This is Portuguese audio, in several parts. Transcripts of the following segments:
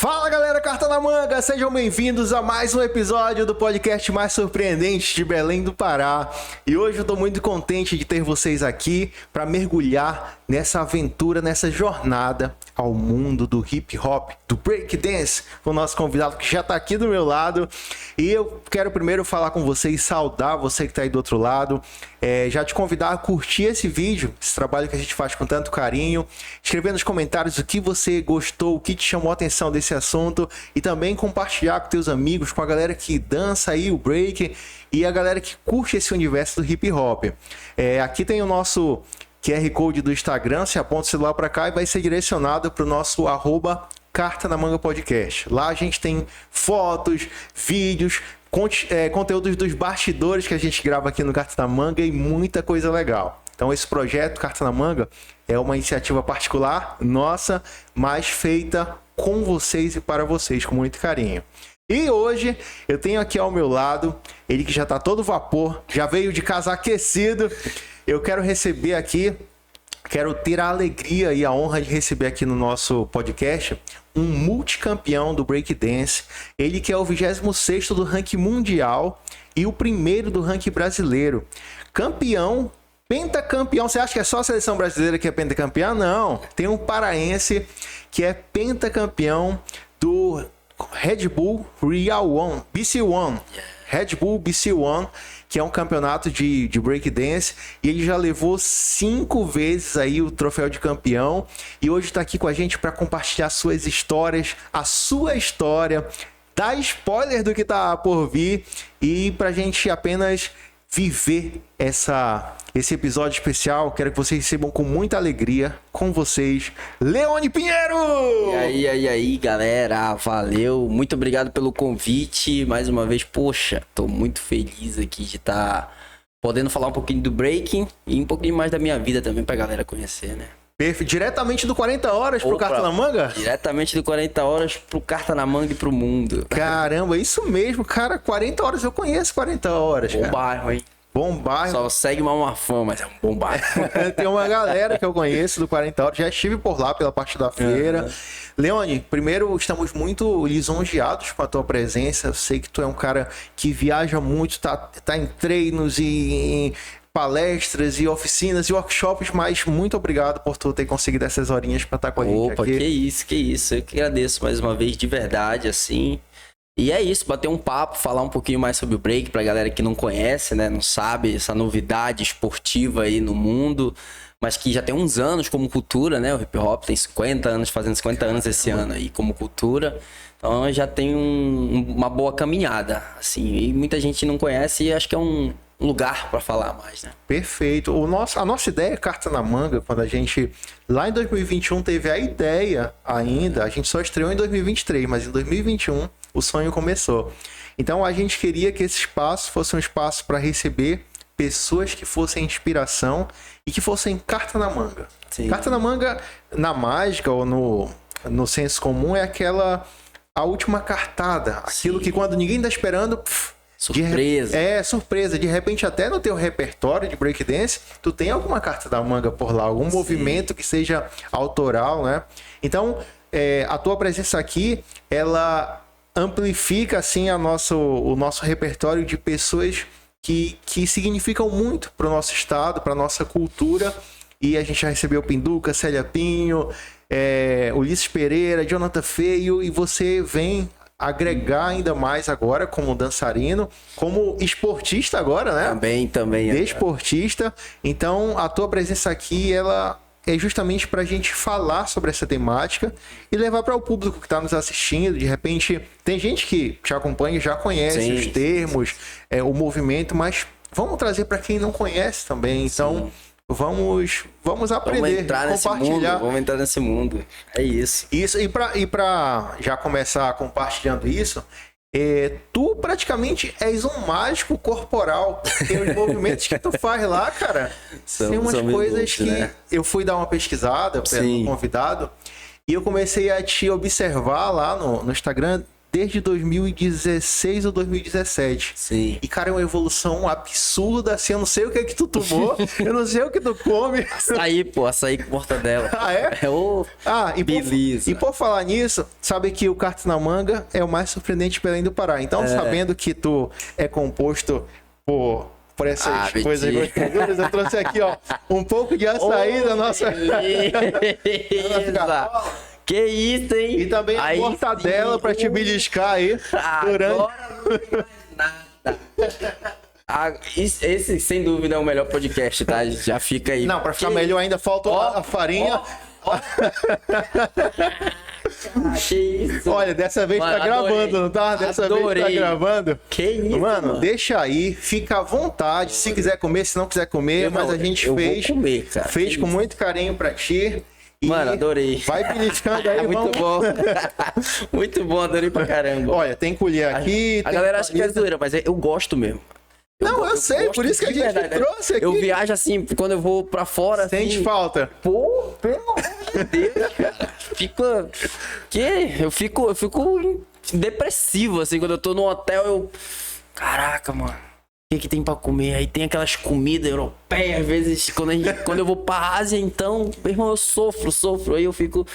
Fala galera, Carta na Manga, sejam bem-vindos a mais um episódio do podcast mais surpreendente de Belém do Pará. E hoje eu tô muito contente de ter vocês aqui para mergulhar nessa aventura, nessa jornada ao mundo do hip hop, do breakdance, com o nosso convidado que já tá aqui do meu lado. E eu quero primeiro falar com vocês, saudar você que tá aí do outro lado, já te convidar a curtir esse vídeo, esse trabalho que a gente faz com tanto carinho, escrever nos comentários o que você gostou, o que te chamou a atenção desse assunto e também compartilhar com teus amigos, com a galera que dança aí o break e a galera que curte esse universo do hip hop. Aqui tem o nosso QR Code do Instagram, você aponta o celular para cá e vai ser direcionado para o nosso @Carta na Manga Podcast. Lá a gente tem fotos, vídeos, conteúdos dos bastidores que a gente grava aqui no Carta na Manga e muita coisa legal. Então esse projeto Carta na Manga é uma iniciativa particular nossa, mas feita com vocês e para vocês, com muito carinho. E hoje eu tenho aqui ao meu lado, ele que já está todo vapor, já veio de casa aquecido. Eu quero receber aqui, quero ter a alegria e a honra de receber aqui no nosso podcast um multicampeão do breakdance. Ele que é o 26º do ranking mundial e o primeiro do ranking brasileiro. Campeão, pentacampeão. Você acha que é só a seleção brasileira que é pentacampeã? Não. Tem um paraense que é pentacampeão do Red Bull Real One, BC One. Red Bull BC One, que é um campeonato de breakdance, e ele já levou 5 vezes aí o troféu de campeão, e hoje está aqui com a gente para compartilhar suas histórias, a sua história, dar spoiler do que tá por vir, e para a gente apenas viver esse episódio especial. Quero que vocês recebam com muita alegria, com vocês, Leone Pinheiro! E aí, galera, valeu, muito obrigado pelo convite, mais uma vez, poxa, tô muito feliz aqui de estar podendo falar um pouquinho do breaking e um pouquinho mais da minha vida também pra galera conhecer, né? Perfeito, diretamente do 40 horas pro Carta na Manga? Diretamente do 40 horas pro Carta na Manga e pro mundo. Caramba, isso mesmo, cara, 40 horas, eu conheço 40 horas, Bom cara. bairro, hein? Bom bairro. Só segue uma fã, mas é um bom bairro. Tem uma galera que eu conheço do 40 horas, já estive por lá pela parte da feira. Leone, primeiro estamos muito lisonjeados com a tua presença. Eu sei que tu é um cara que viaja muito, tá em treinos e em palestras e oficinas e workshops, mas muito obrigado por tu ter conseguido essas horinhas para estar com a gente aqui. Opa, que isso. Eu que agradeço mais uma vez, de verdade, assim. E é isso, bater um papo, falar um pouquinho mais sobre o break pra galera que não conhece, né? Não sabe essa novidade esportiva aí no mundo, mas que já tem uns anos como cultura, né? O hip hop tem 50 anos, fazendo 50 anos esse ano aí como cultura. Então já tem uma boa caminhada, assim. E muita gente não conhece e acho que é um lugar para falar mais, né? Perfeito. A nossa ideia, Carta na Manga, quando a gente lá em 2021 teve a ideia ainda, a gente só estreou em 2023, mas em 2021 o sonho começou. Então a gente queria que esse espaço fosse um espaço para receber pessoas que fossem inspiração e que fossem carta na manga. Sim. Carta na manga, na mágica ou no senso comum, é a última cartada. Aquilo que quando ninguém tá esperando... Surpresa. Surpresa. De repente, até no teu repertório de breakdance, tu tem alguma carta da manga por lá, algum movimento que seja autoral, né? Então, a tua presença aqui, ela amplifica, assim, o nosso repertório de pessoas que significam muito para o nosso estado, para nossa cultura. E a gente já recebeu Pinduca, Célia Pinho, Ulisses Pereira, Jonathan Feio, e você vem agregar ainda mais agora como dançarino, como esportista agora, né? Também. Desportista. Então, a tua presença aqui, ela é justamente para a gente falar sobre essa temática e levar para o público que está nos assistindo. De repente, tem gente que te acompanha e já conhece os termos, o movimento, mas vamos trazer para quem não conhece também. Então, vamos aprender, compartilhar. Vamos entrar nesse mundo. É isso. Isso, e para já começar compartilhando isso, tu praticamente és um mágico corporal. Tem os movimentos que tu faz lá, cara. Tem umas coisas que, né? Eu fui dar uma pesquisada pelo convidado e eu comecei a te observar lá no Instagram desde 2016 ou 2017. Sim. E, cara, é uma evolução absurda, assim, eu não sei o que é que tu tomou, eu não sei o que tu come. Açaí, pô, açaí com mortadela. Ah, é? É o... E por falar nisso, sabe que o Cartas na Manga é o mais surpreendente Belém do Pará. Então, sabendo que tu é composto por essas coisas gostosas, eu trouxe aqui, ó, um pouco de açaí da nossa... Que isso, hein? E também a mortadela pra te beliscar aí. Agora não tem mais nada. Esse, sem dúvida, é o melhor podcast, tá? Já fica aí. Não, pra ficar melhor ainda falta a farinha. Que isso? Olha, dessa vez Mano, tá gravando, não tá? Dessa vez tá gravando. Que isso, mano? Deixa aí, fica à vontade. Se quiser comer, se não quiser comer, mas a gente fez. Vou comer, cara. Fez com muito carinho pra ti. E mano, adorei. Vai beliscando aí, muito bom. Muito bom, adorei pra caramba. Olha, tem colher aqui. A galera acha que é zoeira, mas eu gosto mesmo. Eu sei, por isso que a gente trouxe aqui. Eu viajo assim, quando eu vou pra fora. Sente assim, falta. Pô, pelo amor de Deus, cara. Eu fico depressivo, assim, quando eu tô no hotel, Caraca, mano. O que tem pra comer? Aí tem aquelas comidas europeias, às vezes, quando eu vou pra Ásia, então, meu irmão, eu sofro. Aí eu fico...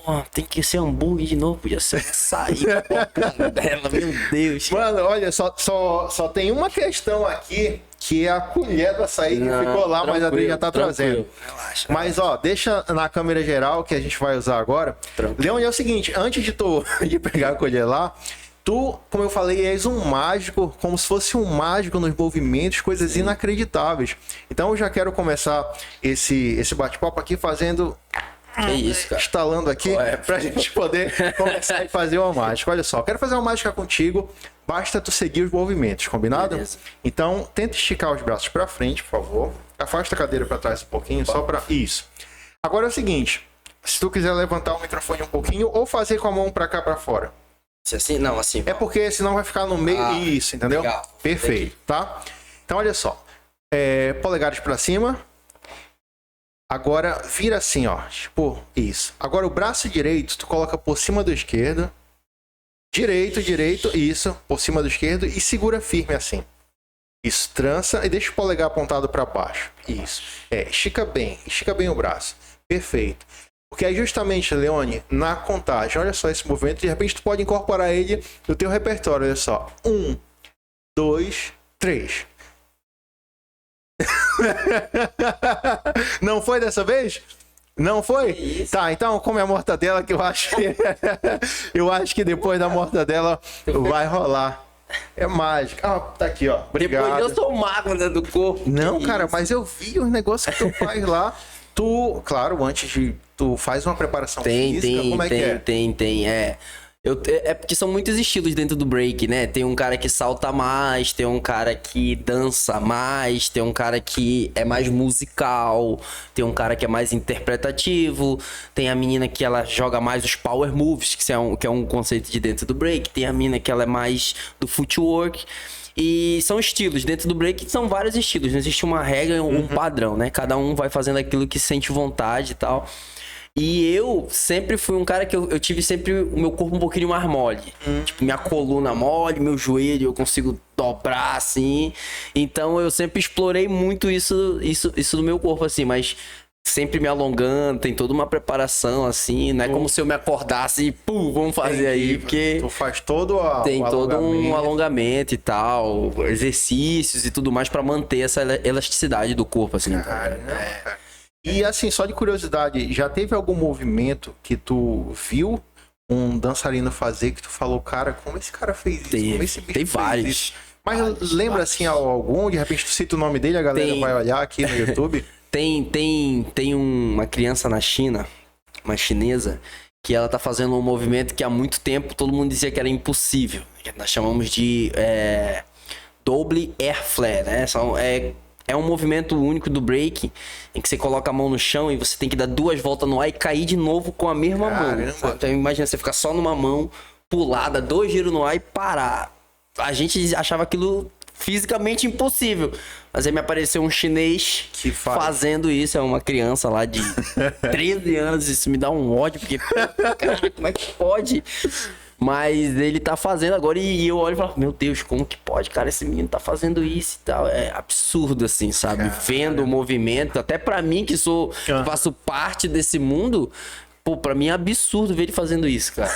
Pô, tem que ser hambúrguer de novo, podia ser açaí, dela, meu Deus. Mano, olha, só tem uma questão aqui, que é a colher do açaí que ficou lá, mas a Adri já tá trazendo. Relaxa. Mas, ó, deixa na câmera geral que a gente vai usar agora. Leone, é o seguinte, antes de pegar a colher lá, tu, como eu falei, és um mágico, como se fosse um mágico nos movimentos, coisas inacreditáveis. Então eu já quero começar esse bate-papo aqui fazendo... Que isso, cara? Instalando aqui pra gente poder começar a fazer uma mágica. Olha só, quero fazer uma mágica contigo, basta tu seguir os movimentos, combinado? Beleza. Então, tenta esticar os braços pra frente, por favor. Afasta a cadeira pra trás um pouquinho, só pra... Isso. Agora é o seguinte, se tu quiser levantar o microfone um pouquinho ou fazer com a mão pra cá, pra fora. Se assim? Não, assim. É porque senão vai ficar no meio, isso, entendeu? Legal. Perfeito, tá? Então, olha só. Polegares pra cima. Agora, vira assim, ó. Tipo, isso. Agora, o braço direito, tu coloca por cima do esquerdo. Direito, isso. Por cima do esquerdo. E segura firme assim. Isso, trança e deixa o polegar apontado para baixo. Isso. Estica bem o braço. Perfeito. Porque aí, justamente, Leone, na contagem, olha só esse movimento. De repente, tu pode incorporar ele no teu repertório. Olha só. 1, 2, 3. Não foi dessa vez? Não foi? Tá, então come a mortadela que eu acho que depois da mortadela vai rolar. É mágica. Ah, tá aqui, ó. Obrigado. Depois eu sou mago dentro do corpo. Não, cara, mas eu vi os negócios que tu faz lá. Tu, claro, antes de tu faz uma preparação física, como é que é? Tem. É porque são muitos estilos dentro do break, né? Tem um cara que salta mais, tem um cara que dança mais, tem um cara que é mais musical, tem um cara que é mais interpretativo, tem a menina que ela joga mais os power moves, que é um conceito de dentro do break, tem a menina que ela é mais do footwork. E são estilos. Dentro do break são vários estilos. Não existe uma regra, um padrão, né? Cada um vai fazendo aquilo que sente vontade e tal. E eu sempre fui um cara que eu tive sempre o meu corpo um pouquinho mais mole. Tipo, minha coluna mole, meu joelho eu consigo dobrar, assim. Então eu sempre explorei muito isso do meu corpo, assim. Mas sempre me alongando, tem toda uma preparação, assim. Não é como se eu me acordasse e, pum, vamos fazer aí. Porque tu faz todo um alongamento e tal. Exercícios e tudo mais pra manter essa elasticidade do corpo, assim. Cara. E assim, só de curiosidade, já teve algum movimento que tu viu um dançarino fazer que tu falou, cara, como esse cara fez isso? Como esse bicho tem fez vários. Isso? Mas lembra assim algum? De repente tu cita o nome dele, a galera vai olhar aqui no YouTube. Tem uma criança na China, uma chinesa, que ela tá fazendo um movimento que há muito tempo todo mundo dizia que era impossível. Que nós chamamos de double air flare, né? É um movimento único do break, em que você coloca a mão no chão e você tem que dar 2 voltas no ar e cair de novo com a mesma mão. Então imagina você ficar só numa mão, pular, dar 2 giros no ar e parar. A gente achava aquilo fisicamente impossível. Mas aí me apareceu um chinês fazendo isso. É uma criança lá de 13 anos. Isso me dá um ódio, porque, cara, como é que pode? Mas ele tá fazendo agora e eu olho e falo, meu Deus, como que pode, cara? Esse menino tá fazendo isso e tal. É absurdo, assim, sabe? Cara. Vendo o movimento, até pra mim que faço parte desse mundo, pô, pra mim é absurdo ver ele fazendo isso, cara.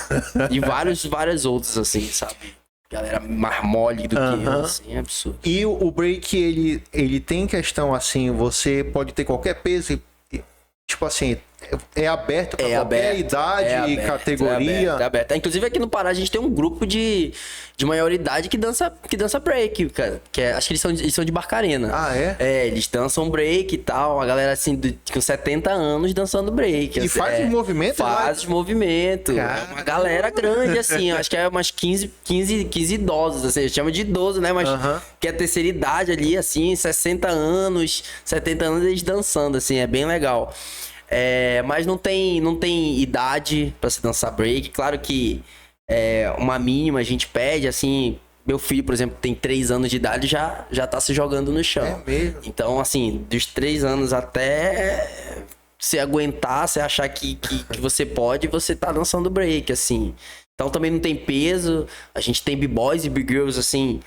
E vários outros, assim, sabe? Galera mais mole do que eu, assim, é absurdo. E o break, ele tem questão assim, você pode ter qualquer peso, tipo assim, é aberto para qualquer idade, categoria. É aberto. Inclusive aqui no Pará a gente tem um grupo de maioridade que dança break, cara. Acho que eles são de Barcarena. Ah, é? É, eles dançam break e tal. A galera assim, com 70 anos dançando break. E faz os movimentos? Faz os movimentos. Cara. Uma galera grande, assim. Acho que é umas 15 idosos, assim. Chama de idoso, né? Mas que é a terceira idade ali, assim, 60 anos, 70 anos eles dançando, assim. É bem legal. Mas não tem idade pra se dançar break. Claro que uma mínima a gente pede, assim. Meu filho, por exemplo, tem 3 anos de idade e já tá se jogando no chão. É mesmo? Então, assim, dos 3 anos até você aguentar, você achar que você pode, você tá dançando break, assim. Então também não tem peso. A gente tem b-boys e b-girls, assim,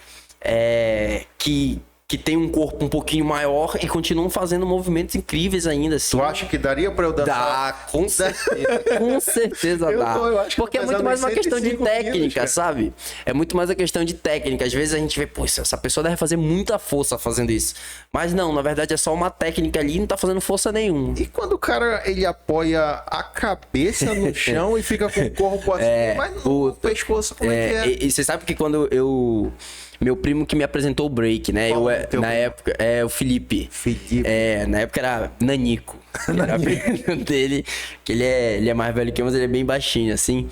que tem um corpo um pouquinho maior e continuam fazendo movimentos incríveis ainda, assim. Tu acha que daria pra eu dançar? Dá, com certeza. Com certeza dá. Eu acho que porque é muito mais uma questão de técnica, sabe? É muito mais a questão de técnica. Às vezes a gente vê, pô, essa pessoa deve fazer muita força fazendo isso. Mas não, na verdade é só uma técnica ali e não tá fazendo força nenhuma. E quando o cara, ele apoia a cabeça no chão e fica com o corpo assim, mas o pescoço, como é que é? E você sabe que quando meu primo que me apresentou o break, né? Na época, o Felipe. Na época era Nanico. Era apelido dele, que ele é mais velho que eu, mas ele é bem baixinho, assim.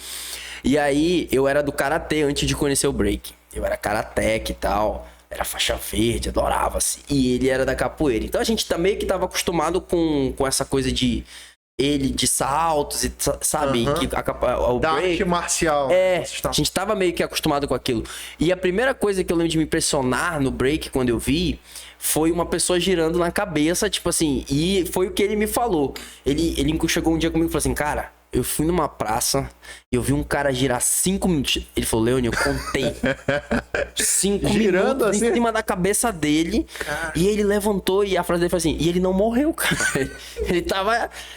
E aí, eu era do karatê antes de conhecer o break. Eu era karateca e tal. Era faixa verde, adorava, assim. E ele era da capoeira. Então a gente meio que tava acostumado com essa coisa de saltos e, sabe, que o da break, arte marcial. a gente tava meio que acostumado com aquilo. E a primeira coisa que eu lembro de me impressionar no break, quando eu vi, foi uma pessoa girando na cabeça, tipo assim, e foi o que ele me falou. Ele chegou um dia comigo e falou assim, cara, eu fui numa praça e eu vi um cara girar 5 minutos. Ele falou, Leone, eu contei 5 girando minutos assim? em cima da cabeça dele. Cara. E ele levantou e a frase dele foi assim, e ele não morreu, cara.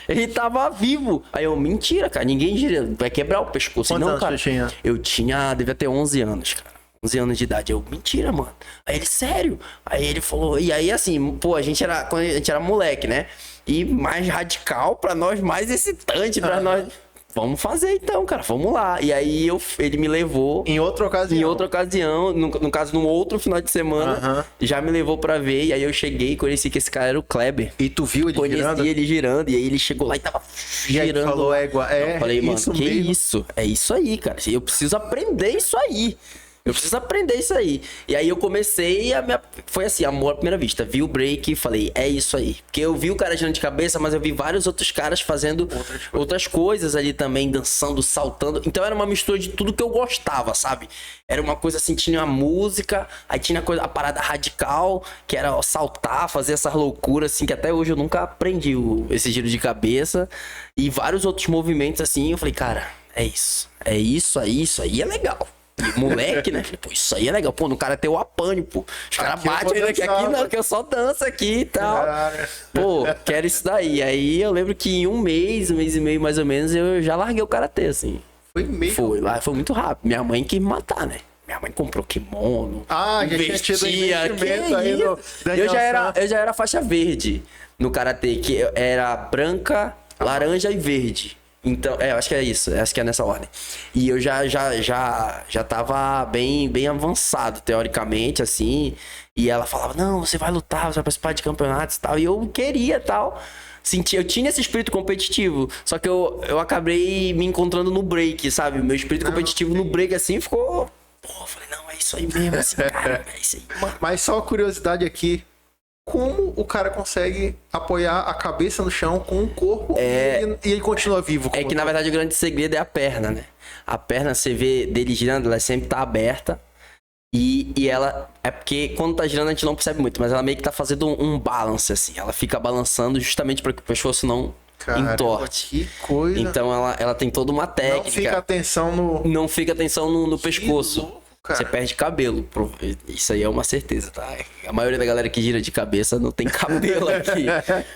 ele tava vivo. Aí eu, mentira, cara, ninguém gira, vai quebrar o pescoço. Quantos não, anos cara, você tinha? eu devia ter 11 anos, cara. 11 anos de idade. Eu, mentira, mano. Aí ele, sério? Aí ele falou, e aí assim, pô, quando a gente era moleque, né? E mais radical pra nós, mais excitante pra nós. Vamos fazer então, cara, vamos lá. E aí ele me levou. Em outra ocasião. No caso, num outro final de semana, já me levou pra ver. E aí eu cheguei e conheci que esse cara era o Kleber. E tu viu ele girando? Conheci ele girando. E aí ele chegou lá e tava girando. Ele falou, eu falei, mano, isso que mesmo? isso? É isso aí, cara. Eu preciso aprender isso aí. E aí eu comecei foi assim, amor à primeira vista. Vi o break e falei, é isso aí. Porque eu vi o cara girando de cabeça, mas eu vi vários outros caras fazendo outras coisas ali também, dançando, saltando. Então era uma mistura de tudo que eu gostava, sabe? Era uma coisa assim, tinha a música, aí tinha a parada radical, que era saltar, fazer essas loucuras, assim, que até hoje eu nunca aprendi esse giro de cabeça. E vários outros movimentos assim, eu falei, cara, é isso aí é legal. E moleque, né? Falei, pô, isso aí é legal. Pô, no cara tem o apane, pô. Os caras batem aqui não, que eu só danço aqui e tal. Cara. Pô, quero isso daí. Aí eu lembro que em um mês e meio mais ou menos, eu já larguei o karatê, assim. Foi mesmo? Foi muito rápido. Minha mãe quis me matar, né? Minha mãe comprou kimono. Já tinha tido investimento aí eu já era faixa verde no karatê, que era branca, laranja e verde. Então, acho que é isso, acho que é nessa ordem. E eu já tava bem avançado, teoricamente, assim. E ela falava, não, você vai lutar, você vai participar de campeonatos e tal. E eu queria tal. Eu tinha esse espírito competitivo, só que eu acabei me encontrando no break, sabe? Meu espírito competitivo no break, assim, ficou... Pô, eu falei, não, é isso aí mesmo, assim, cara, é isso aí, mano. Mas só uma curiosidade aqui. Como o cara consegue apoiar a cabeça no chão com o corpo e ele continua vivo? É que, na verdade, o grande segredo é a perna, né? A perna, você vê dele girando, ela sempre tá aberta. E ela... É porque quando tá girando a gente não percebe muito, mas ela meio que tá fazendo um balance, assim. Ela fica balançando justamente para que o pescoço não Caramba, entorte. que coisa. Então ela tem toda uma técnica. Não fica atenção no... Não fica atenção no pescoço. louco, cara. Você perde cabelo. Isso aí é uma certeza, tá? A maioria da galera que gira de cabeça não tem cabelo aqui.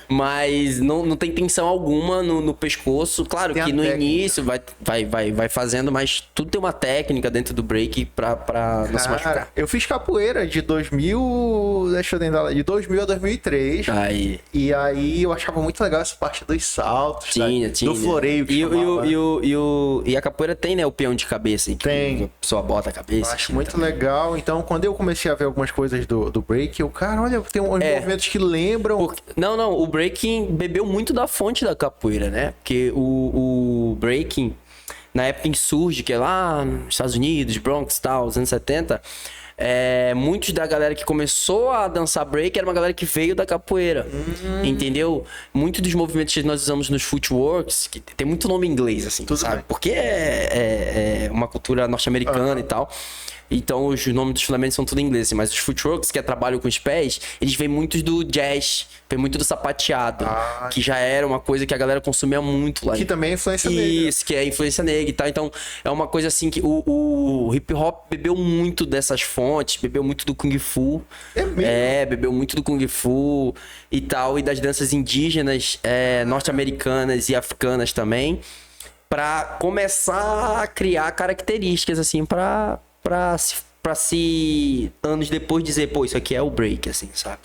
Mas não tem tensão alguma no pescoço. Claro Tem que a no técnica. início vai fazendo, mas tudo tem uma técnica dentro do break pra não se machucar. Cara, eu fiz capoeira de 2000, deixa eu tentar, de 2000 a 2003. Aí. E aí eu achava muito legal essa parte dos saltos, Tinha. do floreio que E, chamava, né? e a capoeira tem, né? O peão de cabeça. Que Tem. A pessoa bota a cabeça. Acho muito legal. Então, quando eu comecei a ver algumas coisas do break, eu, cara, olha, tem uns movimentos que lembram. Não, o breaking bebeu muito da fonte da capoeira, né? Porque o breaking, na época em que surge, que é lá nos Estados Unidos, Bronx e tal, os anos 70, muitos da galera que começou a dançar break era uma galera que veio da capoeira, entendeu? Muitos dos movimentos que nós usamos nos footworks, que tem muito nome em inglês, assim, Tudo sabe? bem. Porque é uma cultura norte-americana e tal. Então, os nomes dos fundamentos são tudo em inglês, assim, mas os footworks, que é trabalho com os pés, eles vêm muito do jazz, vem muito do sapateado, que já era uma coisa que a galera consumia muito lá. Que também é influência negra. Isso, que é influência negra e tal. Então, é uma coisa assim que o hip hop bebeu muito dessas fontes, bebeu muito do Kung Fu. É mesmo? Bebeu muito do Kung Fu e tal, e das danças indígenas, norte-americanas e africanas também, pra começar a criar características, assim, pra se anos depois dizer, pô, isso aqui é o break, assim, sabe?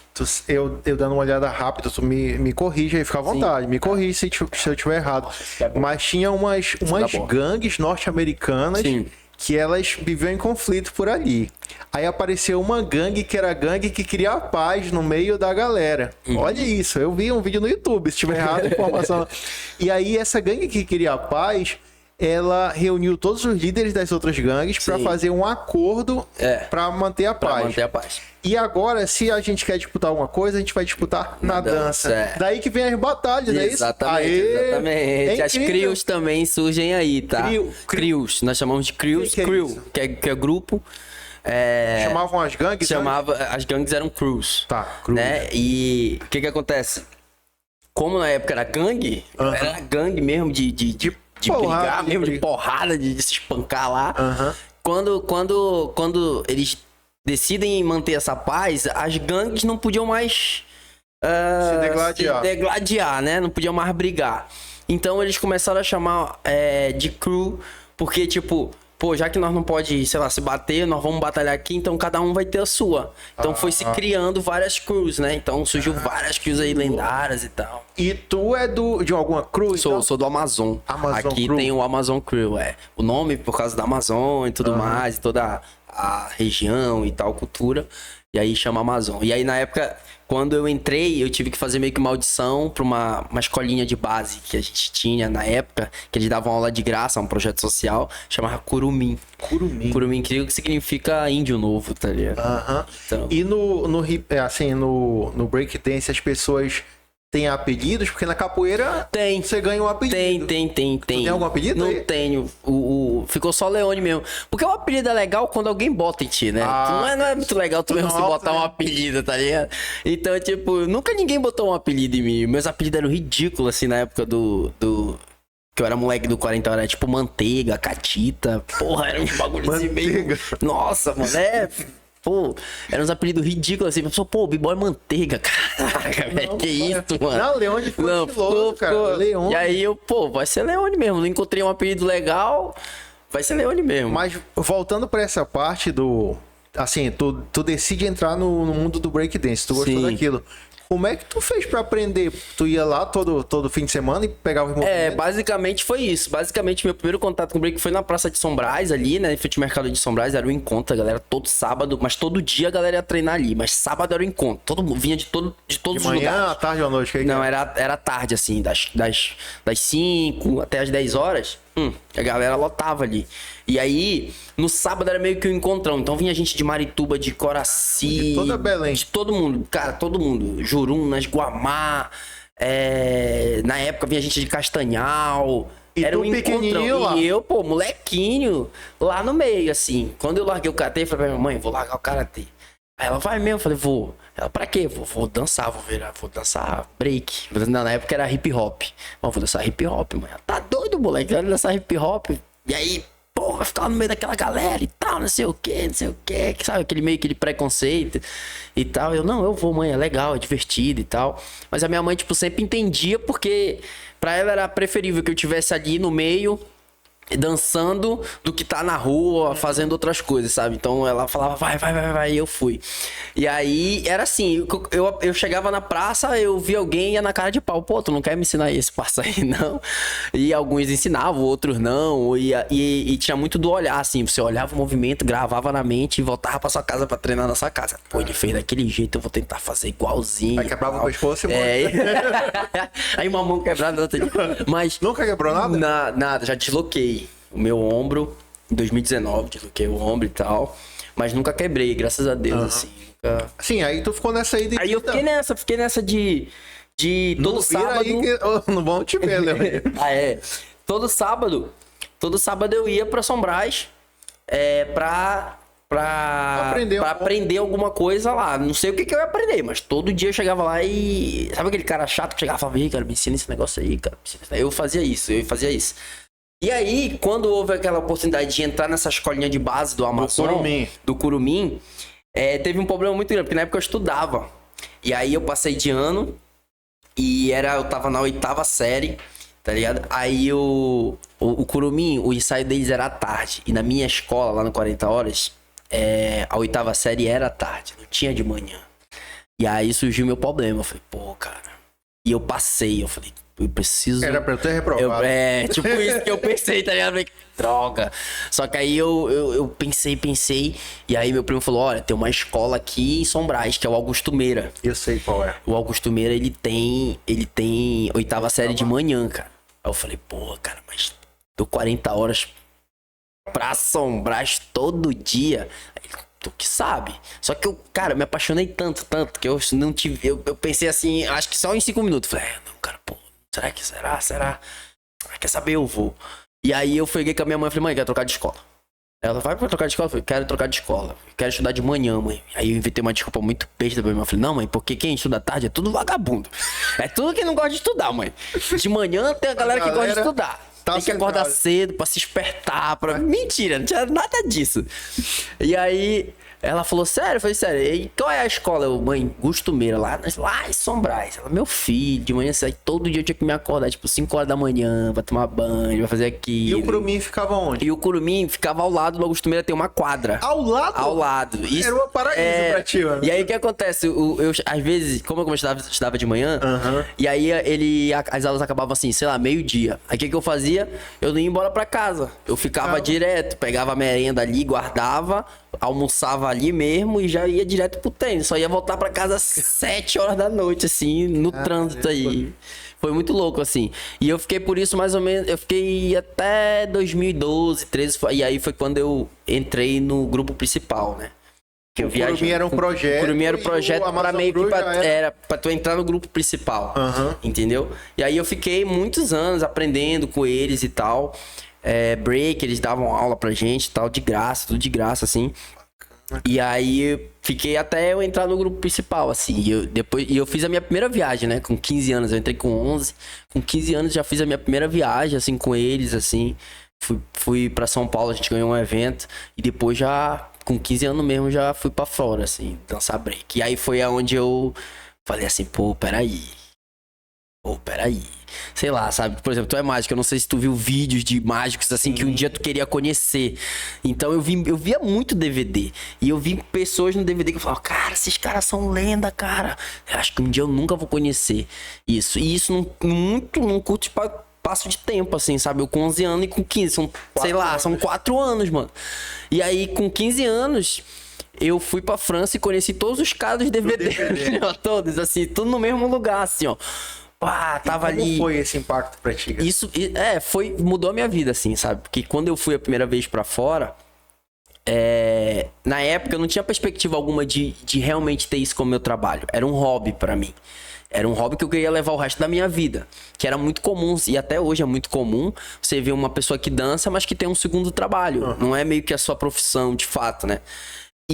Eu dando uma olhada rápida, tu me corrige aí, fica à vontade. Me corrige se eu estiver errado. Mas tinha umas bom. gangues norte-americanas Sim. que elas viviam em conflito por ali. Aí apareceu uma gangue que era a gangue que queria a paz no meio da galera. Olha isso, eu vi um vídeo no YouTube, se estiver errado a informação. E aí essa gangue que queria a paz, ela reuniu todos os líderes das outras gangues para Sim. fazer um acordo para manter a Pra paz. manter a paz. E agora, se a gente quer disputar alguma coisa, a gente vai disputar na dança. dança. Daí que vem as batalhas, não é isso? Exatamente, Aê! exatamente. É As incrível. crios também surgem aí, tá? Crios. Nós chamamos de crios, Que é crew, isso? que é grupo. Chamavam as gangues? né? As gangues eram crews. Tá, crews. Né? E o que acontece? Como na época era gangue, era gangue mesmo de porrada, brigar, de mesmo de briga. porrada, de se espancar lá. Aham. Quando eles decidem manter essa paz, as gangues não podiam mais degladiar. se degladiar, né? Não podiam mais brigar. Então eles começaram a chamar de crew, porque tipo, pô, já que nós não pode, sei lá, se bater, nós vamos batalhar aqui, então cada um vai ter a sua. Então foi se criando várias crews, né? Então surgiu várias crews aí lendárias e tal. E tu é de alguma cruz? Sou do Amazon. Amazon Aqui Crew. tem o Amazon Crew, o nome por causa da Amazon e tudo mais, e toda a região e tal, cultura. E aí chama Amazon. E aí na época, quando eu entrei, eu tive que fazer meio que uma audição pra uma escolinha de base que a gente tinha na época, que eles davam aula de graça, um projeto social, chamava Curumim. Curumim. Curumim, que significa índio novo, tá ligado? Aham. Então- E no breakdance as pessoas têm apelidos? Porque na capoeira Tem. você ganha um apelido. Tem. tem algum apelido Não aí? tenho. Ficou só Leone mesmo. Porque o apelido é legal quando alguém bota em ti, né? Não é muito legal tu mesmo se Nossa, botar um né? apelido, tá ligado? Então, tipo, nunca ninguém botou um apelido em mim. Meus apelidos eram ridículos, assim, na época que eu era moleque do 40, era tipo Manteiga, Catita. Porra, era uns bagulhos assim meio... Manteiga. Nossa, mano, Pô, eram uns apelidos ridículos assim. A pessoa, pô, B-Boy Manteiga, caraca, velho, que isso, mano. Não, Leone ficou estiloso, cara. Leone. E aí eu, pô, vai ser Leone mesmo. Não encontrei um apelido legal, vai ser Leone mesmo. Mas voltando pra essa parte do... Assim, tu decide entrar no mundo do breakdance, tu gostou Sim. daquilo. Como é que tu fez pra aprender? Tu ia lá todo fim de semana e pegava os movimentos? Basicamente foi isso. Basicamente, meu primeiro contato com o break foi na Praça de São Brás, ali, né? Em frente ao Mercado de São Brás, era o encontro, a galera, todo sábado, mas todo dia a galera ia treinar ali. Mas sábado era o encontro. Todo mundo vinha de todos De os manhã, lugares. à tarde ou à noite? Que Não, era tarde, assim, das 5 até as 10 horas. A galera lotava ali. E aí, no sábado era meio que um encontrão. Então vinha gente de Marituba, de Coraci. De toda Belém. De todo mundo. Cara, todo mundo. Jurunas, Guamá. Na época vinha gente de Castanhal. E era tu um pequenininho encontrão. lá? E eu, pô, molequinho, lá no meio, assim. Quando eu larguei o karatê, eu falei pra minha mãe, vou largar o karatê. Aí ela, vai mesmo? Eu falei, vou. Ela, pra quê? Vou dançar, vou dançar break. Na época era hip hop. Mas vou dançar hip hop, mãe. Ela, tá doido, moleque? Quero dançar hip hop. E aí, porra, ficava no meio daquela galera e tal, não sei o que, sabe? Aquele preconceito e tal. Eu, não, eu vou, mãe, é legal, é divertido e tal. Mas a minha mãe, tipo, sempre entendia porque pra ela era preferível que eu tivesse ali no meio, dançando, do que tá na rua, fazendo outras coisas, sabe? Então ela falava, vai, e eu fui. E aí, era assim, eu chegava na praça, eu via alguém e ia na cara de pau, pô, tu não quer me ensinar esse passo aí, não? E alguns ensinavam, outros não, e tinha muito do olhar, assim, você olhava o movimento, gravava na mente e voltava pra sua casa pra treinar na sua casa. Pô, ele fez daquele jeito, eu vou tentar fazer igualzinho. Aí quebrava o pescoço e Aí uma mão quebrada, outra... Mas... Nunca quebrou nada? Nada, já desloquei o meu ombro em 2019, desloquei o ombro e tal, mas nunca quebrei, graças a Deus, assim. Nunca... Sim, aí tu ficou nessa aí de... Aí eu fiquei nessa de todo sábado... Aí que... Não vão te ver, né? Todo sábado eu ia pra São Brás, pra aprender alguma coisa lá. Não sei o que eu ia aprender, mas todo dia eu chegava lá e... Sabe aquele cara chato que chegava e falava, cara, me ensina esse negócio aí, cara. Eu fazia isso. E aí, quando houve aquela oportunidade de entrar nessa escolinha de base do Amazonas, do Curumim, teve um problema muito grande, porque na época eu estudava. E aí eu passei de ano e eu tava na 8ª série, tá ligado? Aí o Curumim, o ensaio deles era à tarde. E na minha escola, lá no 40 Horas, a 8ª série era à tarde, não tinha de manhã. E aí surgiu meu problema, eu falei, pô, cara. E eu passei, eu falei, eu preciso... Era pra eu ter reprovado. Tipo isso que eu pensei, tá ligado? Eu falei, droga. Só que aí eu pensei, e aí meu primo falou, olha, tem uma escola aqui em São Brás, que é o Augusto Meira. Eu sei qual é. O Augusto Meira, ele tem 8ª série de manhã, cara. Aí eu falei, pô, cara, mas tô 40 horas pra São Brás todo dia. Aí, tu que sabe. Só que eu, cara, me apaixonei tanto, que eu não tive... Eu pensei assim, acho que só em 5 minutos. Falei, não, cara, pô, será? Quer saber, eu vou. E aí eu fui com a minha mãe e falei, mãe, quer trocar de escola? Ela vai pra trocar de escola? Eu falei, quero trocar de escola. Quero estudar de manhã, mãe. Aí eu inventei uma desculpa muito besta pra minha mãe. Eu falei, não, mãe, porque quem estuda tarde é tudo vagabundo. É tudo quem não gosta de estudar, mãe. De manhã tem a galera que gosta de estudar. Tem que acordar cedo pra se espertar. Mentira, não tinha nada disso. E aí... Ela falou, sério? Eu falei, sério. E qual é a escola? Eu, mãe, Augusto Meira, lá em São Brás. Ela, meu filho, de manhã, todo dia eu tinha que me acordar, tipo, 5 horas da manhã, pra tomar banho, pra fazer aquilo. E o Curumim ficava onde? E o Curumim ficava ao lado do Augusto Meira, tem uma quadra. Ao lado? Ao lado. Isso, era uma paraíso pra ti, mano. E aí, o que acontece? Eu às vezes, como eu estudava de manhã, e aí as aulas acabavam assim, sei lá, meio-dia. Aí, o que eu fazia? Eu não ia embora pra casa. Eu ficava direto, pegava a merenda ali, guardava, almoçava ali mesmo e já ia direto pro treino. Só ia voltar pra casa às 7 horas da noite, assim, no trânsito aí. Foi muito louco, assim. E eu fiquei por isso mais ou menos... Eu fiquei até 2012, 13. E aí foi quando eu entrei no grupo principal, né? Que eu viajei. O Curumim era um projeto. O Curumim era um projeto pra meio que... Era pra tu entrar no grupo principal. Entendeu? E aí eu fiquei muitos anos aprendendo com eles e tal. Break, eles davam aula pra gente e tal, de graça, tudo de graça, assim. E aí eu fiquei até eu entrar no grupo principal, assim. E eu fiz a minha primeira viagem, né? Com 15 anos, eu entrei com 11. Com 15 anos já fiz a minha primeira viagem, assim, com eles, assim. Fui pra São Paulo, a gente ganhou um evento. E depois já, com 15 anos mesmo, já fui pra fora, assim, dançar break. E aí foi aonde eu falei assim, pô, peraí. Sei lá, sabe? Por exemplo, tu é mágico. Eu não sei se tu viu vídeos de mágicos assim que um dia tu queria conhecer. Então eu via muito DVD. E eu vi pessoas no DVD que eu falava, cara, esses caras são lenda, cara. Eu acho que um dia eu nunca vou conhecer isso. E isso num curto passo de tempo, assim, sabe? Eu com 11 anos e com 15. São 4 anos, mano. E aí, com 15 anos... Eu fui pra França e conheci todos os caras dos DVD. Todos, assim, tudo no mesmo lugar, assim, ó. Tava ali. Como foi esse impacto pra ti? Isso, mudou a minha vida, assim, sabe? Porque quando eu fui a primeira vez pra fora, na época eu não tinha perspectiva alguma de realmente ter isso como meu trabalho. Era um hobby pra mim. Era um hobby que eu queria levar o resto da minha vida. Que era muito comum, e até hoje é muito comum, você ver uma pessoa que dança, mas que tem um segundo trabalho. Não é meio que a sua profissão, de fato, né?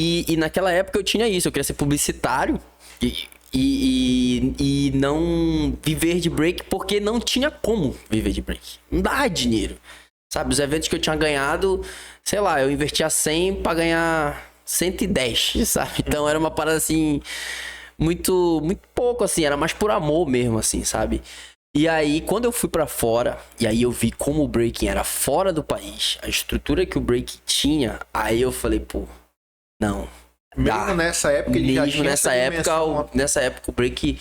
E naquela época eu tinha isso, eu queria ser publicitário e não viver de break, porque não tinha como viver de break. Não dá dinheiro. Sabe, os eventos que eu tinha ganhado, sei lá, eu investia 100 pra ganhar 110, sabe? Então era uma parada assim, muito pouco assim, era mais por amor mesmo, assim, sabe? E aí, quando eu fui pra fora, e aí eu vi como o breaking era fora do país, a estrutura que o breaking tinha, aí eu falei, pô, não. Mesmo nessa época ele já tinha nessa época o break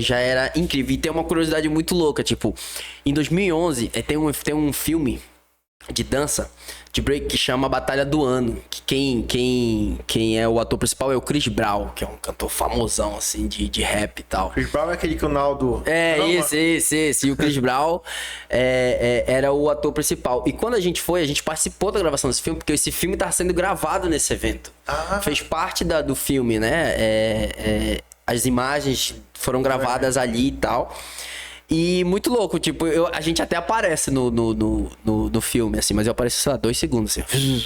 já era incrível. E tem uma curiosidade muito louca, tipo, em 2011 tem um filme de dança de break que chama Batalha do Ano, que quem é o ator principal é o Chris Brown, que é um cantor famosão assim de rap e tal. Chris Brown é aquele canal do... Esse. E o Chris Brown era o ator principal. E quando a gente participou da gravação desse filme, porque esse filme tá sendo gravado nesse evento. Fez parte do filme, né? As imagens foram gravadas ali e tal. E muito louco, tipo, a gente até aparece no filme, assim, mas eu apareço, sei lá, 2 segundos, assim.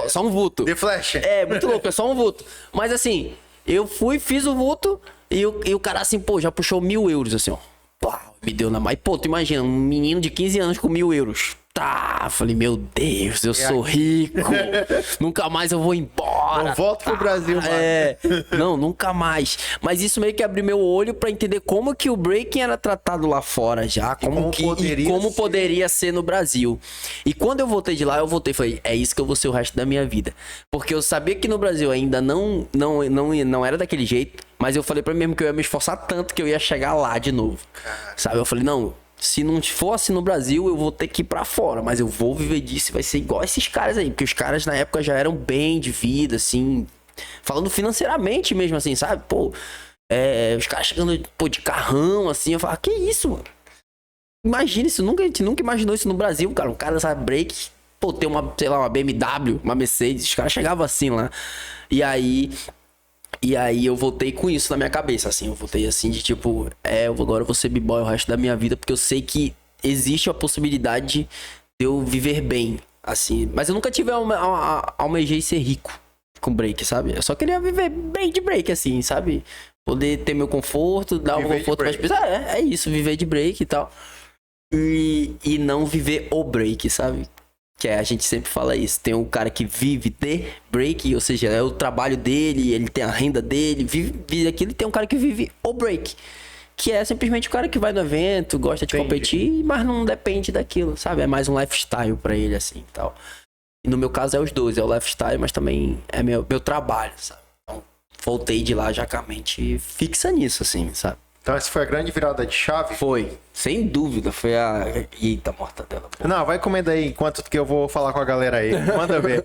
Só um vulto. The Flash. É, muito louco, é só um vulto. Mas assim, eu fiz o vulto e o cara assim, pô, já puxou 1.000 euros, assim, ó. Pá, me deu na mão. E, pô, tu imagina, um menino de 15 anos com 1.000 euros. Tá, falei, meu Deus, eu sou rico. Nunca mais eu vou embora. Não volto pro Brasil, mano. Não, nunca mais. Mas isso meio que abriu meu olho pra entender como que o breaking era tratado lá fora já, como poderia ser no Brasil. E quando eu voltei de lá, eu falei, é isso que eu vou ser o resto da minha vida. Porque eu sabia que no Brasil ainda não era daquele jeito, mas eu falei pra mim mesmo que eu ia me esforçar tanto que eu ia chegar lá de novo. Sabe? Eu falei, não, se não fosse no Brasil, eu vou ter que ir pra fora. Mas eu vou viver disso e vai ser igual esses caras aí. Porque os caras na época já eram bem de vida, assim. Falando financeiramente mesmo, assim, sabe? Pô, os caras chegando, pô, de carrão, assim. Eu falo, que isso, mano? Imagina isso. A gente nunca imaginou isso no Brasil, cara. Um cara sabe break, pô, ter uma, sei lá, uma BMW, uma Mercedes. Os caras chegavam assim lá. E aí eu voltei com isso na minha cabeça, assim. Eu voltei assim de tipo, agora eu vou ser b-boy o resto da minha vida, porque eu sei que existe a possibilidade de eu viver bem, assim. Mas eu nunca tive almejei ser rico com break, sabe? Eu só queria viver bem de break, assim, sabe? Poder ter meu conforto, dar um conforto para as pessoas. É isso, viver de break e tal. E não viver o break, sabe? Que a gente sempre fala isso. Tem um cara que vive de break, ou seja, é o trabalho dele, ele tem a renda dele, vive aquilo. E tem um cara que vive o break, que é simplesmente o cara que vai no evento, gosta de competir, mas não depende daquilo, sabe? É mais um lifestyle pra ele, assim, e tal. E no meu caso é os dois, é o lifestyle, mas também é meu trabalho, sabe? Então, voltei de lá já com a mente fixa nisso, assim, sabe? Então essa foi a grande virada de chave? Foi, sem dúvida, foi a... Eita, mortadela. Pô. Não, vai comendo aí enquanto que eu vou falar com a galera aí. Manda ver.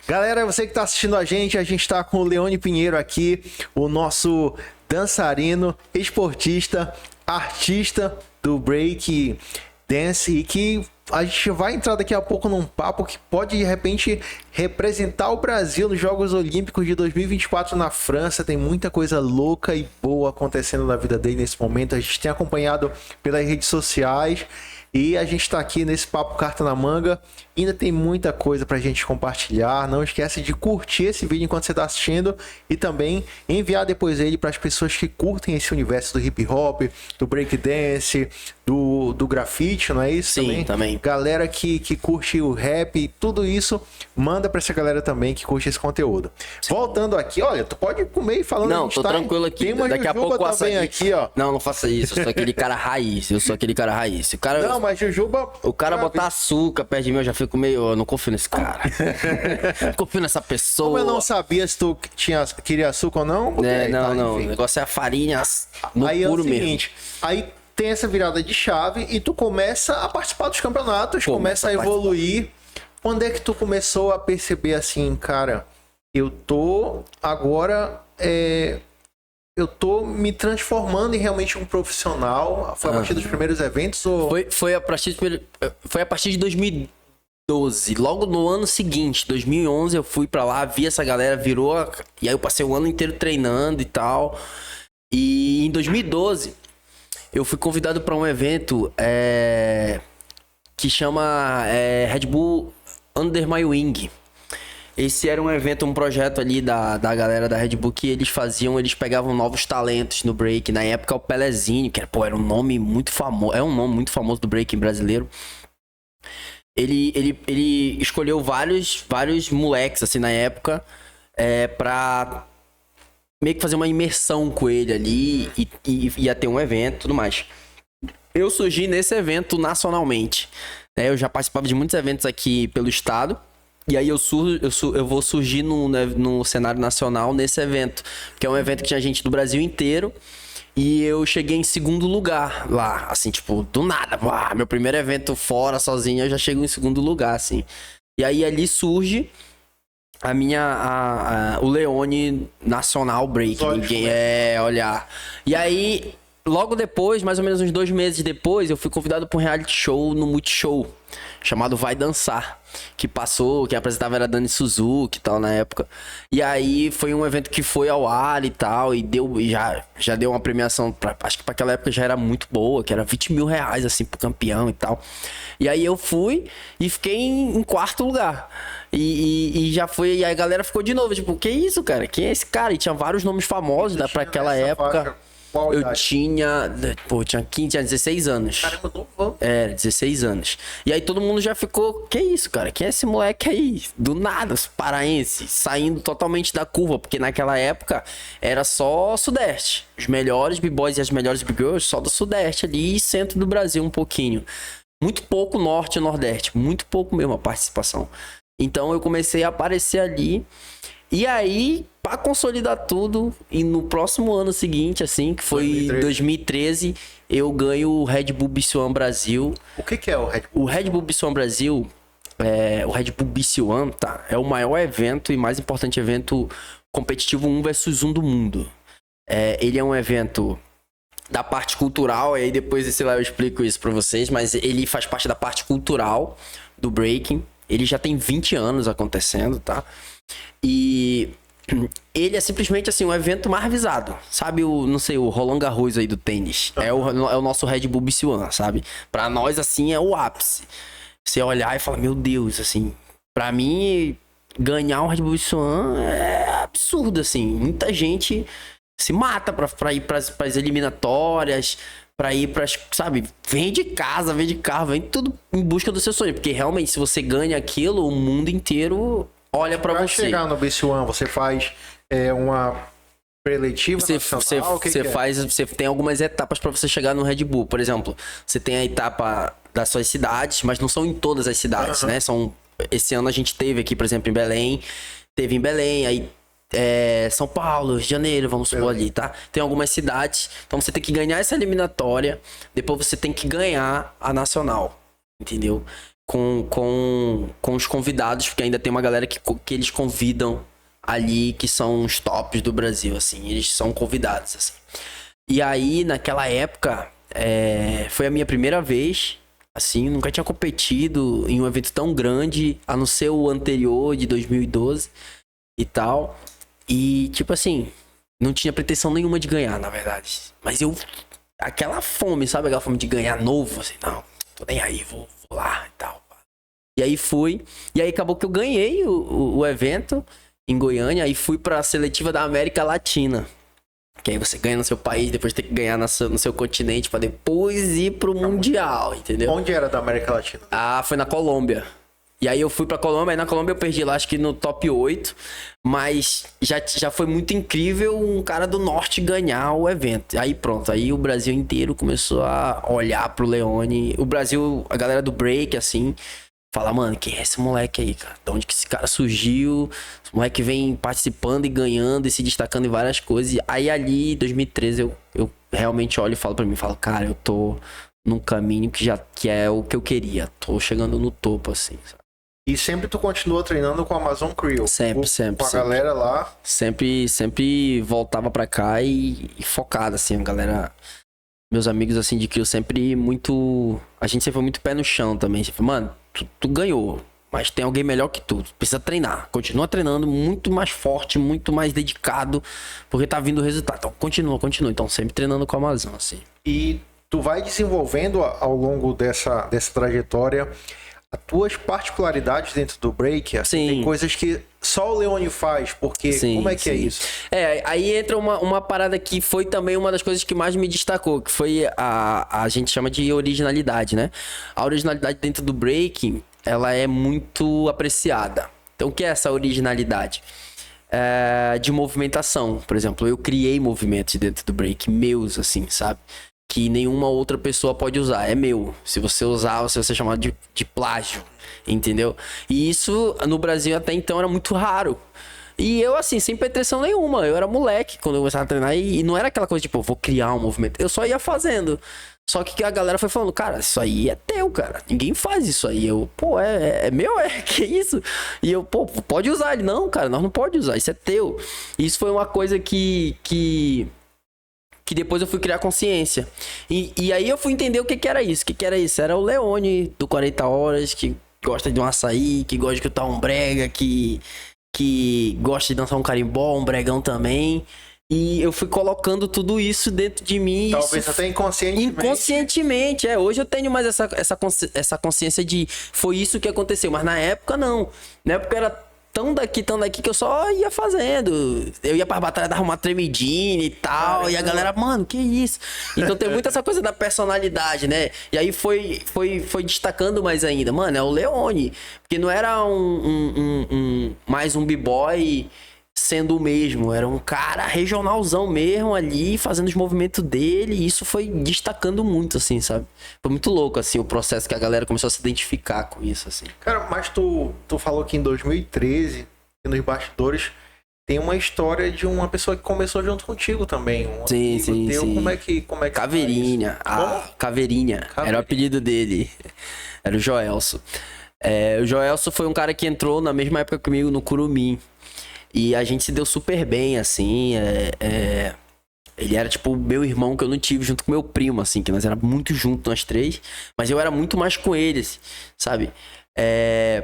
Galera, você que tá assistindo a gente tá com o Leone Pinheiro aqui, o nosso dançarino, esportista, artista do break dance, e que a gente vai entrar daqui a pouco num papo que pode, de repente, representar o Brasil nos Jogos Olímpicos de 2024 na França. Tem muita coisa louca e boa acontecendo na vida dele nesse momento. A gente tem acompanhado pelas redes sociais e a gente está aqui nesse papo Carta na Manga. Ainda tem muita coisa pra gente compartilhar. Não esquece de curtir esse vídeo enquanto você está assistindo e também enviar depois ele para as pessoas que curtem esse universo do hip hop, do break dance, do grafite, não é isso? Sim, também. Galera que curte o rap, tudo isso, manda pra essa galera também que curte esse conteúdo. Sim. Voltando aqui, olha, tu pode comer e falando. Não, tô tranquilo aqui. Tem uma daqui a pouco também aqui, ó. Não faça isso. Eu sou aquele cara raiz. O cara, não, mas jujuba. O cara botar açúcar perto de mim, eu já fico meio. Eu não confio nesse cara. Não confio nessa pessoa. Como eu não sabia se tu queria açúcar ou não? Não. O negócio é a farinha no aí puro é o seguinte, mesmo. Aí tem essa virada de chave e tu começa a participar dos campeonatos, começa a evoluir. Quando é que tu começou a perceber assim, cara, eu tô agora, eu tô me transformando em realmente um profissional? Foi a partir dos primeiros eventos? Ou... Foi a partir de 2012, logo no ano seguinte, 2011, eu fui pra lá, vi essa galera, e aí eu passei o ano inteiro treinando e tal. E em 2012, eu fui convidado para um evento que chama Red Bull Under My Wing. Esse era um evento, um projeto ali da galera da Red Bull que eles pegavam novos talentos no break. Na época, o Pelezinho, que era um nome muito famoso, é um nome muito famoso do breaking brasileiro. Ele escolheu vários moleques, assim, na época, pra meio que fazer uma imersão com ele ali e ia ter um evento e tudo mais. Eu surgi nesse evento nacionalmente. Eu já participava de muitos eventos aqui pelo estado. E aí eu vou surgir no cenário nacional nesse evento. Que é um evento que tinha gente do Brasil inteiro. E eu cheguei em segundo lugar lá. Assim, tipo, do nada. Meu primeiro evento fora, sozinho, eu já chego em segundo lugar, assim. E aí ali surge o Leone Nacional Break. Ninguém olhar. E aí, logo depois, mais ou menos uns 2 meses depois, eu fui convidado para um reality show no Multishow, chamado Vai Dançar, que quem apresentava era Dani Suzuki e tal na época. E aí foi um evento que foi ao ar e tal, e já deu uma premiação, acho que para aquela época já era muito boa, que era 20 mil reais assim pro campeão e tal. E aí eu fui e fiquei em quarto lugar. E já foi, e a galera ficou de novo, tipo, que isso, cara? Quem é esse cara? E tinha vários nomes famosos para aquela época. Eu tinha 16 anos. Caramba, novão. 16 anos. E aí todo mundo já ficou, que isso, cara? Quem é esse moleque aí? Do nada, paraense, saindo totalmente da curva, porque naquela época era só Sudeste. Os melhores b-boys e as melhores b-girls só do Sudeste ali e centro do Brasil um pouquinho. Muito pouco Norte e Nordeste, muito pouco mesmo a participação. Então eu comecei a aparecer ali. E aí, pra consolidar tudo, e no próximo ano seguinte, assim, que foi 2013, eu ganho o Red Bull BC1 Brasil. O que é o Red Bull? O Red Bull BC1 Brasil, o Red Bull BC1, tá? É o maior evento e mais importante evento competitivo 1 versus 1 do mundo. Ele é um evento da parte cultural, e aí depois, sei lá, eu explico isso pra vocês, mas ele faz parte da parte cultural do breaking. Ele já tem 20 anos acontecendo, tá? E ele é simplesmente assim um evento mais visado, sabe? O Roland Garros aí do tênis. É o nosso Red Bull BC1, sabe? Pra nós, assim, é o ápice. Você olhar e falar, meu Deus, assim, pra mim, ganhar um Red Bull BC1 é absurdo, assim. Muita gente se mata pra ir pras eliminatórias, pra ir pras, sabe? Vem de casa, vem de carro, vem tudo em busca do seu sonho. Porque realmente, se você ganha aquilo, o mundo inteiro olha pra você. Pra chegar no BC1, você faz uma preletiva nacional? Você tem algumas etapas pra você chegar no Red Bull. Por exemplo, você tem a etapa das suas cidades, mas não são em todas as cidades, né? Esse ano a gente teve aqui, por exemplo, em Belém. Teve em Belém, aí São Paulo, Rio de Janeiro, vamos supor ali, tá? Tem algumas cidades, então você tem que ganhar essa eliminatória, depois você tem que ganhar a nacional, entendeu? Com os convidados, porque ainda tem uma galera que eles convidam ali, que são os tops do Brasil, assim, eles são convidados, assim. E aí, naquela época, foi a minha primeira vez, assim, nunca tinha competido em um evento tão grande, a não ser o anterior, de 2012 e tal. E, tipo assim, não tinha pretensão nenhuma de ganhar, na verdade. Mas aquela fome, sabe? Aquela fome de ganhar novo, assim, não, tô nem aí, vou lá e tal. E aí fui, e aí acabou que eu ganhei o evento em Goiânia, aí fui pra seletiva da América Latina. Que aí você ganha no seu país, depois tem que ganhar no seu continente pra depois ir pro Mundial, entendeu? Onde era da América Latina? Foi na Colômbia. E aí eu fui pra Colômbia, aí na Colômbia eu perdi lá, acho que no top 8. Mas já foi muito incrível um cara do norte ganhar o evento. Aí pronto, aí o Brasil inteiro começou a olhar pro Leone. O Brasil, a galera do break, assim, fala, mano, quem é esse moleque aí, cara? De onde que esse cara surgiu? Esse moleque vem participando e ganhando e se destacando em várias coisas. E aí ali, em 2013, eu realmente olho e falo pra mim, cara, eu tô num caminho que é o que eu queria. Tô chegando no topo, assim, sabe? E sempre tu continua treinando com a Amazon Crew? Sempre. Com a galera lá? Sempre voltava pra cá e focado, assim, a galera... Meus amigos, assim, de Crew sempre muito... A gente sempre foi muito pé no chão também. Sempre, mano, tu ganhou, mas tem alguém melhor que tu. Precisa treinar. Continua treinando muito mais forte, muito mais dedicado, porque tá vindo o resultado. Então, continua. Então, sempre treinando com a Amazon, assim. E tu vai desenvolvendo ao longo dessa trajetória as tuas particularidades dentro do break, assim, Sim. tem coisas que só o Leone faz? Porque Sim, como é que é sim. isso? Aí entra uma parada que foi também uma das coisas que mais me destacou, que foi a gente chama de originalidade, né? A originalidade dentro do breaking, ela é muito apreciada. Então, o que é essa originalidade? De movimentação, por exemplo, eu criei movimentos dentro do break, meus, assim, sabe? Que nenhuma outra pessoa pode usar, é meu. Se você usar, você vai ser chamado de plágio, entendeu? E isso, no Brasil, até então, era muito raro. E eu, assim, sem pretensão nenhuma, eu era moleque quando eu começava a treinar e não era aquela coisa, tipo, eu vou criar um movimento, eu só ia fazendo. Só que a galera foi falando, cara, isso aí é teu, cara. Ninguém faz isso aí. Eu, pô, é meu? Que isso? E eu, pô, pode usar. Ele, não, cara, nós não pode usar, isso é teu. E isso foi uma coisa que depois eu fui criar consciência. E aí eu fui entender o que era isso. O que era isso? Era o Leone do 40 horas, que gosta de um açaí, que gosta de escutar um brega, que gosta de dançar um carimbó, um bregão também. E eu fui colocando tudo isso dentro de mim. Talvez até inconscientemente. Inconscientemente, Hoje eu tenho mais essa consciência de foi isso que aconteceu. Mas na época, não. Na época era tão daqui que eu só ia fazendo. Eu ia pra batalha, dava uma tremidinha e tal. Caramba. E a galera, mano, que isso? Então tem muito essa coisa da personalidade, né? E aí foi destacando mais ainda. Mano, é o Leone. Porque não era mais um b-boy sendo o mesmo, era um cara regionalzão mesmo ali, fazendo os movimentos dele, e isso foi destacando muito, assim, sabe? Foi muito louco, assim, o processo que a galera começou a se identificar com isso, assim. Cara, mas tu falou que em 2013, nos bastidores, tem uma história de uma pessoa que começou junto contigo também. Sim. Como é que Caveirinha. Caveirinha. Era o apelido dele. Era o Joelson. O Joelson foi um cara que entrou na mesma época comigo no Curumim. E a gente se deu super bem, assim. Ele era tipo meu irmão que eu não tive junto com meu primo, assim, que nós éramos muito juntos, nós três. Mas eu era muito mais com eles, sabe?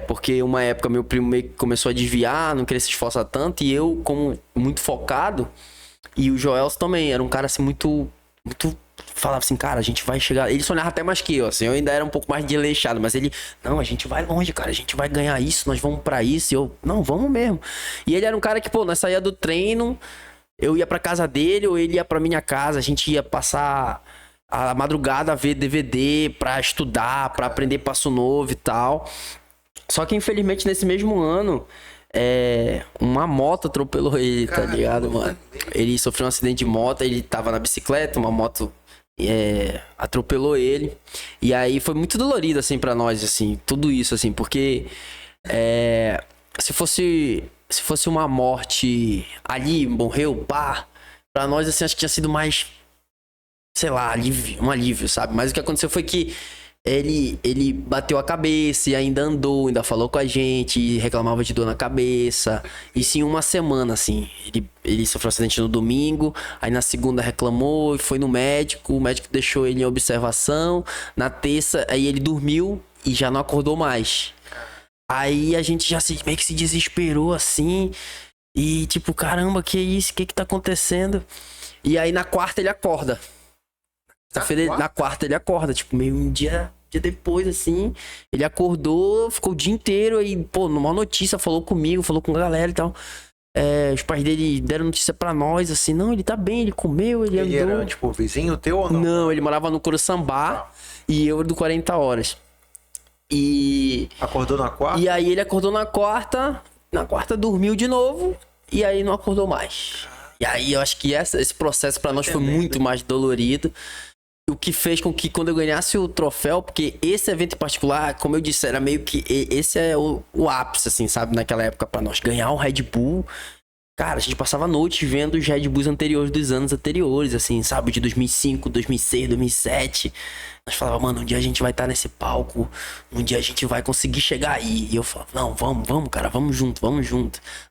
Porque uma época meu primo meio que começou a desviar, não queria se esforçar tanto. E eu, como muito focado, e o Joelson também, era um cara assim muito falava assim, cara, a gente vai chegar... Ele sonhava até mais que eu, assim, eu ainda era um pouco mais desleixado, mas ele, não, a gente vai longe, cara, a gente vai ganhar isso, nós vamos pra isso, e eu, não, vamos mesmo. E ele era um cara que, pô, nós saía do treino, eu ia pra casa dele, ou ele ia pra minha casa, a gente ia passar a madrugada a ver DVD pra estudar, pra aprender passo novo e tal. Só que, infelizmente, nesse mesmo ano... uma moto atropelou ele, tá ligado, mano? Ele sofreu um acidente de moto, ele tava na bicicleta, uma moto atropelou ele. E aí foi muito dolorido, assim, pra nós, assim, tudo isso, assim, porque se fosse uma morte ali, morreu, pá, pra nós, assim, acho que tinha sido mais, sei lá, um alívio, sabe? Mas o que aconteceu foi que ele bateu a cabeça e ainda andou, ainda falou com a gente, reclamava de dor na cabeça. Isso em uma semana, assim. Ele sofreu um acidente no domingo, aí na segunda reclamou e foi no médico. O médico deixou ele em observação. Na terça, aí ele dormiu e já não acordou mais. Aí a gente já meio que se desesperou, assim. E tipo, caramba, que isso? O que tá acontecendo? E aí na quarta ele acorda. Na quarta ele acorda, tipo, meio um dia depois, assim, ele acordou, ficou o dia inteiro aí, pô, numa notícia, falou comigo, falou com a galera e tal. Os pais dele deram notícia pra nós, assim, não, ele tá bem, ele comeu, ele andou. Ele era, tipo, vizinho teu ou não? Não, ele morava no Curuçambá e eu do 40 horas. E... Acordou na quarta? E aí ele acordou na quarta dormiu de novo, e aí não acordou mais. E aí eu acho que esse processo pra nós foi muito mais dolorido. O que fez com que quando eu ganhasse o troféu, porque esse evento em particular, como eu disse, era meio que... Esse é o ápice, assim, sabe? Naquela época pra nós. Ganhar um Red Bull... Cara, a gente passava a noite vendo os Red Bulls anteriores dos anos anteriores, assim, sabe? De 2005, 2006, 2007. Nós falávamos, mano, um dia a gente vai estar nesse palco. Um dia a gente vai conseguir chegar aí. E eu falava, não, vamos, cara, vamos junto.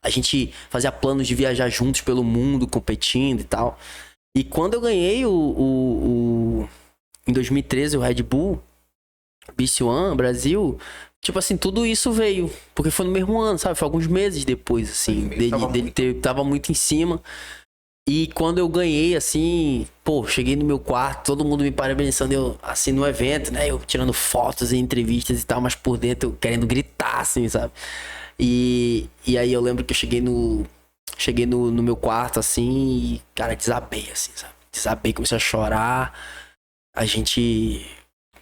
A gente fazia planos de viajar juntos pelo mundo, competindo e tal. E quando eu ganhei em 2013 o Red Bull, BC One, Brasil, tipo assim, tudo isso veio. Porque foi no mesmo ano, sabe? Foi alguns meses depois, assim. Tava muito em cima. E quando eu ganhei, assim, pô, cheguei no meu quarto, todo mundo me parabenizando, eu, assim, no evento, né? Eu tirando fotos e entrevistas e tal, mas por dentro eu querendo gritar, assim, sabe? E aí eu lembro que eu cheguei no meu quarto, assim, e, cara, desabei, assim, sabe? Desabei, comecei a chorar. A gente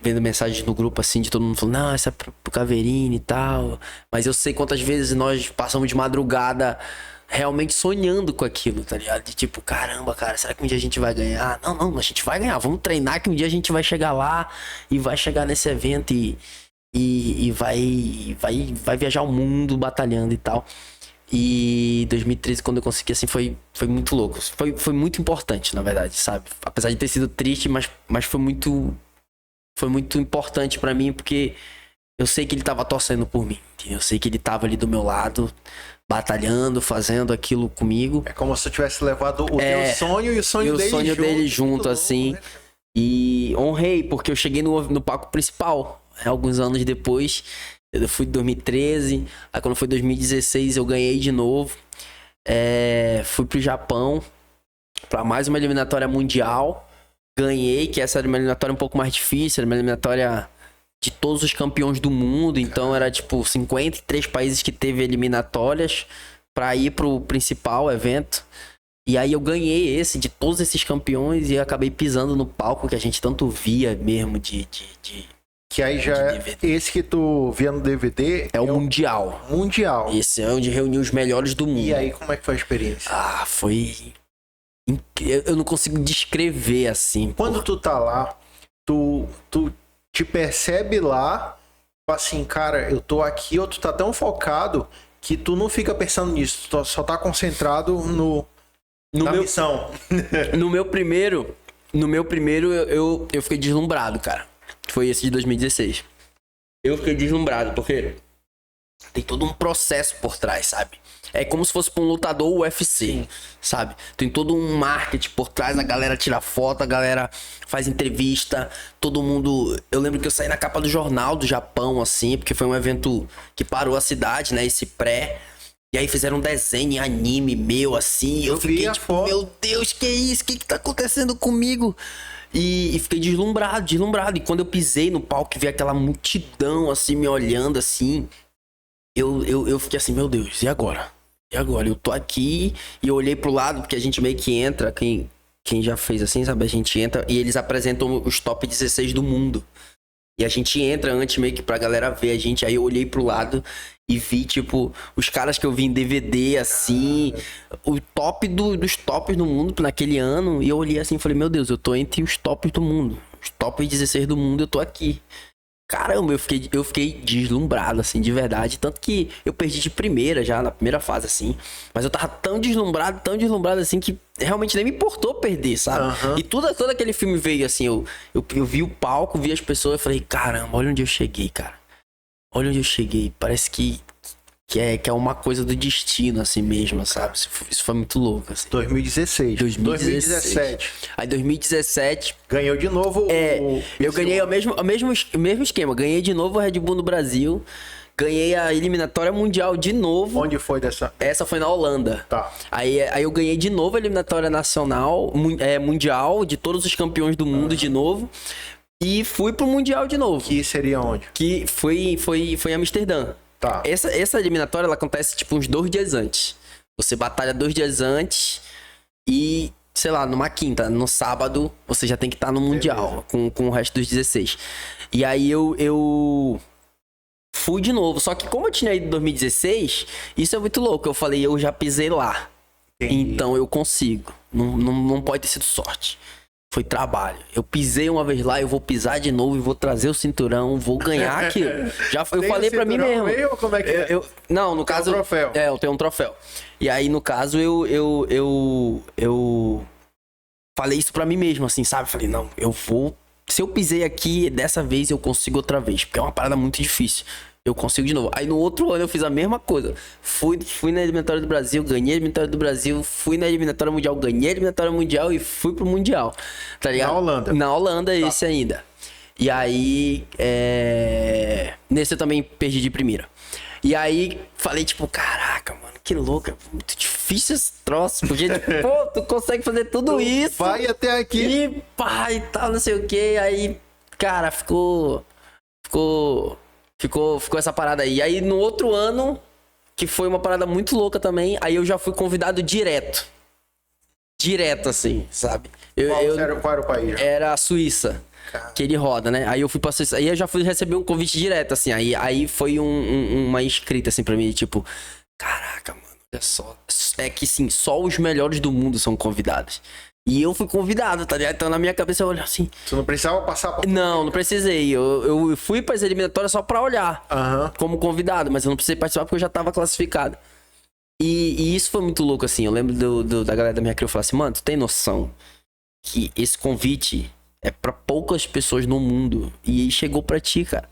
vendo mensagens no grupo, assim, de todo mundo falando, não, essa é pro Caveirini e tal. Mas eu sei quantas vezes nós passamos de madrugada realmente sonhando com aquilo, tá ligado? De tipo, caramba, cara, será que um dia a gente vai ganhar? Não, a gente vai ganhar, vamos treinar que um dia a gente vai chegar lá e vai chegar nesse evento e vai viajar o mundo batalhando e tal. E 2013, quando eu consegui, assim, foi muito louco. Foi muito importante, na verdade, sabe? Apesar de ter sido triste, mas foi muito importante pra mim, porque eu sei que ele tava torcendo por mim. Eu sei que ele tava ali do meu lado, batalhando, fazendo aquilo comigo. É como se eu tivesse levado o teu sonho e o sonho dele junto, assim. Né? E honrei, porque eu cheguei no palco principal, alguns anos depois. Eu fui em 2013, aí quando foi 2016 eu ganhei de novo. Fui pro Japão pra mais uma eliminatória mundial. Ganhei, que essa era uma eliminatória um pouco mais difícil, era uma eliminatória de todos os campeões do mundo. Então era tipo 53 países que teve eliminatórias pra ir pro principal evento. E aí eu ganhei esse, de todos esses campeões, e acabei pisando no palco que a gente tanto via mesmo que aí já é esse que tu via no DVD. É o Mundial. Mundial. Esse é onde reuniu os melhores do mundo. E aí, como é que foi a experiência? Foi... Eu não consigo descrever, assim. Quando tu tá lá, tu te percebe lá, assim, cara, eu tô aqui, ou tu tá tão focado que tu não fica pensando nisso, tu só tá concentrado na missão. No meu primeiro eu fiquei deslumbrado, cara. Foi esse de 2016. Eu fiquei deslumbrado, porque tem todo um processo por trás, sabe? É como se fosse pra um lutador UFC, sabe? Tem todo um marketing por trás, a galera tira foto, a galera faz entrevista, todo mundo... Eu lembro que eu saí na capa do jornal do Japão, assim, porque foi um evento que parou a cidade, né? Esse pré... E aí fizeram um desenho em anime meu, assim. Eu fiquei tipo, meu Deus, que é isso? O que tá acontecendo comigo? E fiquei deslumbrado. E quando eu pisei no palco e vi aquela multidão, assim, me olhando, assim... Eu fiquei assim, meu Deus, e agora? E agora? Eu tô aqui e eu olhei pro lado, porque a gente meio que entra, quem já fez assim, sabe? A gente entra e eles apresentam os top 16 do mundo. E a gente entra antes meio que pra galera ver a gente. Aí eu olhei pro lado e vi, tipo, os caras que eu vi em DVD, assim, o top dos tops do mundo naquele ano. E eu olhei assim e falei, meu Deus, eu tô entre os tops do mundo. Os top 16 do mundo, eu tô aqui. Caramba, eu fiquei deslumbrado, assim, de verdade. Tanto que eu perdi de primeira já, na primeira fase, assim. Mas eu tava tão deslumbrado, assim, que realmente nem me importou perder, sabe? Uhum. E todo aquele filme veio, assim, eu vi o palco, vi as pessoas, eu falei, caramba, olha onde eu cheguei, cara. Olha onde eu cheguei. Parece que é uma coisa do destino, assim mesmo, sabe? Isso foi muito louco, assim. 2016. 2017. Aí 2017... Ganhou de novo eu ganhei o mesmo esquema. Ganhei de novo o Red Bull no Brasil. Ganhei a eliminatória mundial de novo. Onde foi dessa? Essa foi na Holanda. Tá. Aí eu ganhei de novo a eliminatória nacional, mundial, de todos os campeões do mundo de novo. E fui pro Mundial de novo. Que seria onde? Que foi em Amsterdã. Tá. Essa eliminatória, ela acontece tipo uns 2 dias antes. Você batalha 2 dias antes e, sei lá, numa quinta, no sábado, você já tem que estar no Mundial com o resto dos 16. E aí eu fui de novo. Só que como eu tinha ido em 2016, isso é muito louco. Eu falei, eu já pisei lá. Entendi. Então eu consigo. Não pode ter sido sorte. Foi trabalho. Eu pisei uma vez lá, eu vou pisar de novo e vou trazer o cinturão, vou ganhar aquilo. Eu falei pra mim mesmo. Ou como é que é? Não, no caso... Tem um troféu. Eu tenho um troféu. E aí, no caso, eu falei isso pra mim mesmo, assim, sabe? Falei, não, eu vou... Se eu pisei aqui, dessa vez eu consigo outra vez. Porque é uma parada muito difícil. Eu consigo de novo. Aí no outro ano eu fiz a mesma coisa. Fui na eliminatória do Brasil, ganhei a eliminatória do Brasil. Fui na eliminatória mundial, ganhei a eliminatória mundial e fui pro mundial. Tá ligado? Na Holanda. Na Holanda, tá. Esse ainda. E aí, nesse eu também perdi de primeira. E aí, falei tipo, caraca, mano, que louco. É muito difícil esse troço. Porque, pô, tu consegue fazer tudo isso. Vai até aqui. E pá, e tal, não sei o que. Aí, cara, ficou essa parada aí. Aí no outro ano que foi uma parada muito louca também. Aí eu já fui convidado direto. Direto, assim, sabe? Qual era o país? Já? Era a Suíça. Que ele roda, né? Aí eu fui pra Suíça. Aí eu já fui receber um convite direto, assim. Aí foi uma escrita, assim, pra mim, tipo... Caraca, mano, olha só. É que, sim, só os melhores do mundo são convidados. E eu fui convidado, tá ligado? Então na minha cabeça eu olho assim... Tu não precisava passar pra... Não precisei. Eu fui pras eliminatórias só pra olhar. Como convidado. Mas eu não precisei participar porque eu já tava classificado. E isso foi muito louco, assim. Eu lembro da galera da minha criou falar assim... Mano, tu tem noção que esse convite... É pra poucas pessoas no mundo. E chegou pra ti, cara.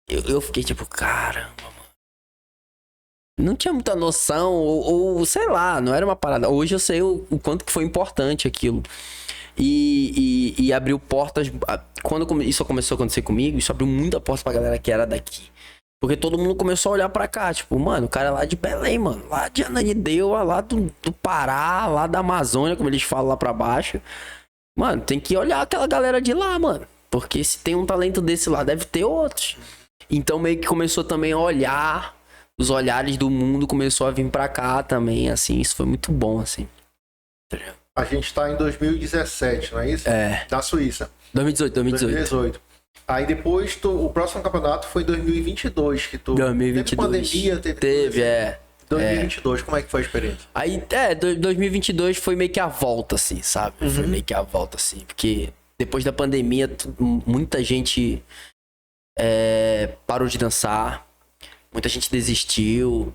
Eu fiquei tipo, caramba, mano. Não tinha muita noção. Ou sei lá, não era uma parada. Hoje eu sei o quanto que foi importante aquilo. E abriu portas. Quando isso começou a acontecer comigo, isso abriu muita porta pra galera que era daqui. Porque todo mundo começou a olhar pra cá. Tipo, mano, o cara é lá de Belém, mano. Lá de Ananindeua, lá do Pará, lá da Amazônia, como eles falam lá pra baixo. Mano, tem que olhar aquela galera de lá, mano. Porque se tem um talento desse lá, deve ter outros. Então meio que começou também a olhar. Os olhares do mundo começou a vir pra cá também, assim. Isso foi muito bom, assim. A gente tá em 2017, não é isso? É. Da Suíça. 2018. Aí depois, o próximo campeonato foi em 2022, que tu... 2022. Teve pandemia, Teve. 2022, como é que foi a experiência? Aí, 2022 foi meio que a volta, assim, sabe? Foi meio que a volta, assim. Porque depois da pandemia, muita gente parou de dançar. Muita gente desistiu.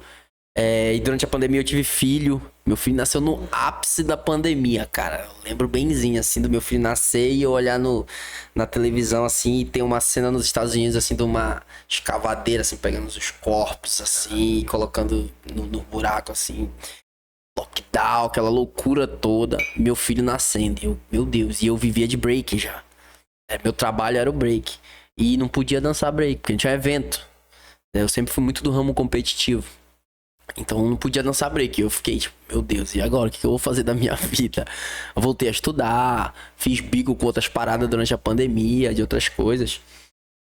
E durante a pandemia eu tive filho. Meu filho nasceu no ápice da pandemia, cara. Eu lembro benzinho, assim, do meu filho nascer e eu olhar na televisão, assim, e tem uma cena nos Estados Unidos, assim, de uma escavadeira, assim, pegando os corpos, assim, e colocando no buraco, assim. Lockdown, aquela loucura toda. Meu filho nascendo. Meu Deus, e eu vivia de break já. Meu trabalho era o break. E não podia dançar break, porque a gente tinha evento. Eu sempre fui muito do ramo competitivo. Então eu não podia dançar break. Eu fiquei tipo, meu Deus, e agora? O que eu vou fazer da minha vida? Eu voltei a estudar, fiz bico com outras paradas durante a pandemia, de outras coisas.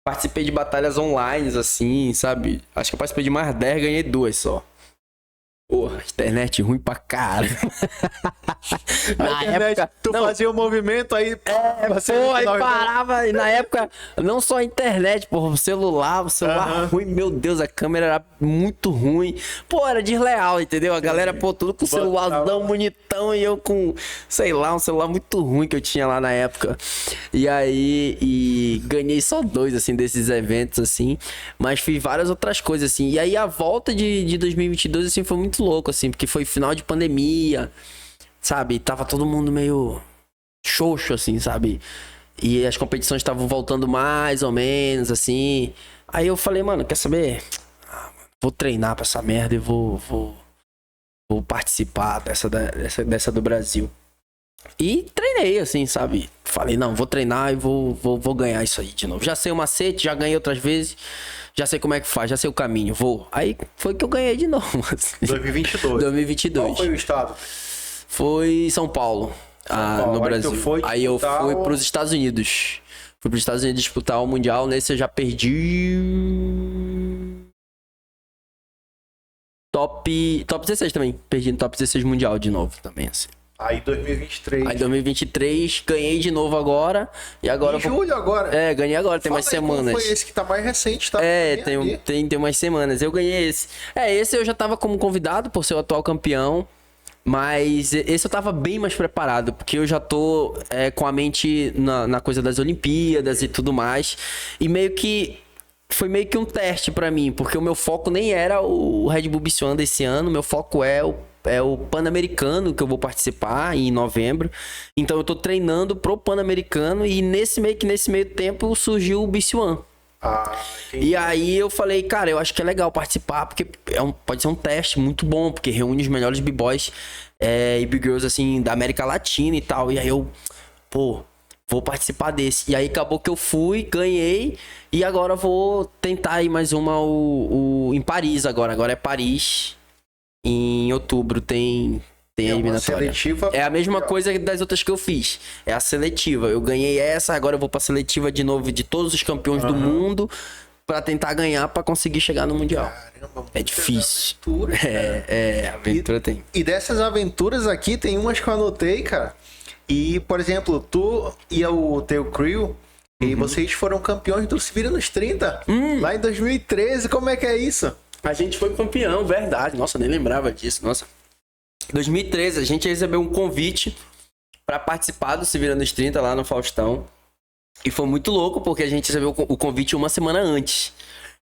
Participei de batalhas online, assim, sabe? Acho que eu participei de mais 10, ganhei 2 só. Porra, internet ruim pra cara. Na época, tu fazia o movimento aí... aí parava. E na época, não só a internet, porra, o celular ruim. Meu Deus, a câmera era muito ruim. Pô, era desleal, entendeu? A galera, tudo com o celularzão bonitão e eu com, sei lá, um celular muito ruim que eu tinha lá na época. E aí, ganhei só 2, assim, desses eventos, assim. Mas fiz várias outras coisas, assim. E aí, a volta de 2022, assim, foi muito louco, assim, porque foi final de pandemia, sabe? Tava todo mundo meio xoxo, assim, sabe? E as competições estavam voltando mais ou menos, assim. Aí eu falei, mano, quer saber? Vou treinar pra essa merda e vou participar dessa do Brasil. E treinei, assim, sabe? Falei, não, vou treinar e vou ganhar isso aí de novo. Já sei o macete, já ganhei outras vezes. Já sei como é que faz, já sei o caminho, vou. Aí foi que eu ganhei de novo. Assim. 2022. Qual foi o estado? Foi São Paulo, no Brasil. Aí eu fui pros Estados Unidos. Fui pros Estados Unidos disputar o Mundial. Nesse eu já perdi... Top 16 também. Perdi no top 16 Mundial de novo também, assim. Aí 2023. Aí 2023, ganhei de novo agora. E agora. Em julho agora? Ganhei agora, tem umas semanas. Foi esse que tá mais recente, tá? Tem umas semanas. Eu ganhei esse. Esse eu já tava como convidado por ser o atual campeão. Mas esse eu tava bem mais preparado, porque eu já tô com a mente na coisa das Olimpíadas e tudo mais. E foi meio que um teste pra mim, porque o meu foco nem era o Red Bull Biciuanda esse ano, meu foco é o Pan-Americano, que eu vou participar em novembro. Então eu tô treinando pro Pan-Americano e nesse meio tempo surgiu o Biciuan. E aí eu falei, cara, eu acho que é legal participar, porque pode ser um teste muito bom, porque reúne os melhores b-boys e b-girls, assim, da América Latina e tal. E aí eu, vou participar desse. E aí acabou que eu fui, ganhei, e agora vou tentar ir mais uma em Paris agora. Agora é Paris. Em outubro tem a eliminatória. Seletiva. É a mesma coisa das outras que eu fiz. É a seletiva. Eu ganhei essa, agora eu vou pra seletiva de novo de todos os campeões do mundo pra tentar ganhar, pra conseguir chegar no Mundial. Caramba, É difícil. Aventura, Aventura tem. E dessas aventuras aqui, tem umas que eu anotei, cara. E, por exemplo, tu e o teu crew, e vocês foram campeões do Se Vira nos 30, lá em 2013. Como é que é isso? A gente foi campeão, verdade. Nossa, eu nem lembrava disso, nossa. Em 2013, a gente recebeu um convite pra participar do Se Vira nos 30 lá no Faustão. E foi muito louco, porque a gente recebeu o convite uma semana antes.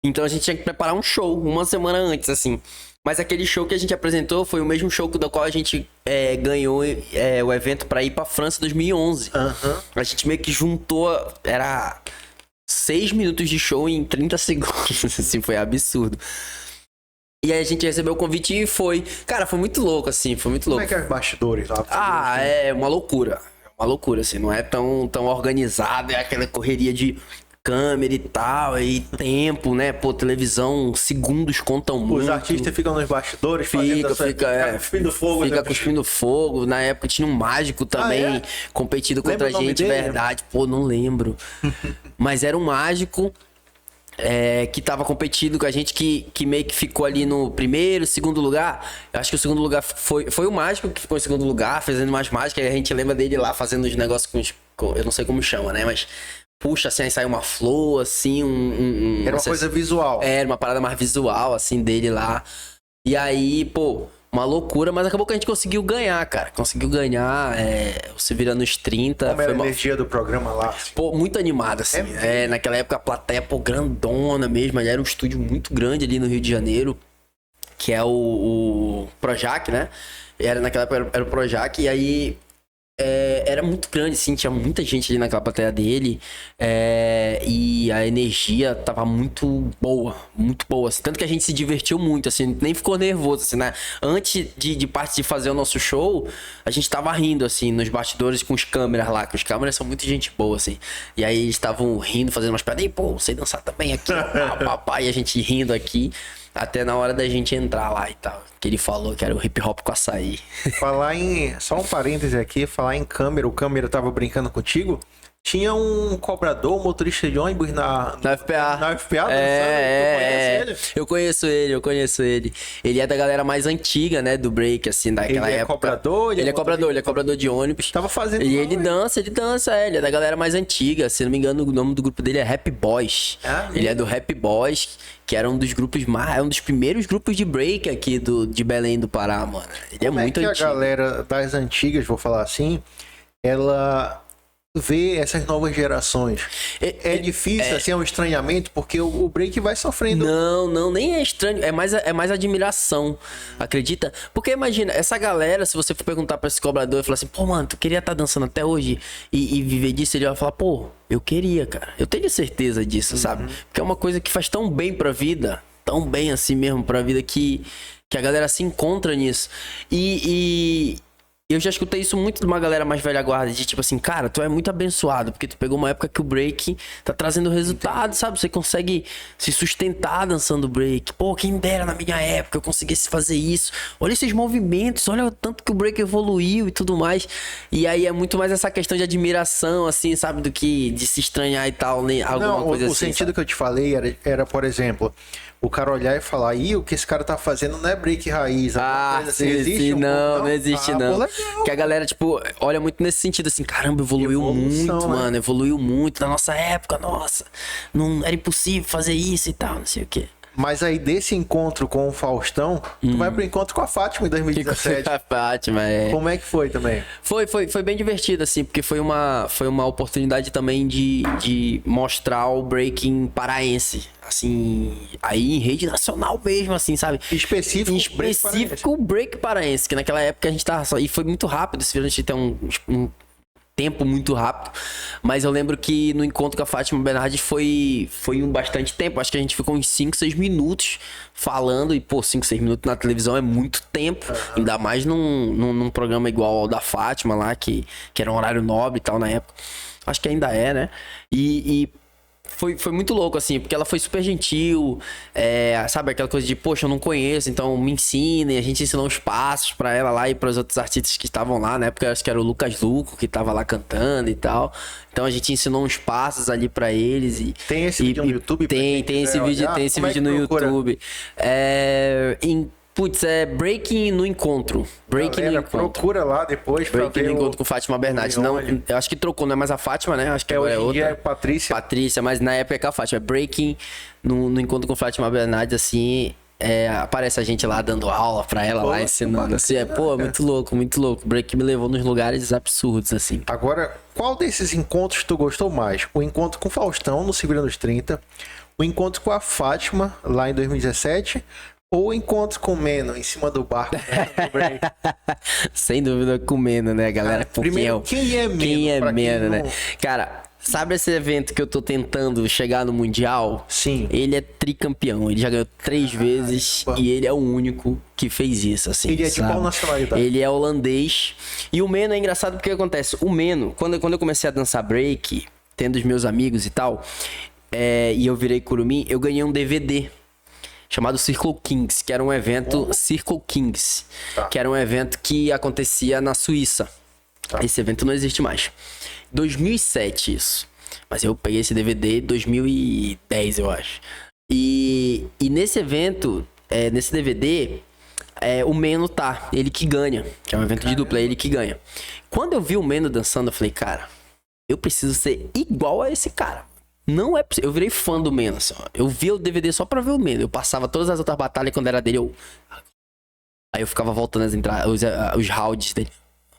Então a gente tinha que preparar um show uma semana antes, assim. Mas aquele show que a gente apresentou foi o mesmo show do qual a gente ganhou o evento pra ir pra França em 2011. A gente meio que juntou, era 6 minutos de show em 30 segundos, assim, foi absurdo. E aí a gente recebeu o convite e foi. Cara, foi muito louco, assim, foi muito louco. Como é que é os bastidores lá? É uma loucura. É uma loucura, assim, não é tão organizado, é aquela correria de câmera e tal, e tempo, né? Pô, televisão, segundos contam muito. Os artistas ficam nos bastidores, Fica cuspindo fogo. Fica cuspindo fogo. Na época tinha um mágico também, competido contra a gente, verdade. Pô, não lembro. Mas era um mágico que tava competindo com a gente, que meio que ficou ali no primeiro, segundo lugar. Eu acho que o segundo lugar foi o mágico que ficou em segundo lugar, fazendo umas mágicas. E a gente lembra dele lá fazendo os negócios com eu não sei como chama, né? Mas puxa, assim, aí sai uma flor, assim, Era uma coisa visual. Era uma parada mais visual, assim, dele lá. E aí, pô, uma loucura, mas acabou que a gente conseguiu ganhar, cara. Conseguiu ganhar, o Se Vira nos 30. Como era a energia do programa lá? Assim? Pô, muito animada, assim. Naquela época a plateia, pô, grandona mesmo. Ali era um estúdio muito grande ali no Rio de Janeiro, que é o Projac, né? Naquela época era o Projac, e aí era muito grande, assim, tinha muita gente ali naquela plateia dele, e a energia tava muito boa, assim, tanto que a gente se divertiu muito, assim, nem ficou nervoso, assim, né? Antes de partir de fazer o nosso show, a gente tava rindo, assim, nos bastidores com os câmeras lá, que os câmeras são muito gente boa, assim, e aí eles estavam rindo, fazendo umas piadas, e pô, sei dançar também aqui, papai, e a gente rindo aqui. Até na hora da gente entrar lá e tal. Que ele falou que era o hip hop com açaí. Só um parêntese aqui, falar em câmera, o câmera tava brincando contigo. Tinha um cobrador, um motorista de ônibus na FPA. Na FPA, ele? Eu conheço ele. Ele é da galera mais antiga, né, do break, assim, daquela época. Ele é cobrador de ônibus. Tava fazendo. E ele dança, ele é da galera mais antiga. Se não me engano, o nome do grupo dele é Rap Boys. Ele é do Rap Boys, que era um dos grupos um dos primeiros grupos de break aqui de Belém do Pará, mano. Ele é muito antigo. A galera das antigas, vou falar assim, ela ver essas novas gerações. É difícil, assim, é um estranhamento, porque o break vai sofrendo. Não, nem é estranho, é mais admiração, acredita? Porque imagina, essa galera, se você for perguntar pra esse cobrador e falar assim, pô, mano, tu queria estar dançando até hoje e viver disso, ele vai falar, pô, eu queria, cara. Eu tenho certeza disso, sabe? Porque é uma coisa que faz tão bem pra vida, tão bem assim mesmo pra vida, que a galera se encontra nisso. E eu já escutei isso muito de uma galera mais velha guarda, de tipo assim, cara, tu é muito abençoado, porque tu pegou uma época que o break tá trazendo resultado, sabe? Você consegue se sustentar dançando break. Pô, quem dera na minha época eu conseguisse fazer isso. Olha esses movimentos, olha o tanto que o break evoluiu e tudo mais. E aí é muito mais essa questão de admiração, assim, sabe? Do que de se estranhar e tal, nem alguma coisa assim. O sentido, sabe? que eu te falei era, por exemplo, o cara olhar e falar, o que esse cara tá fazendo não é break raiz. Sim, não existe não. Que a galera, tipo, olha muito nesse sentido, assim, caramba, evoluiu muito, mano, evoluiu muito. Na nossa época, nossa, não era impossível fazer isso e tal, não sei o quê. Mas aí, desse encontro com o Faustão, tu vai pro encontro com a Fátima em 2017. A Fátima, Como é que foi também? Foi bem divertido, assim, porque foi uma oportunidade também de mostrar o breaking paraense, assim, aí em rede nacional mesmo, assim, sabe? Específico o break paraense, que naquela época a gente tava só, e foi muito rápido, a gente tem um tempo muito rápido, mas eu lembro que no encontro com a Fátima Bernardi foi um bastante tempo, acho que a gente ficou uns 5, 6 minutos falando, e pô, 5, 6 minutos na televisão é muito tempo, ainda mais num programa igual ao da Fátima lá, que era um horário nobre e tal na época, acho que ainda é, né? E foi muito louco, assim, porque ela foi super gentil, sabe, aquela coisa de, poxa, eu não conheço, então me ensinem, a gente ensinou uns passos pra ela lá e pros outros artistas que estavam lá, na época eu acho que era o Lucas Luco que tava lá cantando e tal, então a gente ensinou uns passos ali pra eles e... Tem esse vídeo no YouTube? Tem esse vídeo no YouTube. Putz, Breaking no Encontro. Breaking no Encontro. Procura lá depois pra Breaking ver no Encontro com Fátima Bernardes. Não, eu acho que trocou, não é mais a Fátima, né? Acho que agora é hoje em outra. dia é Patrícia. Patrícia, mas na época é a Fátima. É Breaking no Encontro com Fátima Bernardes, assim... aparece a gente lá dando aula pra ela, lá ensinando. Assim, muito louco, muito louco. Breaking me levou nos lugares absurdos, assim. Agora, qual desses encontros tu gostou mais? O encontro com o Faustão, no Segura nos 30. O encontro com a Fátima, lá em 2017... Ou o encontro com o Meno em cima do barco. Sem dúvida com o Meno, né, galera? Primeiro, quem é Meno? Quem é Meno, né? Cara, sabe esse evento que eu tô tentando chegar no Mundial? Sim. Ele é tricampeão. Ele já ganhou 3 vezes e ele é o único que fez isso, assim. Ele é de qual nacionalidade? Ele é holandês. E o Meno é engraçado porque acontece. O Meno, quando eu comecei a dançar break, tendo os meus amigos e tal, e eu virei curumim, eu ganhei um DVD chamado Circle Kings, que era um evento... Circle Kings, que era um evento que acontecia na Suíça. Esse evento não existe mais. 2007 isso. Mas eu peguei esse DVD em 2010, eu acho. E nesse evento, nesse DVD, o Meno ele que ganha. Que é um evento de dupla, é ele que ganha. Quando eu vi o Meno dançando, eu falei, cara, eu preciso ser igual a esse cara. Não é possível. Eu virei fã do Meno, assim, ó. Eu via o DVD só pra ver o Meno. Eu passava todas as outras batalhas quando era dele, Aí eu ficava voltando os rounds dele.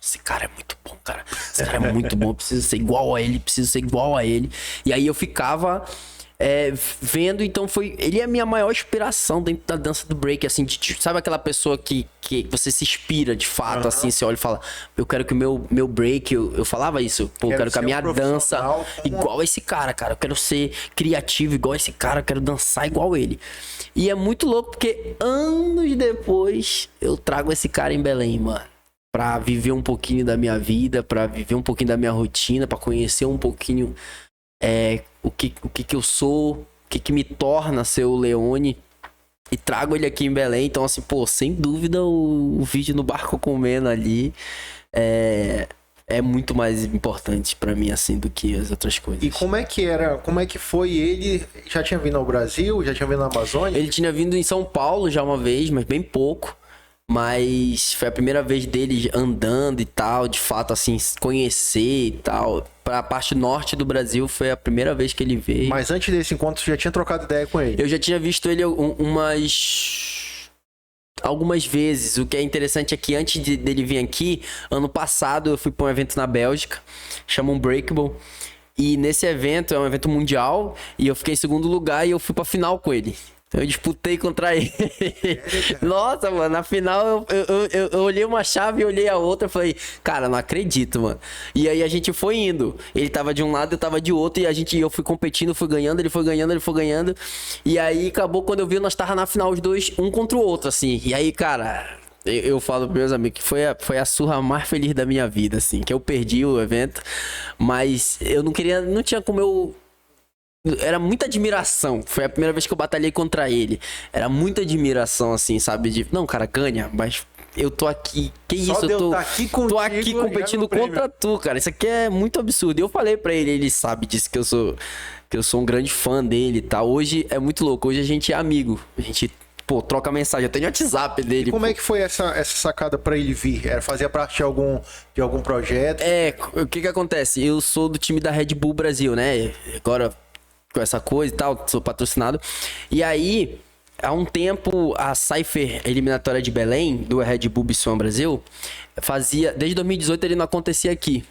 Esse cara é muito bom, cara. Esse cara é muito bom. Eu preciso ser igual a ele, preciso ser igual a ele. E aí eu ficava vendo, então ele é a minha maior inspiração dentro da dança do break, assim, sabe aquela pessoa que você se inspira de fato, assim, você olha e fala, eu quero que o meu break, eu falava isso, eu quero que a minha dança igual a esse cara, eu quero ser criativo igual a esse cara, eu quero dançar igual ele. E é muito louco porque anos depois eu trago esse cara em Belém, mano, pra viver um pouquinho da minha vida, pra viver um pouquinho da minha rotina, pra conhecer um pouquinho o que eu sou, o que me torna ser o Leone, e trago ele aqui em Belém. Então, assim, sem dúvida o vídeo no barco com o Meno ali é muito mais importante pra mim, assim, do que as outras coisas. E como é que foi ele? Já tinha vindo ao Brasil? Já tinha vindo na Amazônia? Ele tinha vindo em São Paulo já uma vez, mas bem pouco. Mas foi a primeira vez dele andando e tal, de fato, assim, conhecer e tal. Pra parte norte do Brasil foi a primeira vez que ele veio. Mas antes desse encontro, você já tinha trocado ideia com ele? Eu já tinha visto ele algumas vezes. O que é interessante é que antes dele vir aqui, ano passado eu fui pra um evento na Bélgica, chama Unbreakable. E nesse evento, é um evento mundial, e eu fiquei em segundo lugar e eu fui pra final com ele. Eu disputei contra ele. Nossa, mano, na final eu olhei uma chave e olhei a outra e falei, cara, não acredito, mano. E aí a gente foi indo. Ele tava de um lado, eu tava de outro, e eu fui competindo, fui ganhando, ele foi ganhando, ele foi ganhando. E aí acabou, quando eu vi, nós tava na final os dois, um contra o outro, assim. E aí, cara, eu falo pros meus amigos que foi a surra mais feliz da minha vida, assim. Que eu perdi o evento, mas eu não tinha como eu... Era muita admiração. Foi a primeira vez que eu batalhei contra ele. Era muita admiração, assim, sabe? Não, cara, ganha, mas eu tô aqui. Que isso? Tô aqui contigo, tô aqui competindo contra tu, cara. Isso aqui é muito absurdo. E eu falei pra ele sabe disso, que eu sou um grande fã dele e tal. Hoje é muito louco. Hoje a gente é amigo. A gente, troca mensagem. Eu tenho o WhatsApp dele. E como é que foi essa sacada pra ele vir? Fazia parte de algum projeto? O que acontece? Eu sou do time da Red Bull Brasil, né? Agora, com essa coisa e tal, sou patrocinado. E aí, há um tempo, a Cypher eliminatória de Belém, do Red Bull Bisson Brasil, desde 2018 ele não acontecia aqui.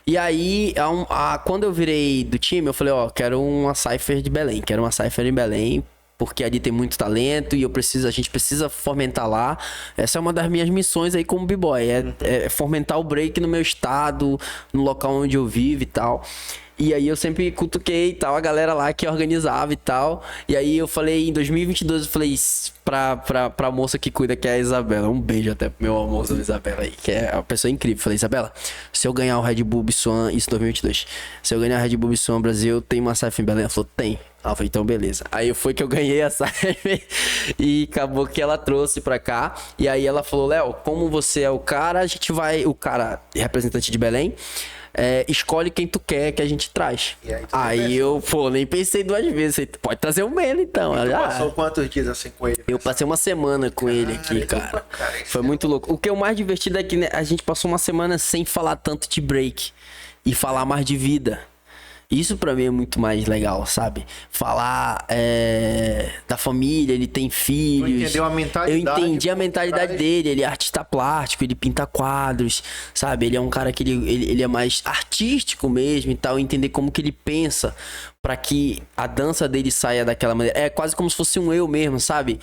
E aí, quando eu virei do time, eu falei, quero uma Cypher de Belém, quero uma Cypher em Belém, porque ali tem muito talento e a gente precisa fomentar lá. Essa é uma das minhas missões aí como b-boy, é fomentar o break no meu estado, no local onde eu vivo e tal. E aí eu sempre cutuquei e tal, a galera lá que organizava e tal. E aí eu falei, em 2022, eu falei pra moça que cuida, que é a Isabela. Um beijo até pro meu amor, Isabela aí, que é uma pessoa incrível. Falei, Isabela, se eu ganhar o Red Bull Biswan, isso em 2022, se eu ganhar o Red Bull Biswan Brasil, tem uma SAF em Belém? Ela falou, tem. Ela falou, então beleza. Aí foi que eu ganhei a SAF e acabou que ela trouxe pra cá. E aí ela falou, Léo, como você é o cara, a gente vai... O cara, representante de Belém, escolhe quem tu quer que a gente traz. Aí eu, nem pensei duas vezes. Pode trazer o Melo, então. Tu passou quantos dias assim com ele? Eu passei uma semana com ele aqui, cara. Foi muito louco. O que é o mais divertido é que, né, a gente passou uma semana sem falar tanto de break e falar mais de vida. Isso pra mim é muito mais legal, sabe? Falar da família, ele tem filhos. Tu entendeu a mentalidade? Eu entendi a mentalidade dele. Ele é artista plástico, ele pinta quadros, sabe? Ele é um cara que ele é mais artístico mesmo e tal. Entender como que ele pensa pra que a dança dele saia daquela maneira. É quase como se fosse um eu mesmo, sabe?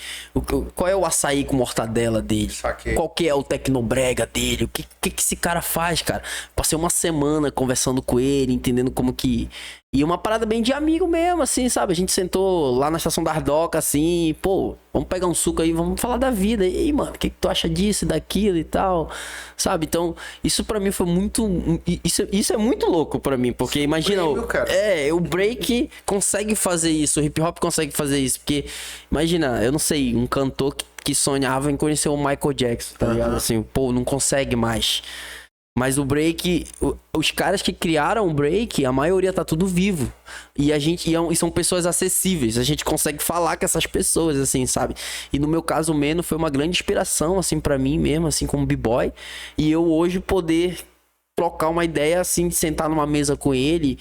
Qual é o açaí com mortadela dele? Saquei. Qual que é o tecnobrega dele? O que esse cara faz, cara? Passei uma semana conversando com ele, entendendo como que... E uma parada bem de amigo mesmo, assim, sabe? A gente sentou lá na estação da Ardoca, assim, pô, vamos pegar um suco aí, vamos falar da vida. E aí, mano, o que tu acha disso, daquilo e tal, sabe? Então, isso pra mim foi muito... Isso é muito louco pra mim, porque imagina... O break consegue fazer isso, o hip hop consegue fazer isso, porque, imagina, eu não sei, um cantor que sonhava em conhecer o Michael Jackson, tá ligado? Assim, pô, não consegue mais... Mas o break, os caras que criaram o break, a maioria tá tudo vivo. E são pessoas acessíveis. A gente consegue falar com essas pessoas, assim, sabe? E no meu caso, o Meno foi uma grande inspiração, assim, pra mim mesmo, assim, como b-boy. E eu hoje poder trocar uma ideia, assim, sentar numa mesa com ele...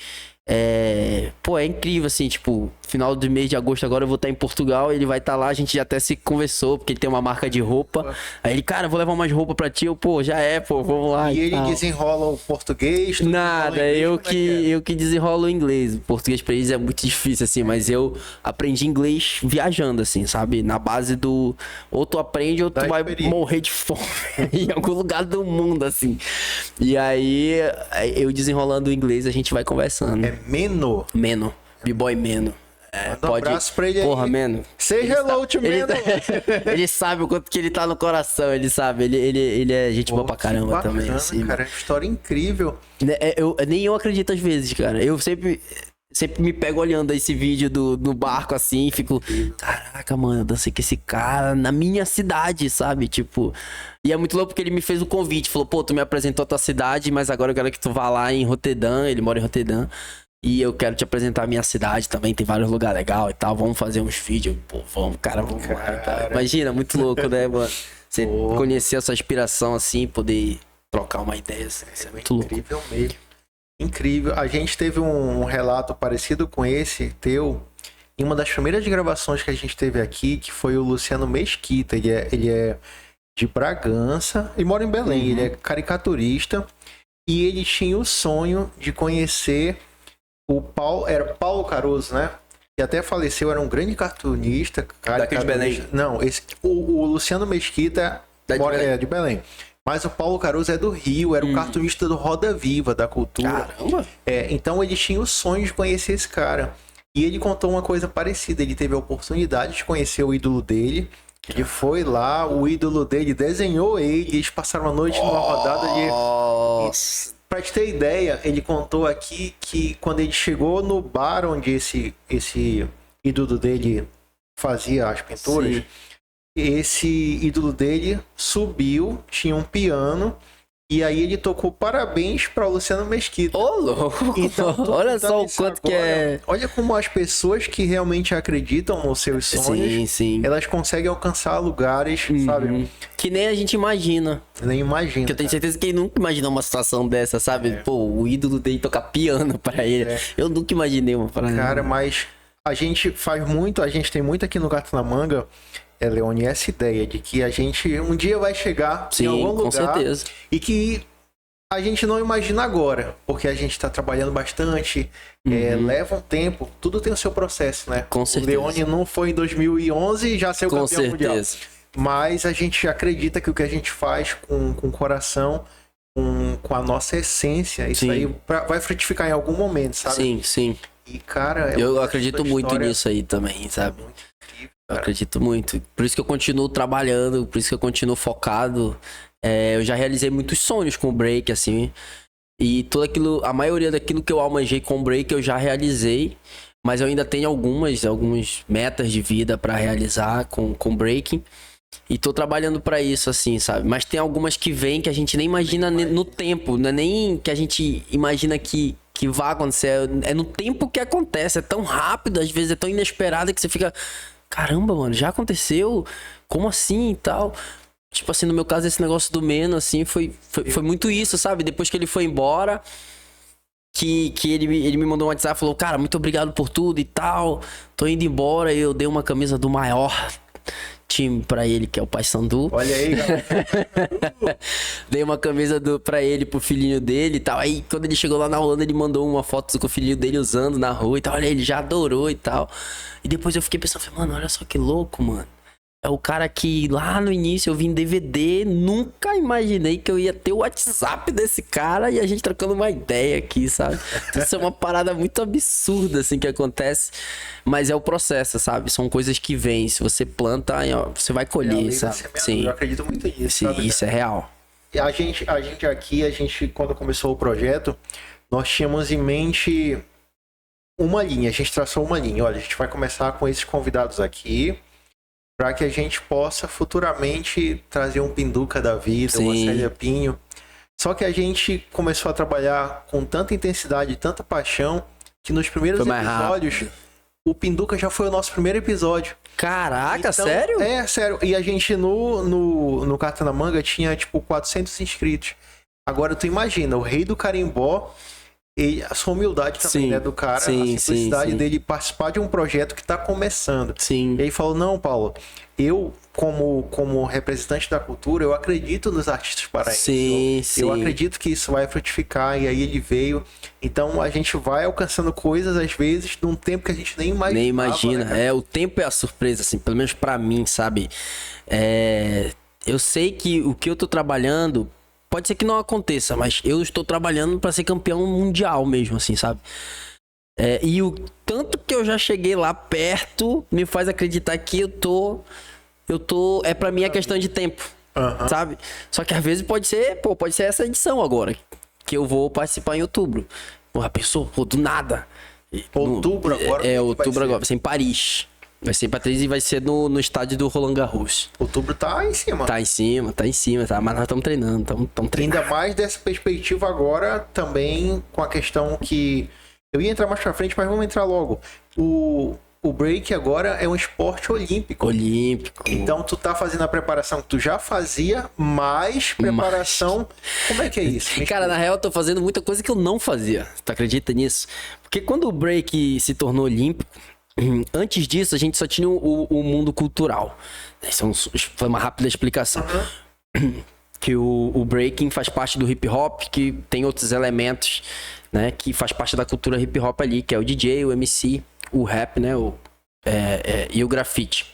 é incrível, assim, tipo, final do mês de agosto agora eu vou estar em Portugal, ele vai estar lá, a gente já até se conversou, porque ele tem uma marca de roupa. Aí ele, cara, vou levar umas roupas pra ti, vamos lá. E ele desenrola o português? Nada, eu que desenrolo o inglês. O português pra eles é muito difícil, assim, mas eu aprendi inglês viajando, assim, sabe? Na base do... Ou tu aprende ou tu vai morrer de fome em algum lugar do mundo, assim. E aí, eu desenrolando o inglês, a gente vai conversando. Meno? Meno. B-boy Meno. Um abraço pra ele aí. Porra, Meno. Say hello to Meno. Ele sabe o quanto que ele tá no coração, ele sabe. Ele é gente boa pra caramba bacana, também. Assim, cara, história incrível. Nem eu acredito às vezes, cara. Eu sempre me pego olhando esse vídeo no barco assim e fico... Caraca, mano, eu dancei com esse cara na minha cidade, sabe? Tipo... E é muito louco porque ele me fez o convite. Falou, pô, tu me apresentou a tua cidade, mas agora eu quero que tu vá lá em Roterdã. Ele mora em Roterdã. E eu quero te apresentar a minha cidade também. Tem vários lugares legais e tal. Vamos fazer uns vídeos. Pô, vamos lá e tal. Imagina, muito louco, né, mano? Você conhecer essa inspiração assim, poder trocar uma ideia. Assim, isso é muito louco. Incrível mesmo. Incrível. A gente teve um relato parecido com esse teu em uma das primeiras gravações que a gente teve aqui, que foi o Luciano Mesquita. Ele é de Bragança e mora em Belém. Ele é caricaturista e ele tinha o sonho de conhecer o Paulo, era Paulo Caruso, né? Que até faleceu, era um grande cartunista. Daqui de Belém. Não, o Luciano Mesquita é de Belém. Mas o Paulo Caruso é do Rio, era o cartunista do Roda Viva, da Cultura. Caramba! Então ele tinha o sonho de conhecer esse cara. E ele contou uma coisa parecida, ele teve a oportunidade de conhecer o ídolo dele. Ele foi lá, o ídolo dele desenhou ele, eles passaram a noite numa rodada de... Nossa! Pra te ter ideia, ele contou aqui que quando ele chegou no bar onde esse ídolo dele fazia as pinturas, sim, esse ídolo dele subiu, tinha um piano, e aí ele tocou parabéns para o Luciano Mesquita. Ô, louco! Então, olha só o quanto agora, que é... Olha como as pessoas que realmente acreditam nos seus sonhos, sim. Elas conseguem alcançar lugares, sabe? Que nem a gente imagina. Nem imagina. Que eu tenho certeza que ele nunca imaginou uma situação dessa, sabe? Pô, o ídolo dele tocar piano pra ele. Eu nunca imaginei uma parada. Cara, mas a gente faz muito, a gente tem muito aqui no Gato na Manga, Leone, essa ideia de que a gente um dia vai chegar em algum lugar, com certeza, e que a gente não imagina agora, porque a gente tá trabalhando bastante, leva um tempo, tudo tem o seu processo, né? Com certeza. O Leone não foi em 2011 e já saiu campeão mundial. Mas a gente acredita que o que a gente faz com o coração com a nossa essência, isso Sim. aí vai frutificar em algum momento, sabe? Sim, sim. E, cara, Eu acredito muito nisso aí também, sabe? Eu acredito muito. Por isso que eu continuo trabalhando, por isso que eu continuo focado. Eu já realizei muitos sonhos com o break, assim. E tudo aquilo, a maioria daquilo que eu almejei com o break eu já realizei. Mas eu ainda tenho algumas metas de vida pra realizar com breaking. E tô trabalhando pra isso, assim, sabe? Mas tem algumas que vêm que a gente nem imagina no tempo. Não é nem que a gente imagina que vai acontecer. É no tempo que acontece. É tão rápido, às vezes é tão inesperado que você fica... Caramba, mano, já aconteceu? Como assim e tal? Tipo assim, no meu caso, esse negócio do Meno, assim, foi muito isso, sabe? Depois que ele foi embora, que ele me mandou um WhatsApp e falou, cara, muito obrigado por tudo e tal. Tô indo embora e eu dei uma camisa do maior time pra ele, que é o Paysandu. Olha aí, galera. Dei uma camisa pra ele, pro filhinho dele e tal. Aí, quando ele chegou lá na Holanda, ele mandou uma foto com o filhinho dele usando na rua e tal. Olha, ele já adorou e tal. E depois eu fiquei pensando, mano, olha só que louco, mano. É o cara que lá no início eu vi em DVD, nunca imaginei que eu ia ter o WhatsApp desse cara e a gente trocando uma ideia aqui, sabe? Isso é uma parada muito absurda, assim, que acontece. Mas é o processo, sabe? São coisas que vêm. Se você planta, aí, ó, você vai colher, sabe? Sim. Eu acredito muito nisso, Sim, sabe, isso é real. E a gente aqui, quando começou o projeto, nós tínhamos em mente uma linha. A gente traçou uma linha. Olha, a gente vai começar com esses convidados aqui, para que a gente possa futuramente trazer um Pinduca da vida, uma Célia Pinho. Só que a gente começou a trabalhar com tanta intensidade, tanta paixão, que nos primeiros episódios, o Pinduca já foi o nosso primeiro episódio. Caraca, então, sério? É, sério. E a gente no Carta na Manga tinha, tipo, 400 inscritos. Agora tu imagina, o rei do carimbó, e a sua humildade também, né, do cara, a simplicidade dele participar de um projeto que tá começando. Sim. E aí falou, não, Paulo, eu, como representante da cultura, eu acredito nos artistas paraenses. Eu acredito que isso vai frutificar, e aí ele veio. Então a gente vai alcançando coisas, às vezes, num tempo que a gente nem imagina. Nem imagina. Né, o tempo é a surpresa, assim, pelo menos pra mim, sabe? Eu sei que o que eu tô trabalhando... Pode ser que não aconteça, mas eu estou trabalhando para ser campeão mundial mesmo, assim, sabe? E o tanto que eu já cheguei lá perto me faz acreditar que eu tô... pra mim é questão de tempo, sabe? Só que às vezes pode ser essa edição agora, que eu vou participar em outubro. Porra, pensou? Pô, do nada. Outubro agora? Outubro agora, vai ser em Paris. Vai ser em Paris e vai ser no estádio do Roland Garros. Outubro tá em cima. Tá em cima, tá. Mas nós estamos treinando, estamos treinando. Ainda mais dessa perspectiva agora, também com a questão que... Eu ia entrar mais pra frente, mas vamos entrar logo. O break agora é um esporte olímpico. Então tu tá fazendo a preparação que tu já fazia, mais preparação... Como é que é isso? Cara, na real eu tô fazendo muita coisa que eu não fazia. Tu acredita nisso? Porque quando o break se tornou olímpico, antes disso, a gente só tinha o mundo cultural. Foi uma rápida explicação. Que o breaking faz parte do hip hop, que tem outros elementos, né? Que faz parte da cultura hip hop ali, que é o DJ, o MC, o rap, né? E o grafite.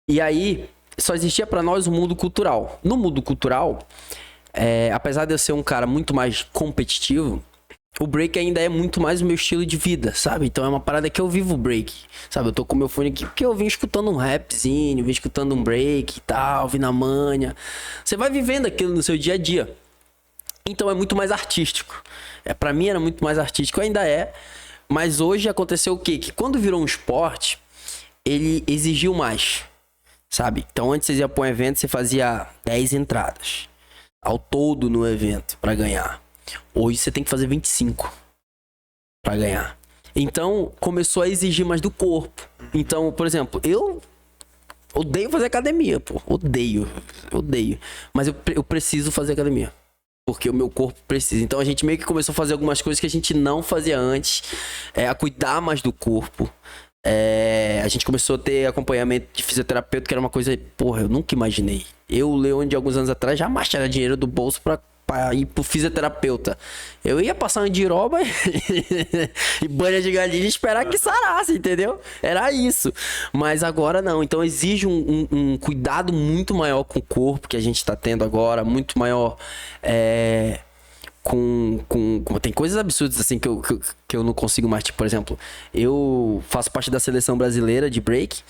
E aí, só existia pra nós o mundo cultural. No mundo cultural, apesar de eu ser um cara muito mais competitivo, o break ainda é muito mais o meu estilo de vida, sabe? Então é uma parada que eu vivo o break, sabe? Eu tô com meu fone aqui porque eu vim escutando um rapzinho, vim escutando um break e tal, vim na manha. Você vai vivendo aquilo no seu dia a dia. Então é muito mais artístico. Pra mim era muito mais artístico, ainda é. Mas hoje aconteceu o quê? Que quando virou um esporte, ele exigiu mais, sabe? Então antes você ia pra um evento, você fazia 10 entradas ao todo no evento pra ganhar. Hoje você tem que fazer 25 pra ganhar. Então, começou a exigir mais do corpo. Então, por exemplo, eu odeio fazer academia, pô. Odeio. Mas eu preciso fazer academia. Porque o meu corpo precisa. Então, a gente meio que começou a fazer algumas coisas que a gente não fazia antes. A cuidar mais do corpo. A gente começou a ter acompanhamento de fisioterapeuta, que era uma coisa... Porra, eu nunca imaginei. Eu, Leon, de alguns anos atrás, jamais tinha dinheiro do bolso pra pra ir pro fisioterapeuta. Eu ia passar um andiroba e banha de galinha e esperar que sarasse, entendeu? Era isso. Mas agora não. Então exige um cuidado muito maior com o corpo que a gente tá tendo agora, muito maior. Tem coisas absurdas assim que eu não consigo mais. Tipo, por exemplo, eu faço parte da seleção brasileira de break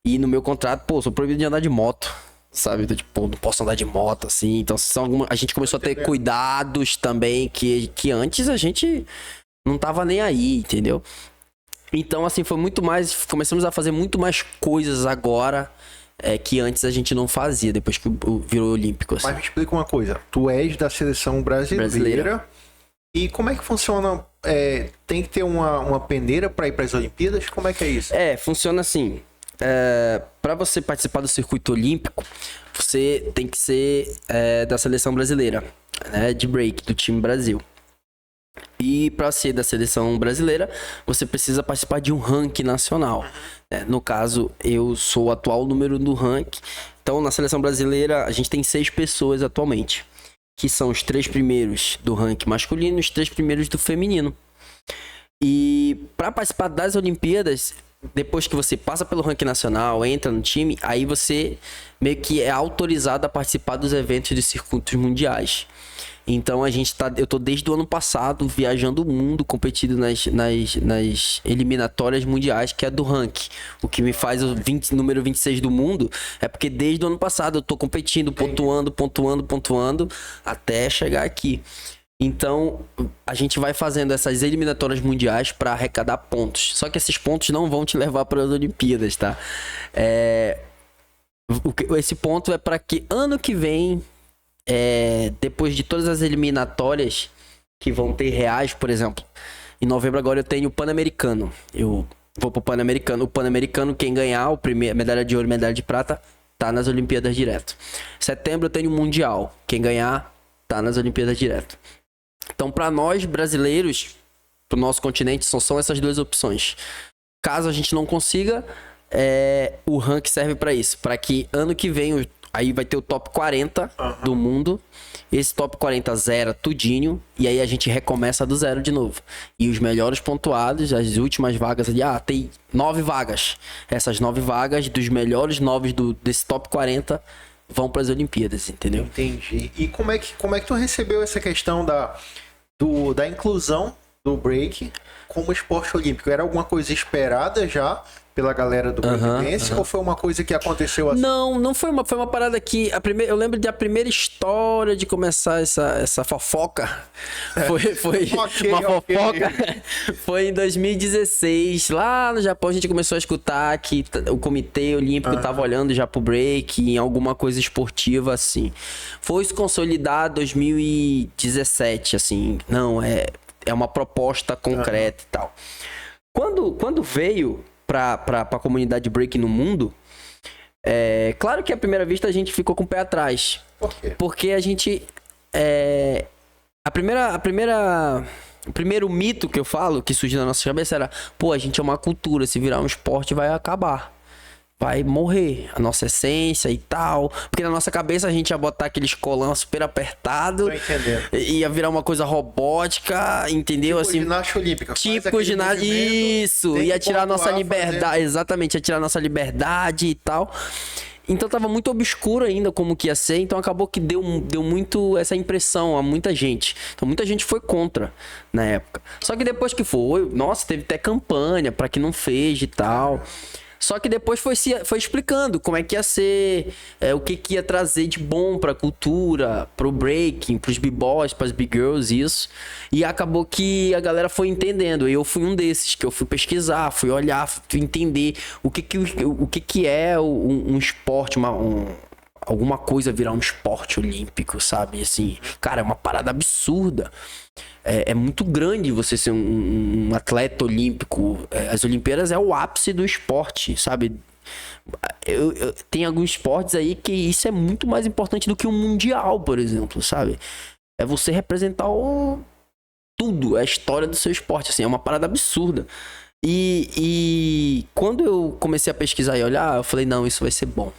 e no meu contrato, pô, sou proibido de andar de moto, sabe? Então, tipo, não posso andar de moto assim. Então, a gente começou a ter cuidados também que antes a gente não tava nem aí, entendeu? Então, assim, foi muito mais. Começamos a fazer muito mais coisas agora. Que antes a gente não fazia, depois que virou olímpico. Assim. Mas me explica uma coisa, tu és da seleção brasileira. E como é que funciona? Tem que ter uma peneira para ir para as Olimpíadas? Como é que é isso? Funciona assim. Para você participar do circuito olímpico, você tem que ser da seleção brasileira, né, de break, do time Brasil. E para ser da seleção brasileira, você precisa participar de um ranking nacional. No caso, eu sou o atual número do ranking. Então, na seleção brasileira, a gente tem 6 pessoas atualmente, que são os 3 primeiros do ranking masculino e os 3 primeiros do feminino. E para participar das Olimpíadas, depois que você passa pelo ranking nacional, entra no time, aí você meio que é autorizado a participar dos eventos de circuitos mundiais. Então eu tô desde o ano passado viajando o mundo, competindo nas eliminatórias mundiais, que é do ranking. O que me faz o número 26 do mundo é porque desde o ano passado eu tô competindo, pontuando, até chegar aqui. Então, a gente vai fazendo essas eliminatórias mundiais para arrecadar pontos. Só que esses pontos não vão te levar para as Olimpíadas, tá? Esse ponto é para que ano que vem, depois de todas as eliminatórias que vão ter reais, por exemplo, em novembro agora eu tenho o Pan-Americano. Eu vou pro Pan-Americano. O Pan-Americano, quem ganhar, medalha de ouro e medalha de prata, tá nas Olimpíadas direto. Setembro eu tenho o Mundial. Quem ganhar, tá nas Olimpíadas direto. Então, para nós brasileiros, pro nosso continente, são essas 2 opções. Caso a gente não consiga, o ranking serve para isso. Para que ano que vem, aí vai ter o top 40 do mundo. Esse top 40 zera tudinho. E aí a gente recomeça do zero de novo. E os melhores pontuados, as últimas vagas ali, tem 9 vagas. Essas 9 vagas, dos melhores 9 desse top 40, vão para as Olimpíadas, entendeu? Entendi. E como é que tu recebeu essa questão da inclusão do break como esporte olímpico? Era alguma coisa esperada já pela galera do breakdance ou foi uma coisa que aconteceu assim? Não foi uma parada que eu lembro da primeira história de começar essa fofoca. Foi uma fofoca. Foi em 2016, lá no Japão a gente começou a escutar que o Comitê Olímpico tava olhando já pro break em alguma coisa esportiva assim. Foi se consolidar 2017 assim. Não, é uma proposta concreta e tal. Quando veio pra comunidade break no mundo, claro que à primeira vista a gente ficou com o pé atrás. Por quê? Porque a gente... O primeiro mito que eu falo, que surgiu na nossa cabeça era, a gente é uma cultura, se virar um esporte vai acabar. Vai morrer a nossa essência e tal. Porque na nossa cabeça a gente ia botar aqueles colãs super apertado. Ia virar uma coisa robótica, entendeu? Tipo assim, ginástica olímpica. Tipo ginástica. Isso. Ia tirar a nossa liberdade. Exatamente, ia tirar a nossa liberdade e tal. Então tava muito obscuro ainda como que ia ser. Então acabou que deu muito essa impressão a muita gente. Então muita gente foi contra na época. Só que depois que foi, nossa, teve até campanha pra que não fez e tal. Só que depois foi explicando como é que ia ser, o que ia trazer de bom pra cultura, pro breaking, pros b-boys, pras b-girls, isso. E acabou que a galera foi entendendo. Eu fui um desses, que eu fui pesquisar, fui olhar, fui entender o que é um esporte, alguma coisa virar um esporte olímpico, sabe? Assim, cara, é uma parada absurda. É muito grande você ser um atleta olímpico. As Olimpíadas é o ápice do esporte, sabe? Tem alguns esportes aí que isso é muito mais importante do que um mundial, por exemplo, sabe? É você representar tudo, a história do seu esporte, assim, é uma parada absurda. E quando eu comecei a pesquisar e olhar, eu falei, não, isso vai ser bom.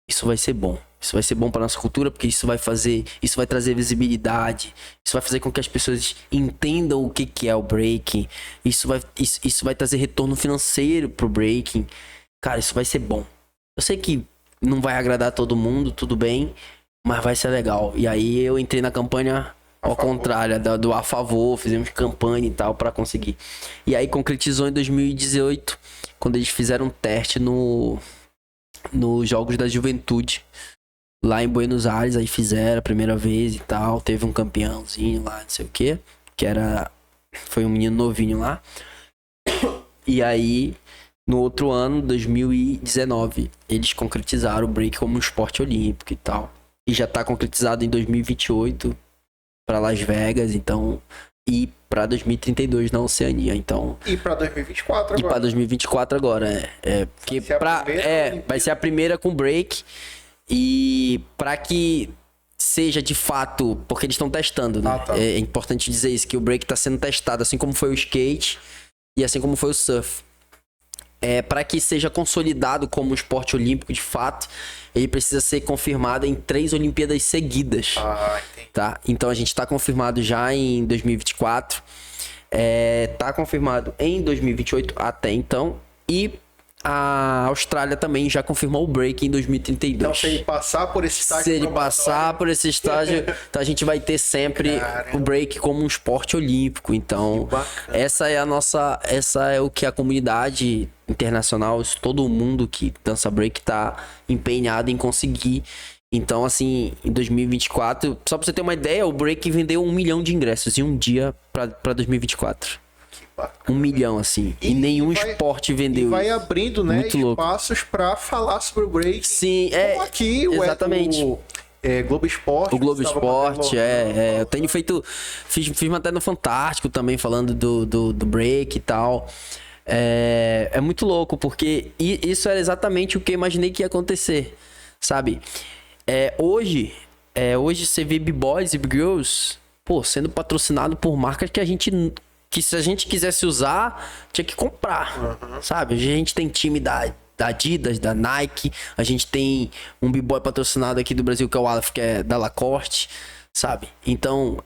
Isso vai ser bom. Isso vai ser bom pra nossa cultura, porque isso vai trazer visibilidade, isso vai fazer com que as pessoas entendam o que é o breaking, isso vai trazer retorno financeiro pro breaking. Cara, isso vai ser bom. Eu sei que não vai agradar todo mundo, tudo bem, mas vai ser legal. E aí eu entrei na campanha ao contrário, do a favor, fizemos campanha e tal pra conseguir. E aí concretizou em 2018, quando eles fizeram um teste nos Jogos da Juventude, lá em Buenos Aires. Aí fizeram a primeira vez e tal, teve um campeãozinho lá, não sei o que foi um menino novinho lá. E aí, no outro ano, 2019, eles concretizaram o break como um esporte olímpico e tal. E já tá concretizado em 2028 para Las Vegas, então, e para 2032 na Oceania, então. E para 2024 agora. E para 2024 agora, porque vai ser a primeira com break. E para que seja de fato, porque eles estão testando, né? Tá. É importante dizer isso, que o break está sendo testado, assim como foi o skate e assim como foi o surf. Para que seja consolidado como um esporte olímpico de fato, ele precisa ser confirmado em 3 Olimpíadas seguidas. Entendi. Tá? Então a gente está confirmado já em 2024, tá confirmado em 2028 até então, e a Austrália também já confirmou o break em 2032. Então, se ele passar por esse estágio... Se ele passar por esse estágio, então a gente vai ter sempre o break como um esporte olímpico. Então, essa é o que a comunidade internacional, todo mundo que dança break tá empenhado em conseguir. Então, assim, em 2024, só pra você ter uma ideia, o break vendeu 1 milhão de ingressos em um dia pra 2024. 1 milhão, assim. E nenhum esporte vendeu. E vai abrindo, né, Muito espaços pra falar sobre o break. Sim, como aqui, exatamente. o Globo Esporte. O Globo Esporte, eu tenho feito... Fiz matéria no Fantástico também, falando do break e tal. É muito louco, porque isso era exatamente o que eu imaginei que ia acontecer, sabe? Hoje você vê B-Boys e B-Girls, sendo patrocinado por marcas que se a gente quisesse usar, tinha que comprar, sabe? A gente tem time da Adidas, da Nike, a gente tem um B-Boy patrocinado aqui do Brasil, que é o Aleph, que é da Lacoste, sabe? Então,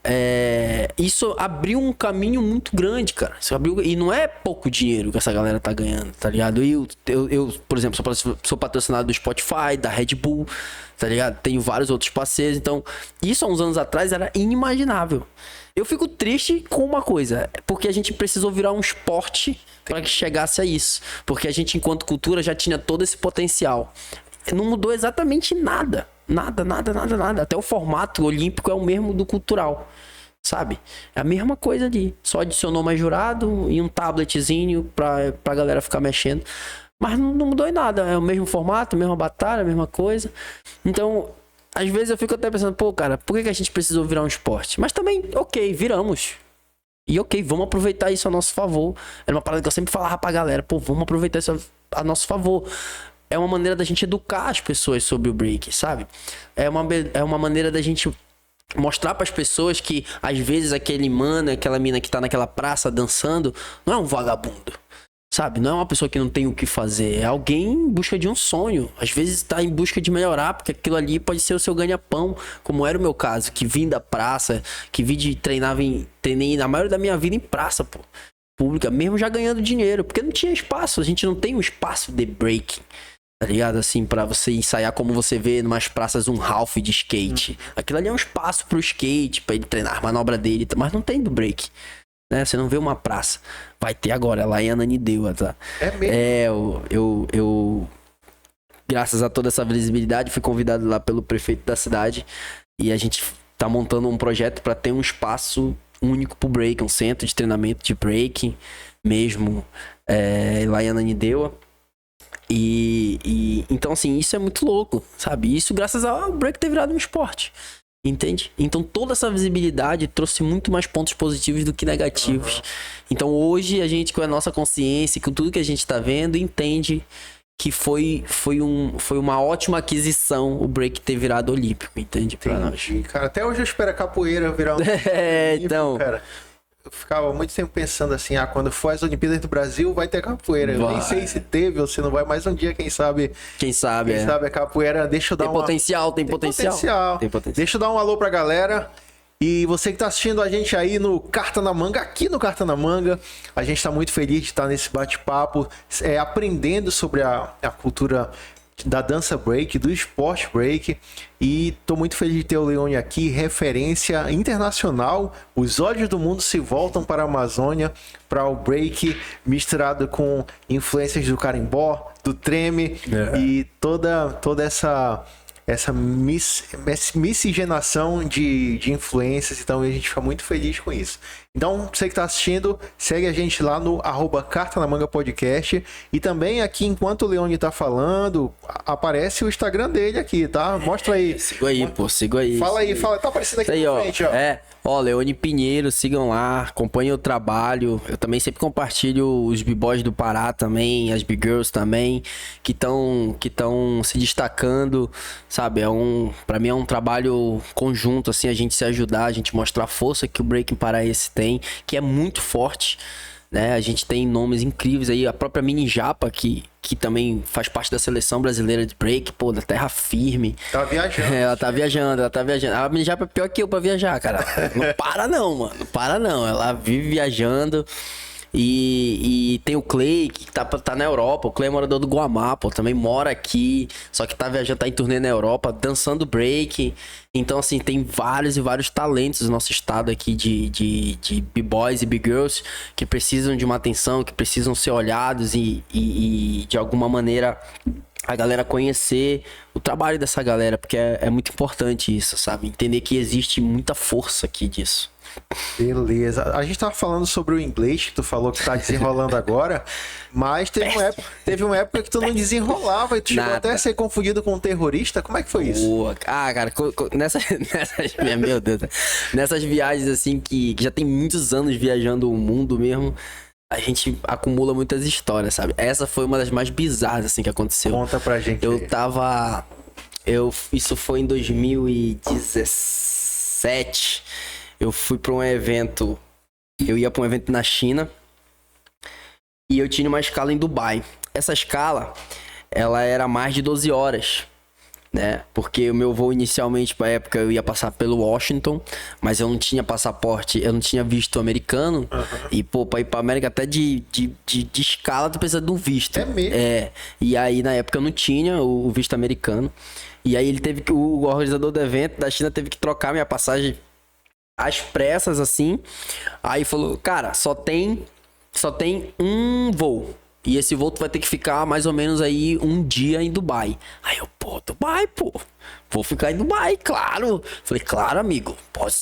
isso abriu um caminho muito grande, cara. Isso abriu, e não é pouco dinheiro que essa galera tá ganhando, tá ligado? Eu por exemplo, sou patrocinado do Spotify, da Red Bull, tá ligado? Tenho vários outros parceiros, então, isso há uns anos atrás era inimaginável. Eu fico triste com uma coisa, porque a gente precisou virar um esporte para que chegasse a isso. Porque a gente, enquanto cultura, já tinha todo esse potencial. Não mudou exatamente nada. Nada. Até o formato olímpico é o mesmo do cultural, sabe? É a mesma coisa ali. Só adicionou mais jurado e um tabletzinho pra galera ficar mexendo. Mas não mudou em nada. É o mesmo formato, a mesma batalha, a mesma coisa. Então... Às vezes eu fico até pensando, cara, por que a gente precisou virar um esporte? Mas também, ok, viramos. E ok, vamos aproveitar isso a nosso favor. Era uma parada que eu sempre falava pra galera, vamos aproveitar isso a nosso favor. É uma maneira da gente educar as pessoas sobre o break, sabe? É uma maneira da gente mostrar pras pessoas que, às vezes, aquele mano, aquela mina que tá naquela praça dançando, não é um vagabundo. Sabe, não é uma pessoa que não tem o que fazer, é alguém em busca de um sonho. Às vezes tá em busca de melhorar, porque aquilo ali pode ser o seu ganha-pão, como era o meu caso, que vim da praça, que treinei na maioria da minha vida em praça, pública, mesmo já ganhando dinheiro, porque não tinha espaço, a gente não tem um espaço de breaking, tá ligado? Assim, pra você ensaiar como você vê numas praças um half de skate. Aquilo ali é um espaço pro skate, pra ele treinar a manobra dele, mas não tem do break. Né? Você não vê uma praça. Vai ter agora, lá em Ananindeua, tá? É mesmo? Eu graças a toda essa visibilidade, fui convidado lá pelo prefeito da cidade. E a gente tá montando um projeto para ter um espaço único pro break, um centro de treinamento de breaking mesmo, lá em Ananindeua. E então, assim, isso é muito louco, sabe? Isso graças ao break ter virado um esporte. Entende? Então toda essa visibilidade trouxe muito mais pontos positivos do que negativos. Então hoje a gente, com a nossa consciência, com tudo que a gente tá vendo, entende que foi uma ótima aquisição o break ter virado olímpico, entende? Pra nós. Cara, até hoje eu espero a capoeira virar um olímpico, então... cara. ficava muito tempo pensando assim, quando for as Olimpíadas do Brasil, vai ter capoeira. Eu nem sei se teve ou se não vai, mas um dia, quem sabe... Quem sabe a capoeira, deixa eu dar tem potencial. Tem potencial. Deixa eu dar um alô pra galera. E você que tá assistindo a gente aí no Carta na Manga, aqui no Carta na Manga, a gente tá muito feliz de estar nesse bate-papo, aprendendo sobre a cultura da dança break, do esporte break, e tô muito feliz de ter o Leone aqui, referência internacional. Os olhos do mundo se voltam para a Amazônia, para o break misturado com influências do carimbó, do treme e toda essa miscigenação de influências. Então a gente fica muito feliz com isso. Então, você que está assistindo, segue a gente lá no @Carta na Manga Podcast. E também aqui, enquanto o Leone tá falando, aparece o Instagram dele aqui, tá? Mostra aí. Siga aí. Fala aí, tá aparecendo aqui na frente, ó. Leone Pinheiro, sigam lá, acompanhem o trabalho. Eu também sempre compartilho os b-boys do Pará também, as b-girls também, que estão se destacando, sabe? Pra mim é um trabalho conjunto, assim, a gente se ajudar, a gente mostrar a força que o breaking paraense tem, que é muito forte, né? A gente tem nomes incríveis aí, a própria Mini Japa, que também faz parte da seleção brasileira de break, pô, da terra firme. Tá viajando. Ela tá viajando. A Mini Japa é pior que eu pra viajar, cara. Não para não, mano. Não para não. Ela vive viajando. E tem o Clay, que tá na Europa. O Clay é morador do Guamá, pô, também mora aqui. Só que tá viajando, tá em turnê na Europa, dançando break. Então, assim, tem vários e vários talentos no nosso estado aqui de b-boys e b-girls que precisam de uma atenção, que precisam ser olhados e de alguma maneira a galera conhecer o trabalho dessa galera, porque é muito importante isso, sabe? Entender que existe muita força aqui disso. Beleza. A gente tava falando sobre o inglês, que tu falou que tá desenrolando agora, mas teve uma época que tu não desenrolava e tu chegou até a ser confundido com um terrorista. Como é que foi isso? Cara, meu Deus, nessas viagens assim que já tem muitos anos viajando o mundo mesmo, a gente acumula muitas histórias, sabe? Essa foi uma das mais bizarras assim que aconteceu. Conta pra gente. Isso foi em 2017. Eu fui pra um evento. Eu ia pra um evento na China. E eu tinha uma escala em Dubai. Essa escala, ela era mais de 12 horas, né? Porque o meu voo inicialmente, pra época, eu ia passar pelo Washington, mas eu não tinha passaporte, eu não tinha visto americano. E, pô, pra ir pra América até de escala, tu precisa de um visto. É mesmo? E aí, na época, eu não tinha o visto americano. E aí, o organizador do evento da China teve que trocar minha passagem às pressas, assim. Aí falou, cara, só tem um voo. E esse voo tu vai ter que ficar mais ou menos aí um dia em Dubai. Aí eu, Dubai, vou ficar em Dubai, claro. Falei, claro, amigo,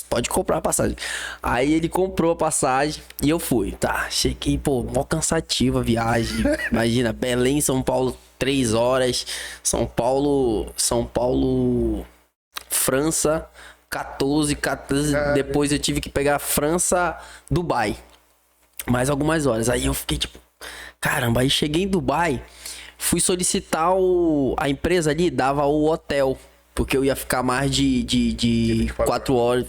pode comprar a passagem. Aí ele comprou a passagem e eu fui. Tá, cheguei, mó cansativa a viagem. Imagina, Belém, São Paulo, 3 horas. São Paulo, França, 14, depois eu tive que pegar França, Dubai. Mais algumas horas. Aí eu fiquei tipo, caramba, aí cheguei em Dubai, fui solicitar a empresa ali, dava o hotel, porque eu ia ficar mais de 4 horas.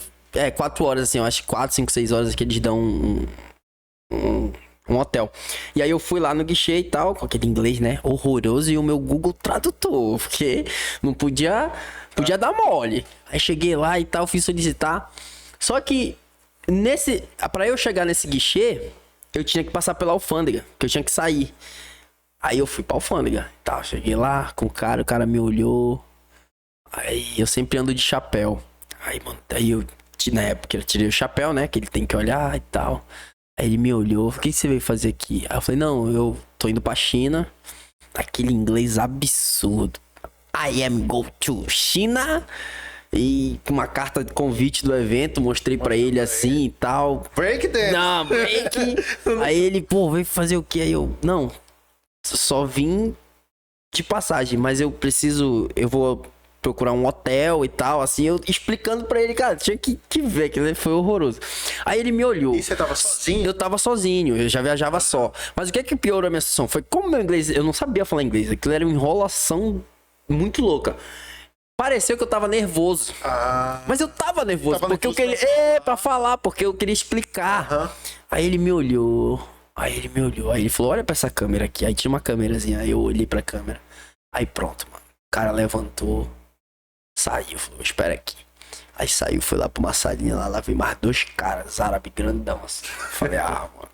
4 horas assim, eu acho que 4, 5, 6 horas que eles dão um hotel. E aí eu fui lá no guichê e tal, com aquele inglês, né, horroroso, e o meu Google Tradutor, porque não podia dar mole. Aí cheguei lá e tal, fui solicitar. Só que pra eu chegar nesse guichê, eu tinha que passar pela alfândega, que eu tinha que sair. Aí eu fui pra alfândega, tal, cheguei lá com o cara me olhou. Aí eu sempre ando de chapéu. Aí, mano, na época eu tirei o chapéu, né, que ele tem que olhar e tal. Aí ele me olhou, o que você veio fazer aqui? Aí eu falei, não, eu tô indo pra China. Aquele inglês absurdo. I am go to China. E com uma carta de convite do evento, mostrei pra ele assim e tal. Break dance. Não, break. Aí ele, veio fazer o quê? Aí eu, não, só vim de passagem, mas eu vou procurar um hotel e tal, assim, eu explicando pra ele, cara, tinha que ver, que foi horroroso. Aí ele me olhou. E você tava sozinho? Eu tava sozinho, eu já viajava só. Mas o que piorou a minha situação? Foi como meu inglês, eu não sabia falar inglês, aquilo era uma enrolação muito louca. pareceu que eu tava nervoso. Mas eu tava nervoso, porque eu queria... pra falar, porque eu queria explicar. Aí ele me olhou, aí ele falou, olha pra essa câmera aqui. Aí tinha uma câmerazinha, aí eu olhei pra câmera. Aí pronto, mano. O cara levantou, saiu, falou, espera aqui. Aí saiu, foi lá pra uma salinha lá veio mais 2 caras, árabe grandão, assim. Falei, mano.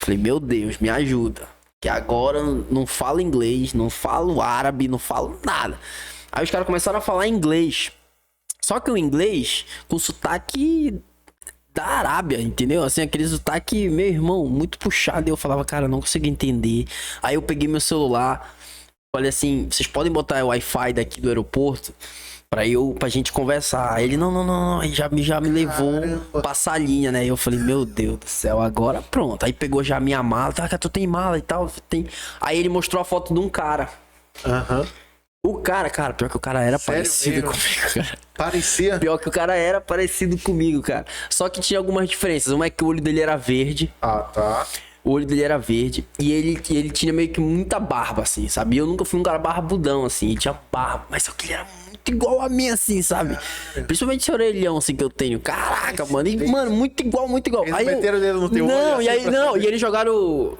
Falei, meu Deus, me ajuda. Que agora não falo inglês, não falo árabe, não falo nada. Aí os caras começaram a falar inglês. Só que o inglês com sotaque da Arábia, entendeu? Assim, aquele sotaque, meu irmão, muito puxado. E eu falava, cara, não consigo entender. Aí eu peguei meu celular, falei assim, vocês podem botar o Wi-Fi daqui do aeroporto? Pra gente conversar. Aí ele, não. Aí já me levou pra salinha, né? E eu falei, meu Deus do céu, agora pronto. Aí pegou já a minha mala, tá, tu tem mala e tal, tem. Aí ele mostrou a foto de um cara. O cara, pior que o cara era parecido comigo, cara. Parecia? Pior que o cara era parecido comigo, cara. Só que tinha algumas diferenças. Uma é que o olho dele era verde. Tá. O olho dele era verde. E ele tinha meio que muita barba, assim, sabe? Eu nunca fui um cara barbudão, assim. Ele tinha barba. Mas só que ele era muito igual a mim, assim, sabe? Principalmente esse orelhão, assim, que eu tenho. Caraca, mano. E, mano, muito igual. Eles aí meteram o dedo no teu olho. Não, e assim, aí, e eles jogaram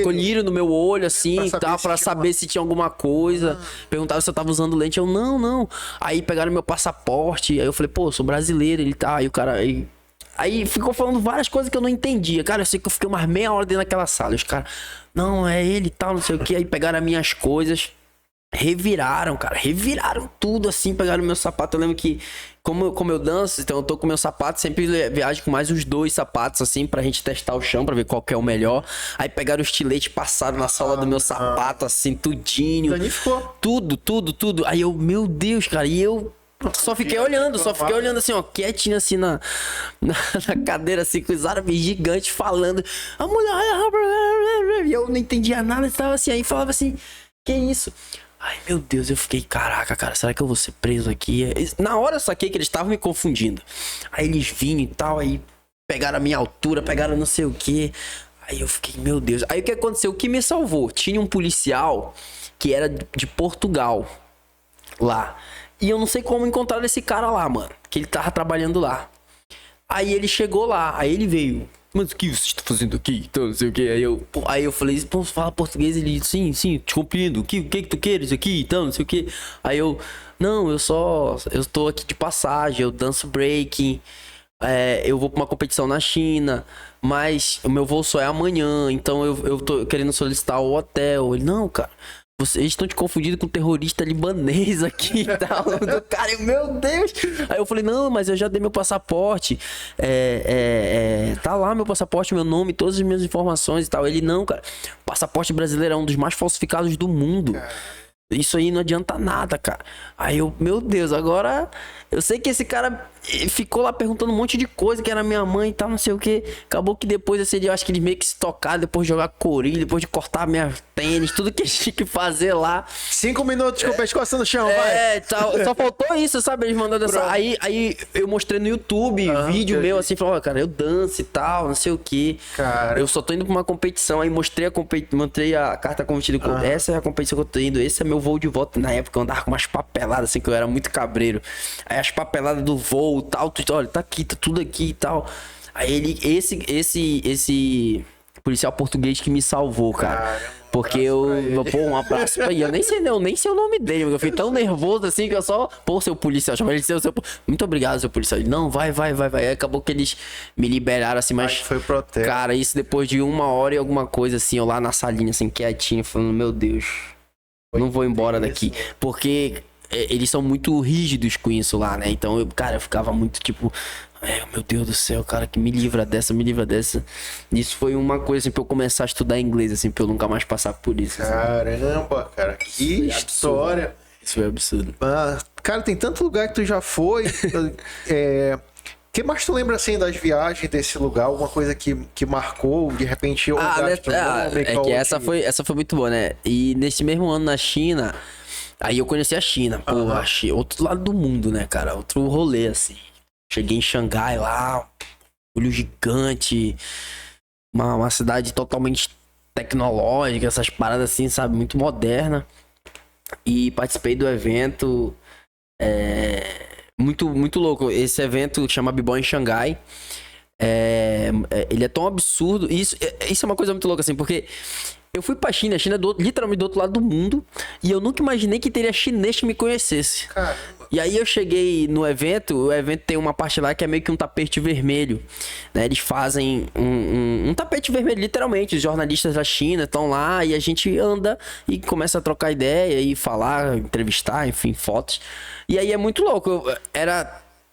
colírio no meu olho, assim, e tal, pra saber se tinha alguma coisa. Perguntaram se eu tava usando lente. Eu, não. Aí pegaram meu passaporte. Aí eu falei, pô, sou brasileiro. Ele tá. Aí o cara... Aí ficou falando várias coisas que eu não entendia. Cara, eu sei que eu fiquei umas meia hora dentro daquela sala. E os caras, não, é ele e tal, não sei o que. Aí pegaram as minhas coisas, reviraram tudo assim, pegaram meu sapato. Eu lembro que, como eu danço, então eu tô com meu sapato, sempre viajo com mais uns 2 sapatos assim, pra gente testar o chão, pra ver qual que é o melhor. Aí pegaram o estilete, passaram na sola do meu sapato, assim, tudinho. Danificou. Tudo. Aí eu, meu Deus, cara, e eu... Só fiquei olhando assim, ó, quietinho assim na cadeira, assim, com os árabes gigantes falando. A mulher. E eu não entendia nada, estava assim, aí falava assim, que isso? Ai, meu Deus, eu fiquei, caraca, cara, será que eu vou ser preso aqui? Na hora eu saquei que eles estavam me confundindo. Aí eles vinham e tal, aí pegaram a minha altura, pegaram não sei o que. Aí eu fiquei, meu Deus. Aí o que aconteceu? O que me salvou? Tinha um policial que era de Portugal, lá. E eu não sei como encontraram esse cara lá, mano. Que ele tava trabalhando lá. Aí ele chegou lá, aí ele veio. Mas o que você está fazendo aqui? Então, não sei o que. Aí eu falei, pô, você fala português? Ele disse, sim, te compreendo. O que tu queres aqui? Então, não sei o que. Aí eu, não, eu tô aqui de passagem, eu danço breaking. Eu vou pra uma competição na China, mas o meu voo só é amanhã, então eu tô querendo solicitar o hotel. Ele, não, cara. Vocês estão te confundindo com um terrorista libanês aqui e tal. Cara, meu Deus. Aí eu falei, não, mas eu já dei meu passaporte. Tá lá meu passaporte, meu nome, todas as minhas informações e tal. Ele, não, cara. O passaporte brasileiro é um dos mais falsificados do mundo. Isso aí não adianta nada, cara. Aí eu, meu Deus, agora... Eu sei que esse cara ficou lá perguntando um monte de coisa, que era minha mãe e tal, não sei o que. Acabou que depois, assim, eu acho que eles meio que se tocaram, depois de jogar corilha, depois de cortar minha tênis, tudo que tinha que fazer lá. 5 minutos com o pescoço no chão, vai. Tal. Só faltou isso, sabe? Eles mandando essa... Aí eu mostrei no YouTube, vídeo meu, assim, falou, cara, eu danço e tal, não sei o que. Cara. Eu só tô indo pra uma competição, aí mostrei a carta convertida. Essa é a competição que eu tô indo, esse é meu voo de volta. Na época eu andava com umas papeladas, assim, que eu era muito cabreiro. Aí as papeladas do voo e tal, olha, tá aqui, tá tudo aqui e tal. Aí ele, esse policial português que me salvou, cara. Caramba, porque um abraço pra ele. Eu nem sei o nome dele, porque eu fiquei tão nervoso assim que eu só, seu policial, chamei ele de seu. Muito obrigado, seu policial. Ele, não, vai. Aí acabou que eles me liberaram assim, mas. Foi protesto. Cara, isso depois de 1 hora e alguma coisa assim, eu lá na salinha, assim, quietinho, falando, meu Deus, não vou embora daqui. Porque eles são muito rígidos com isso lá, né? Então, eu ficava muito tipo, meu Deus do céu, cara, que me livra dessa. Isso foi uma coisa, assim, pra eu começar a estudar inglês, assim, pra eu nunca mais passar por isso. Assim. Caramba, cara, que história. Isso foi absurdo. Cara, tem tanto lugar que tu já foi. Que mais tu lembra, assim, das viagens desse lugar? Alguma coisa que marcou, de repente, ou essa foi muito boa, né? E nesse mesmo ano na China... Aí eu conheci a China, achei outro lado do mundo, né, cara? Outro rolê, assim. Cheguei em Xangai lá, olho gigante, uma cidade totalmente tecnológica, essas paradas assim, sabe? Muito moderna. E participei do evento. Muito, muito louco. Esse evento chama B-Boy em Xangai. Ele é tão absurdo. Isso é uma coisa muito louca, assim, porque eu fui pra China, a China é literalmente do outro lado do mundo, e eu nunca imaginei que teria chinês que me conhecesse. Caramba. E aí eu cheguei no evento, o evento tem uma parte lá que é meio que um tapete vermelho, né? Eles fazem um tapete vermelho, literalmente. Os jornalistas da China estão lá e a gente anda e começa a trocar ideia e falar, entrevistar, enfim, fotos. E aí é muito louco.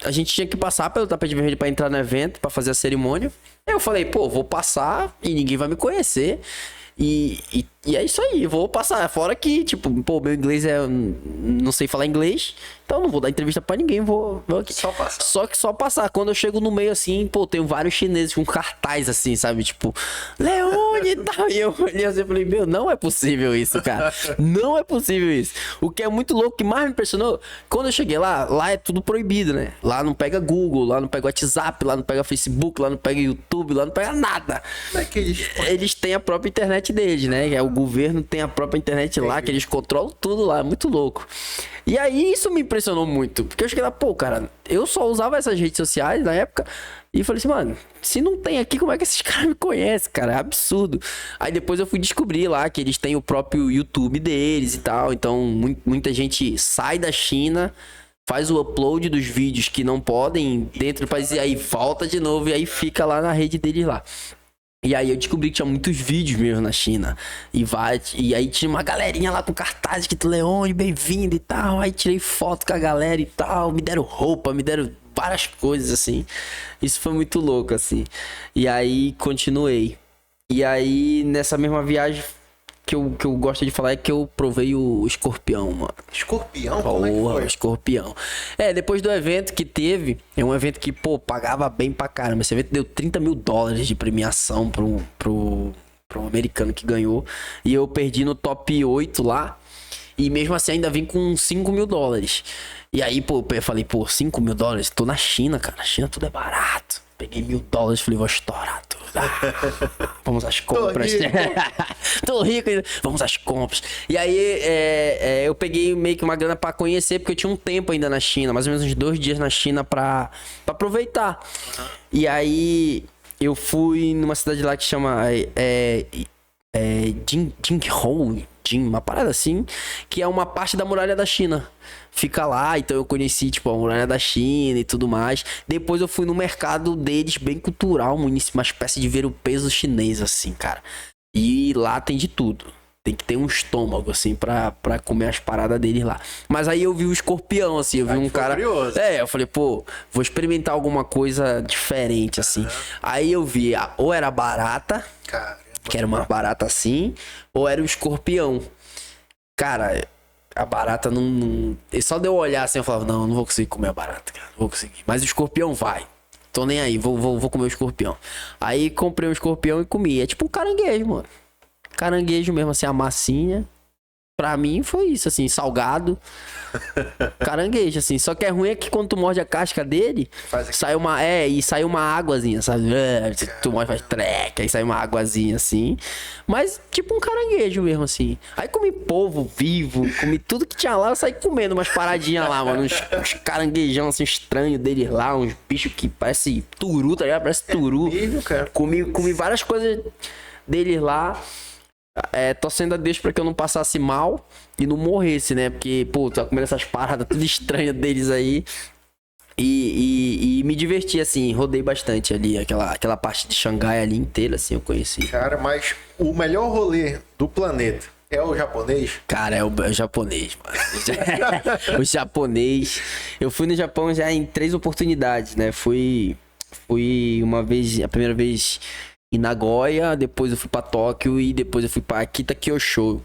A gente tinha que passar pelo tapete vermelho pra entrar no evento, pra fazer a cerimônia. Aí eu falei, pô, vou passar e ninguém vai me conhecer. E é isso aí, vou passar. Fora que, tipo, pô, meu inglês não sei falar inglês, então não vou dar entrevista pra ninguém, vou aqui. Só passar. Só que só passar. Quando eu chego no meio assim, pô, tem vários chineses com cartaz assim, sabe? Tipo, Leone e tal. E eu olhei assim e falei, meu, não é possível isso, cara. Não é possível isso. O que é muito louco, que mais me impressionou, quando eu cheguei lá é tudo proibido, né? Lá não pega Google, lá não pega WhatsApp, lá não pega Facebook, lá não pega YouTube, lá não pega nada. Como é que Eles têm a própria internet deles, né? O governo tem a própria internet lá, que eles controlam tudo lá, é muito louco. E aí isso me impressionou muito, porque eu cheguei lá, pô, cara, eu só usava essas redes sociais na época e falei assim, mano, se não tem aqui, como é que esses caras me conhecem, cara? É absurdo. Aí depois eu fui descobrir lá que eles têm o próprio YouTube deles e tal, então muita gente sai da China, faz o upload dos vídeos que não podem dentro do país e aí volta de novo e aí fica lá na rede deles lá. E aí eu descobri que tinha muitos vídeos mesmo na China. E aí tinha uma galerinha lá com cartaz que Leone, bem-vindo e tal. Aí tirei foto com a galera e tal. Me deram roupa, me deram várias coisas, assim. Isso foi muito louco, assim. E aí continuei. E aí nessa mesma viagem que eu gosto de falar é que eu provei o escorpião, mano. Escorpião? Como é que Porra, foi? o escorpião. Depois do evento que teve, é um evento que, pô, pagava bem pra caramba. Esse evento deu $30 mil de premiação pro americano que ganhou. E eu perdi no top 8 lá. E mesmo assim ainda vim com $5 mil. E aí, pô, eu falei, pô, $5 mil? Tô na China, cara. Na China tudo é barato. Peguei $1.000, falei, vou estourar tudo. Vamos às compras. Tô rico. Vamos às compras. E aí, eu peguei meio que uma grana pra conhecer, porque eu tinha um tempo ainda na China, mais ou menos uns 2 dias na China pra aproveitar. E aí, eu fui numa cidade lá que chama Jinghou, uma parada assim, que é uma parte da muralha da China. Fica lá, então eu conheci, tipo, a muralha da China e tudo mais. Depois eu fui no mercado deles, bem cultural, uma espécie de ver o peso chinês, assim, cara. E lá tem de tudo. Tem que ter um estômago, assim, pra comer as paradas deles lá. Mas aí eu vi o escorpião, assim, eu vi um cara... Curioso. Eu falei, pô, vou experimentar alguma coisa diferente, assim. Aí eu vi, ou era barata, Caramba. que era uma barata assim, ou era o escorpião. Cara, a barata não... Só de eu olhar assim, eu falava, não vou conseguir comer a barata, cara, não vou conseguir. Mas o escorpião vai. Tô nem aí, vou comer o escorpião. Aí comprei um escorpião e comi. É tipo um caranguejo, mano. Caranguejo mesmo, assim, a massinha. Pra mim foi isso, assim, salgado. Caranguejo, assim. Só que é ruim é que quando tu morde a casca dele, sai uma águazinha, sabe? Tu morde, faz treca, aí sai uma águazinha, assim. Mas tipo um caranguejo mesmo, assim. Aí comi polvo vivo, comi tudo que tinha lá, eu saí comendo umas paradinhas lá, mano. Uns caranguejão, assim, estranhos deles lá, uns bichos que parece turu, tá ligado? Parece turu. Cara. Comi várias coisas deles lá. Torcendo a Deus pra que eu não passasse mal e não morresse, né? Porque, pô, tá comendo essas paradas tudo estranhas deles aí. E me diverti, assim, rodei bastante ali, aquela parte de Xangai ali inteira, assim, eu conheci. Cara, mas o melhor rolê do planeta é o japonês? Cara, é o japonês, mano. O japonês. Eu fui no Japão já em 3 oportunidades, né? Fui uma vez, a primeira vez em Nagoya, depois eu fui pra Tóquio e depois eu fui pra Akita Kyosho.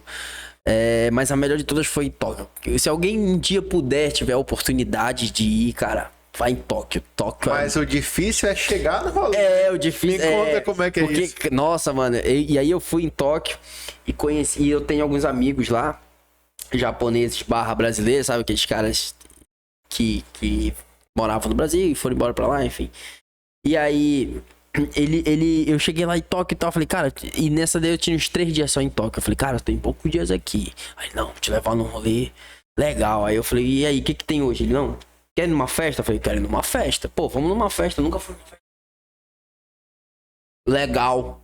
Mas a melhor de todas foi em Tóquio. Se alguém um dia puder, tiver a oportunidade de ir, cara, vai em Tóquio. Mas o difícil é chegar no rolê. O difícil. Me conta como é que é isso. Nossa, mano. E aí eu fui em Tóquio e conheci. E eu tenho alguns amigos lá, japoneses / brasileiros, sabe? Aqueles caras que moravam no Brasil e foram embora pra lá, enfim. E aí eu cheguei lá em Tóquio e tal, falei, cara, e nessa daí eu tinha uns 3 dias só em Tóquio. Eu falei, cara, tem poucos dias aqui. Aí, não, vou te levar num rolê legal. Aí eu falei, e aí, o que tem hoje? Ele, não, quer ir numa festa? Eu falei, quero ir numa festa. Pô, vamos numa festa, eu nunca fui numa festa. Legal.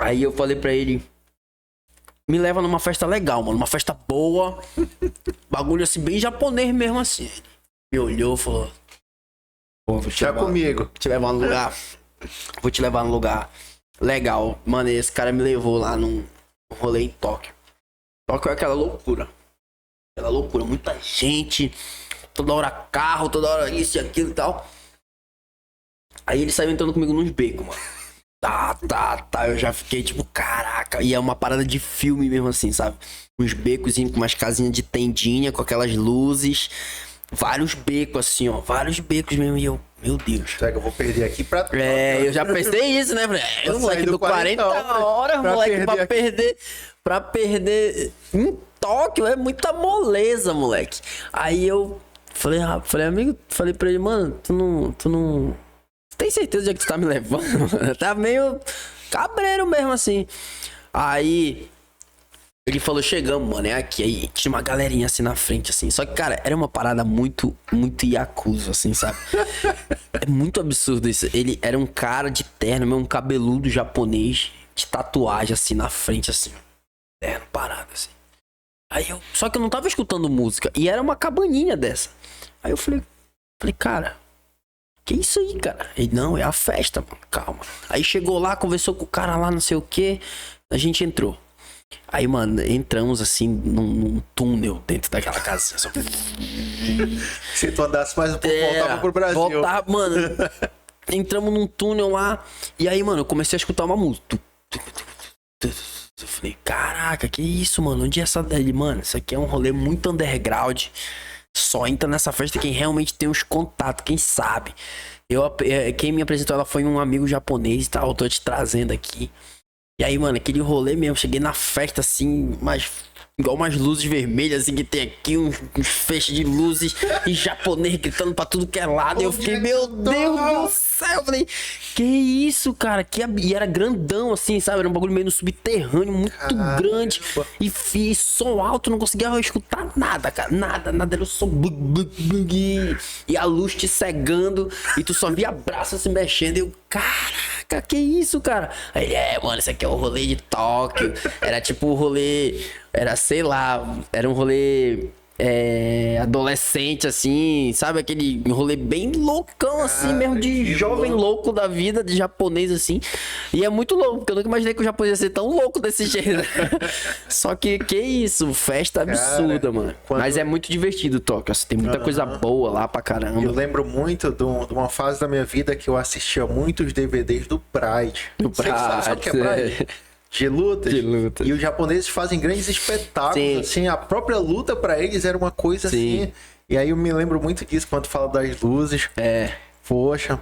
Aí eu falei pra ele, me leva numa festa legal, mano, uma festa boa. Bagulho assim, bem japonês mesmo assim. Ele me olhou e falou, pô, vou te Já levar, comigo. vou te levar num lugar. Vou te levar num lugar legal. Mano, esse cara me levou lá num rolê em Tóquio. Tóquio é aquela loucura. Aquela loucura, muita gente, toda hora carro, toda hora isso e aquilo e tal. Aí ele saiu entrando comigo nos becos, mano. Tá. Eu já fiquei tipo, caraca. E é uma parada de filme mesmo assim, sabe? Uns becos com umas casinhas de tendinha, com aquelas luzes. Vários becos assim, ó. Vários becos mesmo. E eu, meu Deus. Será que eu vou perder aqui pra... Eu já pensei isso, né? Eu moleque do 40 horas, moleque, pra perder em Tóquio é muita moleza, moleque. Aí eu falei, amigo, falei pra ele, mano, tu não tem certeza de que tu tá me levando? Tá meio cabreiro mesmo, assim. Aí ele falou, chegamos, mano, é aqui. Aí tinha uma galerinha assim na frente, assim. Só que, cara, era uma parada muito yakuza, assim, sabe? É muito absurdo isso. Ele era um cara de terno, mesmo um cabeludo japonês, de tatuagem, assim, na frente, assim. Terno, parado, assim. Aí eu... Só que eu não tava escutando música. E era uma cabaninha dessa. Aí eu falei, cara... Que isso aí, cara? Ele, não, é a festa, mano, calma. Aí chegou lá, conversou com o cara lá, não sei o que. A gente entrou. Aí, mano, entramos assim num túnel dentro daquela casa. Só... Se tu andasse mais um pouco, voltava pro Brasil. Voltava, mano. Entramos num túnel lá. E aí, mano, eu comecei a escutar uma música. Eu falei, caraca, que isso, mano? Onde é essa dele? Mano, isso aqui é um rolê muito underground. Só entra nessa festa quem realmente tem os contatos, quem sabe. Quem me apresentou ela foi um amigo japonês e tal, eu tô te trazendo aqui. E aí, mano, aquele rolê mesmo, cheguei na festa assim, igual umas luzes vermelhas assim que tem aqui, uns feixes de luzes e japonês gritando pra tudo que é lado. E eu fiquei, meu Deus do céu, eu falei, que isso, cara? E era grandão assim, sabe? Era um bagulho meio no subterrâneo, muito grande. E som alto, não conseguia escutar nada, cara. Nada, era o som. E a luz te cegando e tu só via braços se mexendo. E eu, caraca, que isso, cara? Aí, mano, isso aqui é o rolê de Tóquio. Era tipo o rolê... Era, sei lá, era um rolê adolescente, assim, sabe? Aquele rolê bem loucão, assim, mesmo, de jovem louco da vida, de japonês, assim. E é muito louco, porque eu nunca imaginei que o japonês ia ser tão louco desse jeito. Só que isso, festa absurda, mano. Mas é muito divertido, Tóquio, assim, tem muita coisa boa lá pra caramba. Eu lembro muito de uma fase da minha vida que eu assistia muitos DVDs do Pride. Sabe o que é Pride? De lutas. E os japoneses fazem grandes espetáculos, sim. Assim, a própria luta pra eles era uma coisa sim. Assim. E aí eu me lembro muito disso quando fala das luzes. Poxa.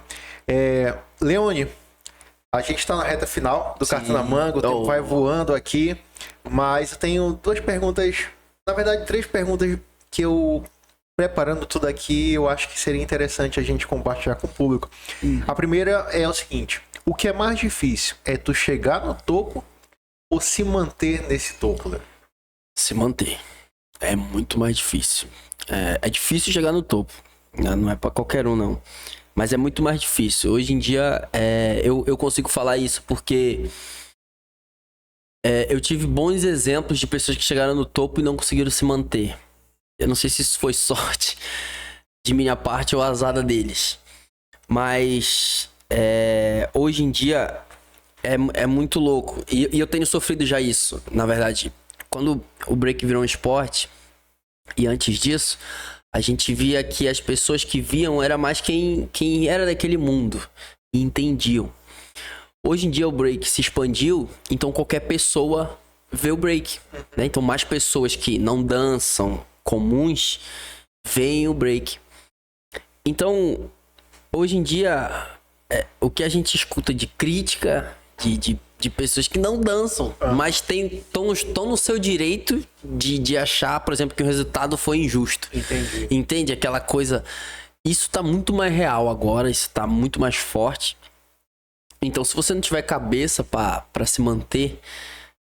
Leone, a gente tá na reta final do Carta na Manga, o tempo vai voando aqui, mas eu tenho 2 perguntas, na verdade 3 perguntas que eu, preparando tudo aqui, eu acho que seria interessante a gente compartilhar com o público. A primeira é o seguinte, o que é mais difícil? É tu chegar no topo ou se manter nesse topo, né? Se manter. É muito mais difícil. É difícil chegar no topo. Não é pra qualquer um, não. Mas é muito mais difícil. Hoje em dia, eu consigo falar isso porque eu tive bons exemplos de pessoas que chegaram no topo e não conseguiram se manter. Eu não sei se isso foi sorte de minha parte ou azada deles. Mas hoje em dia é muito louco. E eu tenho sofrido já isso, na verdade. Quando o break virou um esporte, e antes disso, a gente via que as pessoas que viam era mais quem era daquele mundo e entendiam. Hoje em dia o break se expandiu, então qualquer pessoa vê o break, né? Então mais pessoas que não dançam comuns veem o break. Então, hoje em dia, o que a gente escuta de crítica de pessoas que não dançam, mas estão no seu direito de achar, por exemplo, que o resultado foi injusto. Entendi. Entende? Aquela coisa isso tá muito mais real agora, isso tá muito mais forte. Então, se você não tiver cabeça pra se manter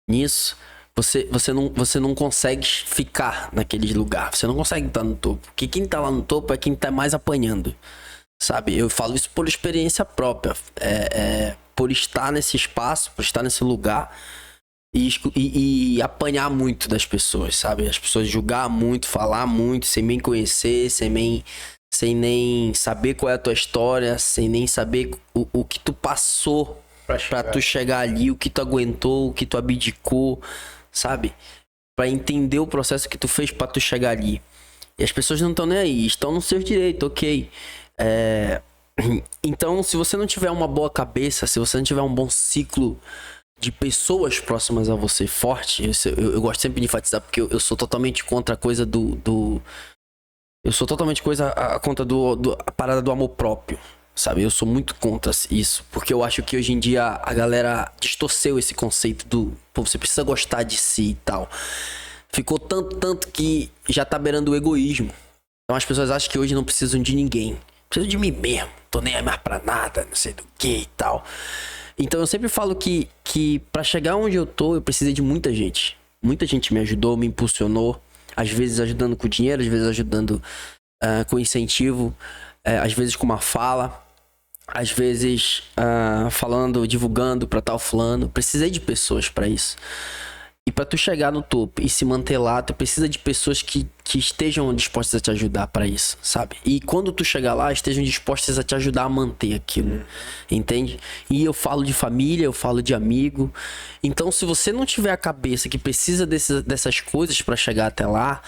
nisso, você não consegue ficar naquele lugar. Você não consegue estar no topo. Porque quem tá lá no topo é quem tá mais apanhando. Sabe? Eu falo isso por experiência própria. Por estar nesse espaço, por estar nesse lugar e apanhar muito das pessoas, sabe? As pessoas julgar muito, falar muito, sem nem conhecer, sem nem saber qual é a tua história, sem nem saber o que tu passou pra tu chegar ali, o que tu aguentou, o que tu abdicou, sabe? Pra entender o processo que tu fez pra tu chegar ali. E as pessoas não estão nem aí, estão no seu direito, ok. Então, se você não tiver uma boa cabeça, se você não tiver um bom ciclo de pessoas próximas a você forte, eu gosto sempre de enfatizar, porque eu sou totalmente contra a coisa eu sou totalmente contra a parada do amor próprio, sabe? Eu sou muito contra isso, porque eu acho que hoje em dia a galera distorceu esse conceito pô, você precisa gostar de si e tal. Ficou tanto que já tá beirando o egoísmo. Então as pessoas acham que hoje não precisam de ninguém. Preciso de mim mesmo, tô nem mais pra nada, não sei do que e tal. Então eu sempre falo que pra chegar onde eu tô, eu precisei de muita gente. Muita gente me ajudou, me impulsionou. Às vezes ajudando com dinheiro, às vezes ajudando com incentivo, às vezes com uma fala, às vezes falando, divulgando pra tal fulano. Precisei de pessoas pra isso. E pra tu chegar no topo e se manter lá, tu precisa de pessoas que estejam dispostas a te ajudar pra isso, sabe? E quando tu chegar lá, estejam dispostas a te ajudar a manter aquilo, entende? E eu falo de família, eu falo de amigo. Então, se você não tiver a cabeça que precisa dessas coisas pra chegar até lá,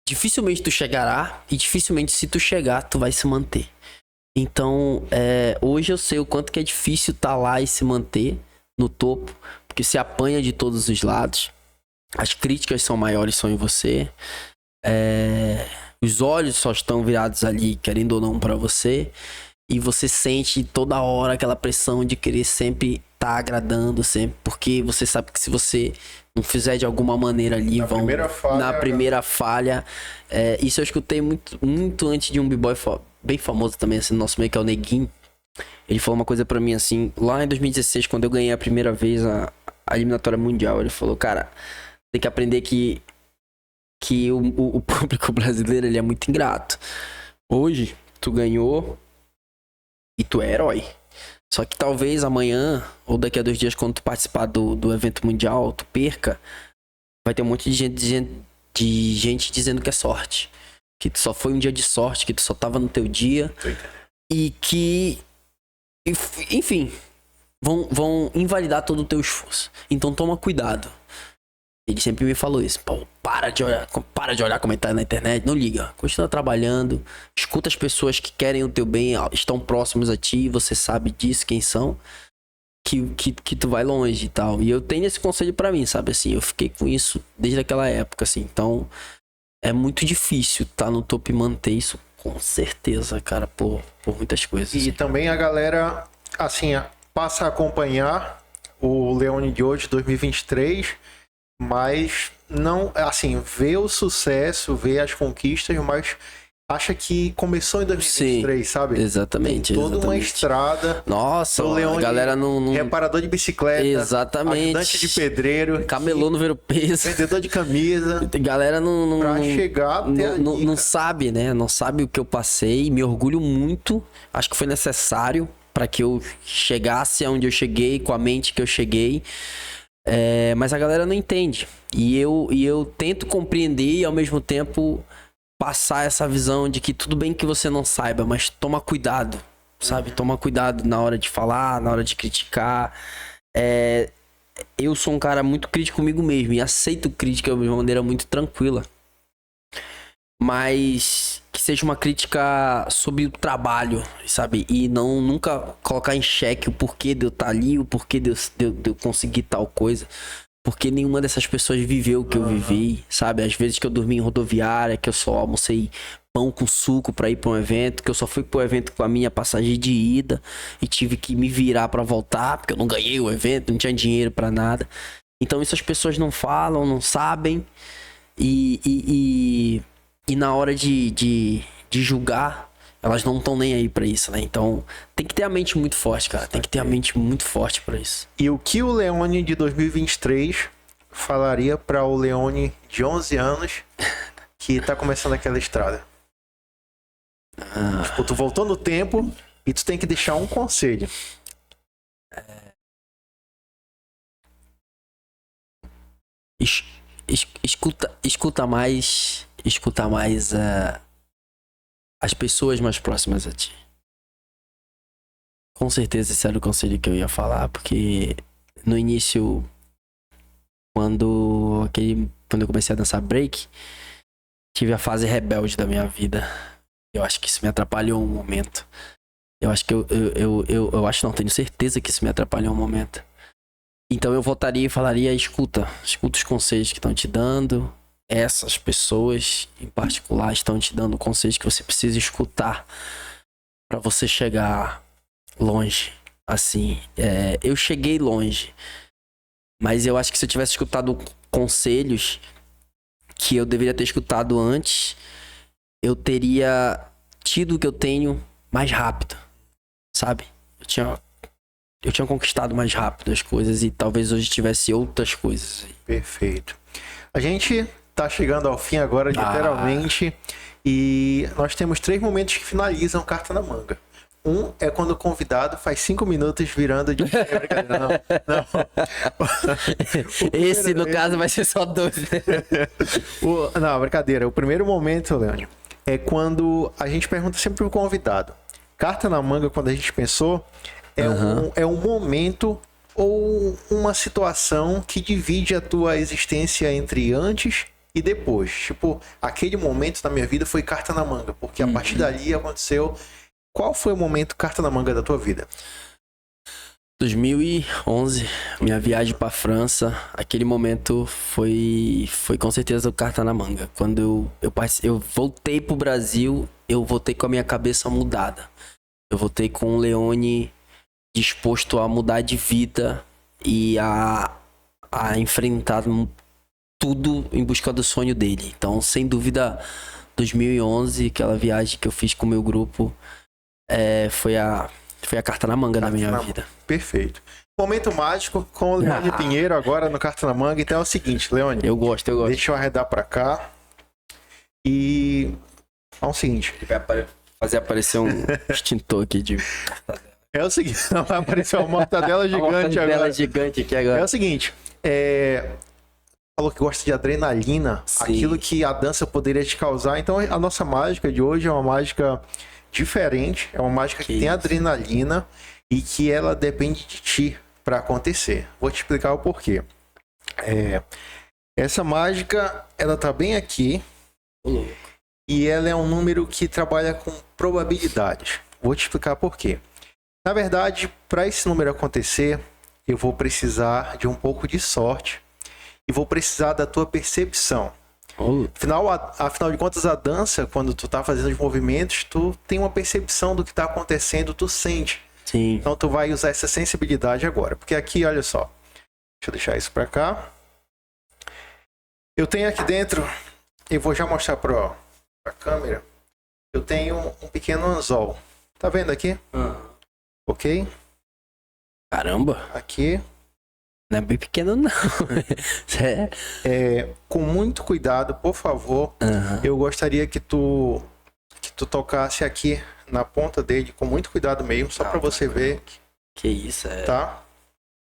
dificilmente tu chegará e dificilmente se tu chegar, tu vai se manter. Então, hoje eu sei o quanto que é difícil estar lá e se manter no topo, porque se apanha de todos os lados. As críticas são maiores, são em você. Os olhos só estão virados ali, querendo ou não, pra você. E você sente toda hora aquela pressão de querer sempre estar agradando, sempre. Porque você sabe que se você não fizer de alguma maneira ali, na primeira falha. Isso eu escutei muito antes de um b-boy bem famoso também, assim, no nosso meio, que é o Neguinho. Ele falou uma coisa pra mim assim, lá em 2016, quando eu ganhei a primeira vez a eliminatória mundial. Ele falou, cara, tem que aprender que o público brasileiro, ele é muito ingrato. Hoje, tu ganhou e tu é herói. Só que talvez amanhã, ou daqui a 2 dias, quando tu participar do evento mundial, tu perca, vai ter um monte de gente dizendo que é sorte. Que só foi um dia de sorte, que tu só tava no teu dia. E que... Enfim, vão invalidar todo o teu esforço. Então toma cuidado. Ele sempre me falou isso. Pô, para de olhar comentário na internet, não liga. Continua trabalhando, escuta as pessoas que querem o teu bem, estão próximos a ti, você sabe disso, quem são, que tu vai longe e tal. E eu tenho esse conselho pra mim, sabe, assim, eu fiquei com isso desde aquela época, assim. Então é muito difícil tá no topo e manter isso, com certeza, cara, por muitas coisas. E assim. também a galera, assim, passa a acompanhar o Leone de hoje, 2023, mas não, assim, vê o sucesso, vê as conquistas, mas acha que começou em 2023, Sim, sabe? Exatamente. Tem toda uma estrada. Nossa, o Leone, a galera não... reparador de bicicleta, exatamente, ajudante de pedreiro, camelô no ver o peso, vendedor de camisa. Galera pra chegar até não sabe, né? Não sabe o que eu passei. Me orgulho muito. Acho que foi necessário para que eu chegasse aonde eu cheguei, com a mente que eu cheguei. Mas a galera não entende. E eu tento compreender e ao mesmo tempo passar essa visão de que tudo bem que você não saiba, mas toma cuidado, sabe? Toma cuidado na hora de falar, na hora de criticar. Eu sou um cara muito crítico comigo mesmo e aceito crítica de uma maneira muito tranquila. Mas que seja uma crítica sobre o trabalho, sabe? E nunca colocar em xeque o porquê de eu estar ali, o porquê de eu conseguir tal coisa. Porque nenhuma dessas pessoas viveu o que eu vivi, sabe? Às vezes que eu dormi em rodoviária, que eu só almocei pão com suco pra ir pra um evento, que eu só fui pro evento com a minha passagem de ida e tive que me virar pra voltar, porque eu não ganhei o evento, não tinha dinheiro pra nada. Então isso as pessoas não falam, não sabem. E na hora de julgar, elas não estão nem aí pra isso, né? Então, tem que ter a mente muito forte, cara. Tem que ter a mente muito forte pra isso. E o que o Leone de 2023 falaria para o Leone de 11 anos que tá começando aquela estrada? Tipo, tu voltou no tempo e tu tem que deixar um conselho. Escuta mais as pessoas mais próximas a ti. Com certeza esse era o conselho que eu ia falar, porque no início, quando eu comecei a dançar break, tive a fase rebelde da minha vida. Eu acho que isso me atrapalhou um momento. Eu acho que eu acho não, tenho certeza que isso me atrapalhou um momento. Então eu voltaria e falaria, escuta os conselhos que estão te dando. Essas pessoas em particular estão te dando conselhos que você precisa escutar para você chegar longe. Assim, eu cheguei longe, mas eu acho que se eu tivesse escutado conselhos que eu deveria ter escutado antes, eu teria tido o que eu tenho mais rápido, sabe? Eu tinha conquistado mais rápido as coisas e talvez hoje tivesse outras coisas. Perfeito. A gente tá chegando ao fim agora, literalmente, e nós temos 3 momentos que finalizam Carta na Manga. Um é quando o convidado faz 5 minutos virando de... Não. Esse, no caso, vai ser só 2. Não, brincadeira. O primeiro momento, Leandro, é quando a gente pergunta sempre pro convidado. Carta na Manga, quando a gente pensou, é um momento ou uma situação que divide a tua existência entre antes e depois. Tipo, aquele momento da minha vida foi Carta na Manga, porque a partir dali aconteceu... Qual foi o momento Carta na Manga da tua vida? 2011, minha viagem pra França, aquele momento foi com certeza o Carta na Manga. Quando eu voltei pro Brasil, eu voltei com a minha cabeça mudada. Eu voltei com o Leone disposto a mudar de vida e a enfrentar tudo em busca do sonho dele. Então, sem dúvida, 2011, aquela viagem que eu fiz com o meu grupo, foi a Carta na Manga da minha vida. Perfeito. Momento mágico com o Leone Pinheiro agora no Carta na Manga. Então é o seguinte, Leone. Eu gosto. Deixa eu arredar pra cá. E é o seguinte. Vai fazer aparecer um extintor aqui de... É o seguinte, vai aparecer uma mortadela gigante agora. Gigante aqui agora. É o seguinte, falou que gosta de adrenalina, Sim. Aquilo que a dança poderia te causar. Então a nossa mágica de hoje é uma mágica diferente, é uma mágica que tem adrenalina e que ela depende de ti para acontecer. Vou te explicar o porquê. Essa mágica, ela tá bem aqui e ela é um número que trabalha com probabilidades. Vou te explicar por quê. Na verdade, para esse número acontecer, eu vou precisar de um pouco de sorte e vou precisar da tua percepção. Afinal de contas, a dança, quando tu tá fazendo os movimentos, tu tem uma percepção do que tá acontecendo, tu sente. Sim. Então tu vai usar essa sensibilidade agora. Porque aqui, olha só. Deixa eu deixar isso pra cá. Eu tenho aqui dentro, eu vou já mostrar pra câmera. Eu tenho um pequeno anzol. Tá vendo aqui? Ok? Caramba. Aqui. Não é bem pequeno, não. Com muito cuidado, por favor. Eu gostaria que tu tocasse aqui na ponta dele, com muito cuidado mesmo, só pra você ver. Que isso, Tá?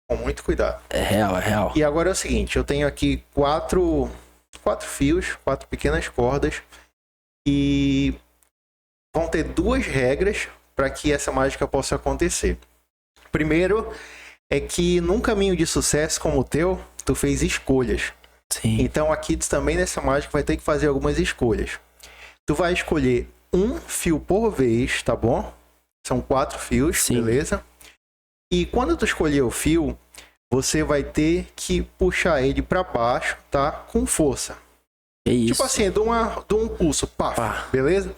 Com muito cuidado. É real. E agora é o seguinte, eu tenho aqui quatro fios, 4 pequenas cordas. E vão ter 2 regras para que essa mágica possa acontecer. Primeiro é que num caminho de sucesso como o teu, tu fez escolhas. Sim. Então aqui também nessa mágica vai ter que fazer algumas escolhas. Tu vai escolher um fio por vez, tá bom? São 4 fios, Sim. Beleza? E quando tu escolher o fio, você vai ter que puxar ele para baixo, tá? Com força. É isso. Tipo assim, de um pulso, pá, beleza?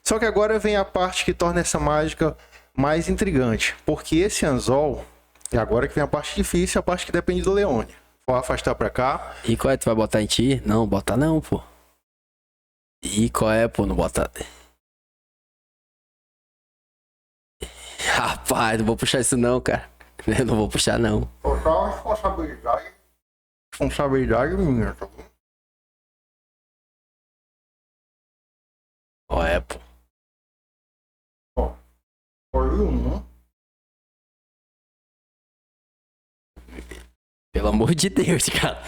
Só que agora vem a parte que torna essa mágica mais intrigante. Porque esse anzol, é agora que vem a parte difícil, a parte que depende do Leone. Vou afastar pra cá. E qual é? Tu vai botar em ti? Não, bota não, pô. E qual é, pô? Não bota... Rapaz, não vou puxar isso não, cara. Eu não vou puxar, não. Total responsabilidade. Responsabilidade minha, tá bom? Ó, é, pô. Foi um. Pelo amor de Deus, cara.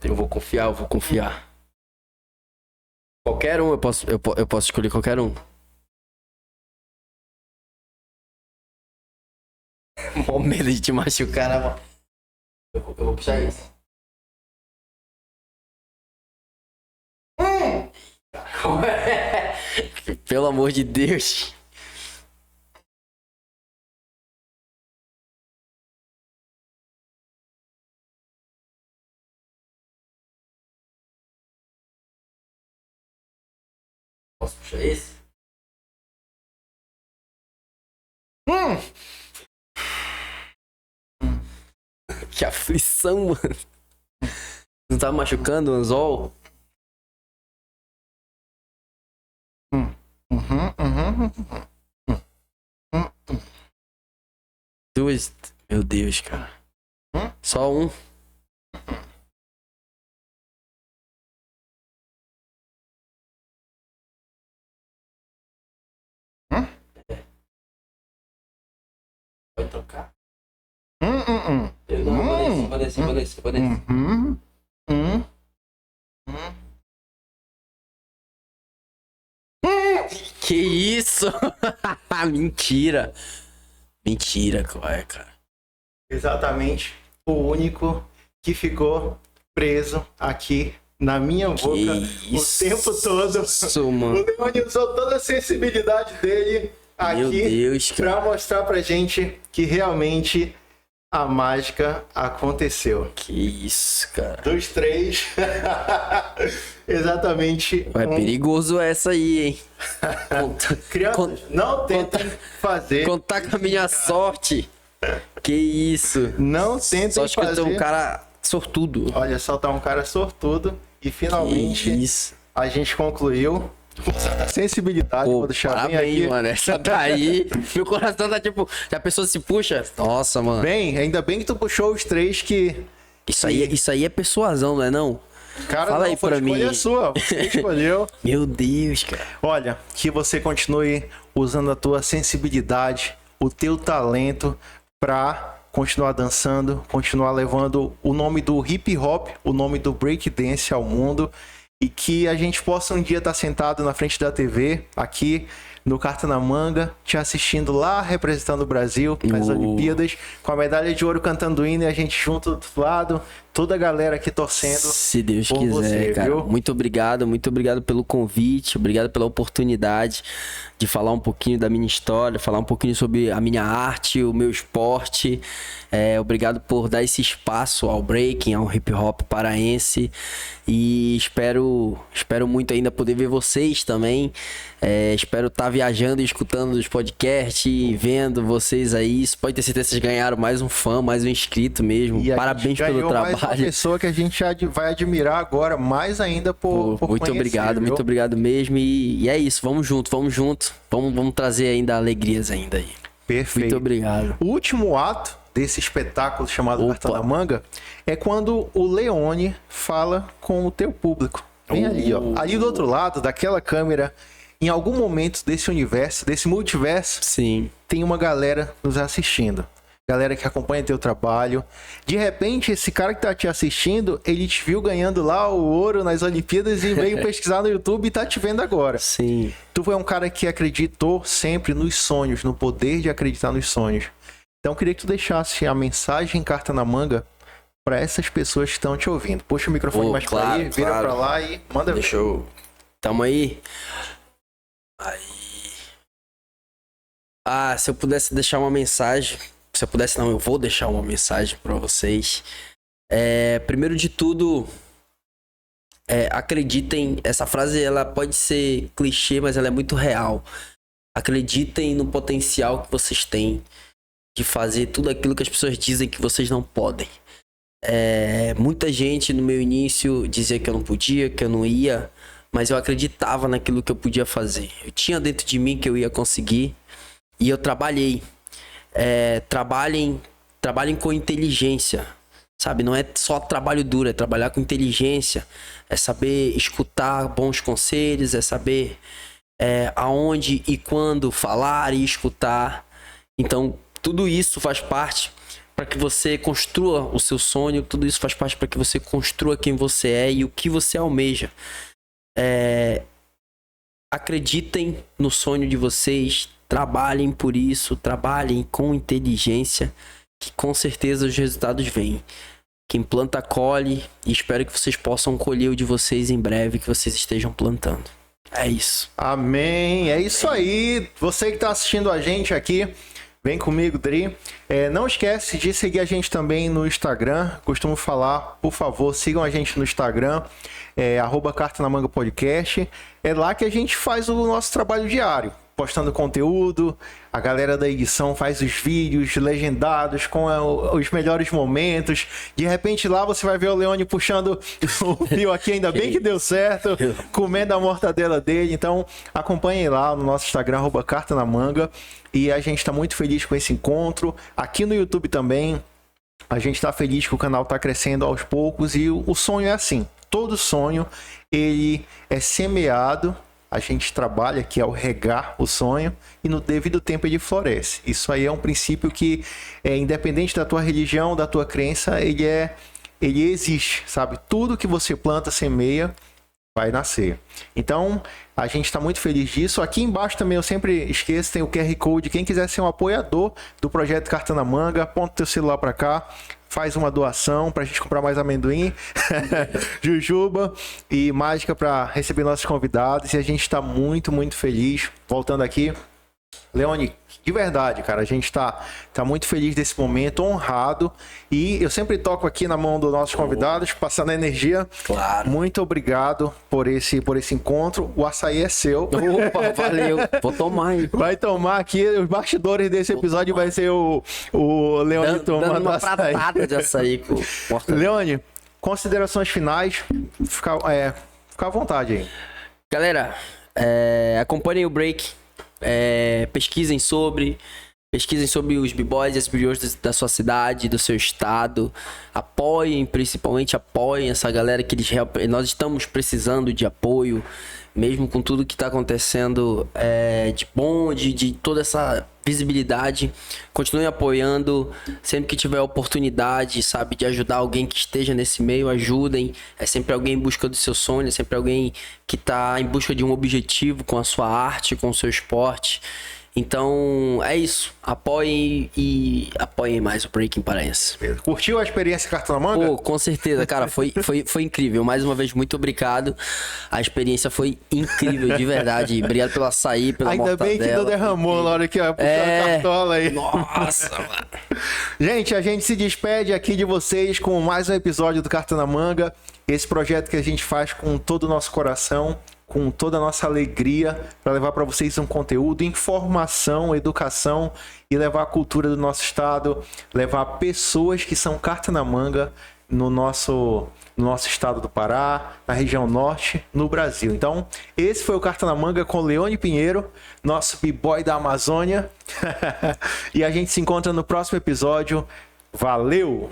Eu vou confiar. Qualquer um, eu posso escolher qualquer um. Mó medo de te machucar, né, mano? Eu vou puxar isso. Pelo amor de Deus. Posso puxar esse? Que aflição, mano. Não tá machucando o anzol? Duas. Meu Deus, cara. Só um. Pode trocar. Eu não, vou descer. Que isso? Mentira. Mentira, qual é, cara? Exatamente o único que ficou preso aqui na minha boca o tempo todo. Isso, mano. O Leone usou toda a sensibilidade dele Meu aqui Deus, cara. pra mostrar pra gente que realmente a mágica aconteceu. Que isso, cara. Dos três. Exatamente. É perigoso essa aí, hein? Crianças, não tentem fazer. Contar com a minha sorte. Que isso. Não tentem Só acho que eu fazer. tô um cara sortudo. Olha só, tá um cara sortudo. E finalmente Que isso. a gente concluiu. Sensibilidade, Pô, vou deixar bem parabéns, aqui. mano. Essa daí. Meu coração tá tipo. Já a pessoa se puxa. Nossa, mano. Bem, ainda bem que tu puxou os três que. Isso aí é persuasão, não é não? Cara, Fala não, aí foi pra escolha mim. sua. Você escolheu. Meu Deus, cara. Olha, que você continue usando a tua sensibilidade, o teu talento pra continuar dançando, continuar levando o nome do hip hop, o nome do breakdance ao mundo e que a gente possa um dia estar sentado na frente da TV, aqui no Carta na Manga, te assistindo lá, representando o Brasil nas Olimpíadas, com a medalha de ouro cantando hino e a gente junto do lado, toda a galera aqui torcendo. Se Deus por quiser, você, cara. viu? Muito obrigado pelo convite, obrigado pela oportunidade de falar um pouquinho da minha história, falar um pouquinho sobre a minha arte, o meu esporte. Obrigado por dar esse espaço ao breaking, ao hip hop paraense. E espero muito ainda poder ver vocês também. Espero estar viajando e escutando os podcasts, vendo vocês aí. Isso pode ter certeza que vocês ganharam mais um fã, mais um inscrito mesmo. E a Parabéns gente pelo ganhou mais uma trabalho. pessoa que a gente vai admirar agora mais ainda por Muito conhecer, obrigado, viu? muito obrigado mesmo. E é isso, vamos junto. Vamos trazer ainda alegrias ainda aí. Perfeito. Muito obrigado. O último ato desse espetáculo chamado Opa. Carta na Manga é quando o Leone fala com o teu público. Vem ali, ó. Ali do outro lado daquela câmera, em algum momento desse universo, desse multiverso, Sim. tem uma galera nos assistindo. Galera que acompanha teu trabalho. De repente, esse cara que tá te assistindo, ele te viu ganhando lá o ouro nas Olimpíadas e veio pesquisar no YouTube e tá te vendo agora. Sim. Tu é um cara que acreditou sempre nos sonhos, no poder de acreditar nos sonhos. Então, eu queria que tu deixasse a mensagem Carta na Manga para essas pessoas que estão te ouvindo. Puxa o microfone mais pra aí, vira pra lá e manda ver. Deixa eu... Tamo aí. Aí. Se eu pudesse deixar uma mensagem... Se eu pudesse não, eu vou deixar uma mensagem para vocês. Primeiro de tudo... acreditem... Essa frase, ela pode ser clichê, mas ela é muito real. Acreditem no potencial que vocês têm de fazer tudo aquilo que as pessoas dizem que vocês não podem. Muita gente no meu início dizia que eu não podia, que eu não ia, mas eu acreditava naquilo que eu podia fazer. Eu tinha dentro de mim que eu ia conseguir e eu trabalhei. Trabalhem com inteligência, sabe? Não é só trabalho duro, é trabalhar com inteligência, é saber escutar bons conselhos, é saber aonde e quando falar e escutar. Então, tudo isso faz parte para que você construa o seu sonho, tudo isso faz parte para que você construa quem você é e o que você almeja. Acreditem no sonho de vocês, trabalhem por isso, trabalhem com inteligência, que com certeza os resultados vêm. Quem planta, colhe, e espero que vocês possam colher o de vocês em breve, que vocês estejam plantando. É isso. Amém. É isso aí. Você que está assistindo a gente aqui, vem comigo, Dri. Não esquece de seguir a gente também no Instagram. Costumo falar, por favor, sigam a gente no Instagram, @cartanamanga podcast. É lá que a gente faz o nosso trabalho diário, postando conteúdo. A galera da edição faz os vídeos legendados com os melhores momentos. De repente lá você vai ver o Leone puxando o fio aqui, ainda bem que deu certo, comendo a mortadela dele. Então acompanhem lá no nosso Instagram, @cartanamanga. E a gente está muito feliz com esse encontro. Aqui no YouTube também, a gente está feliz que o canal está crescendo aos poucos. E o sonho é assim, todo sonho ele é semeado. A gente trabalha aqui ao regar o sonho e no devido tempo ele floresce. Isso aí é um princípio que, independente da tua religião, da tua crença, ele existe, sabe? Tudo que você planta, semeia, vai nascer. Então, a gente está muito feliz disso. Aqui embaixo também, eu sempre esqueço, tem o QR Code. Quem quiser ser um apoiador do projeto Cartanamanga, aponta teu celular para cá, faz uma doação pra gente comprar mais amendoim, jujuba e mágica para receber nossos convidados. E a gente está muito, muito feliz. Voltando aqui, Leone, de verdade, cara, a gente tá muito feliz desse momento, honrado. E eu sempre toco aqui na mão dos nossos convidados, passando a energia. Claro. Muito obrigado por esse encontro. O açaí é seu. Opa, valeu. Vou tomar, hein? Vai tomar aqui, os bastidores desse episódio vai ser o Leone tomando uma açaí. pratada de açaí com mortadela. Leone, considerações finais, fica à vontade aí. Galera, acompanhem o Break, pesquisem sobre os b-boys e as b-boys da sua cidade, do seu estado. Principalmente apoiem essa galera que nós estamos precisando de apoio, mesmo com tudo que está acontecendo de bom, de toda essa visibilidade. Continuem apoiando, sempre que tiver oportunidade, sabe, de ajudar alguém que esteja nesse meio, ajudem. É sempre alguém em busca do seu sonho, é sempre alguém que está em busca de um objetivo com a sua arte, com o seu esporte. Então, é isso. Apoiem e apoiem mais o Breaking Paraense. Curtiu a experiência Cartanamanga? Pô, com certeza, cara. Foi incrível. Mais uma vez, muito obrigado. A experiência foi incrível, de verdade. Obrigado pelo açaí, pela Ainda mortadela. Bem que não derramou na hora que puxou a cartola aí. Nossa, mano. Gente, a gente se despede aqui de vocês com mais um episódio do Cartanamanga. Esse projeto que a gente faz com todo o nosso coração, com toda a nossa alegria, para levar para vocês um conteúdo, informação, educação e levar a cultura do nosso estado, levar pessoas que são Cartanamanga no nosso estado do Pará, na região norte, no Brasil. Então, esse foi o Cartanamanga com Leone Pinheiro, nosso b-boy da Amazônia. E a gente se encontra no próximo episódio. Valeu!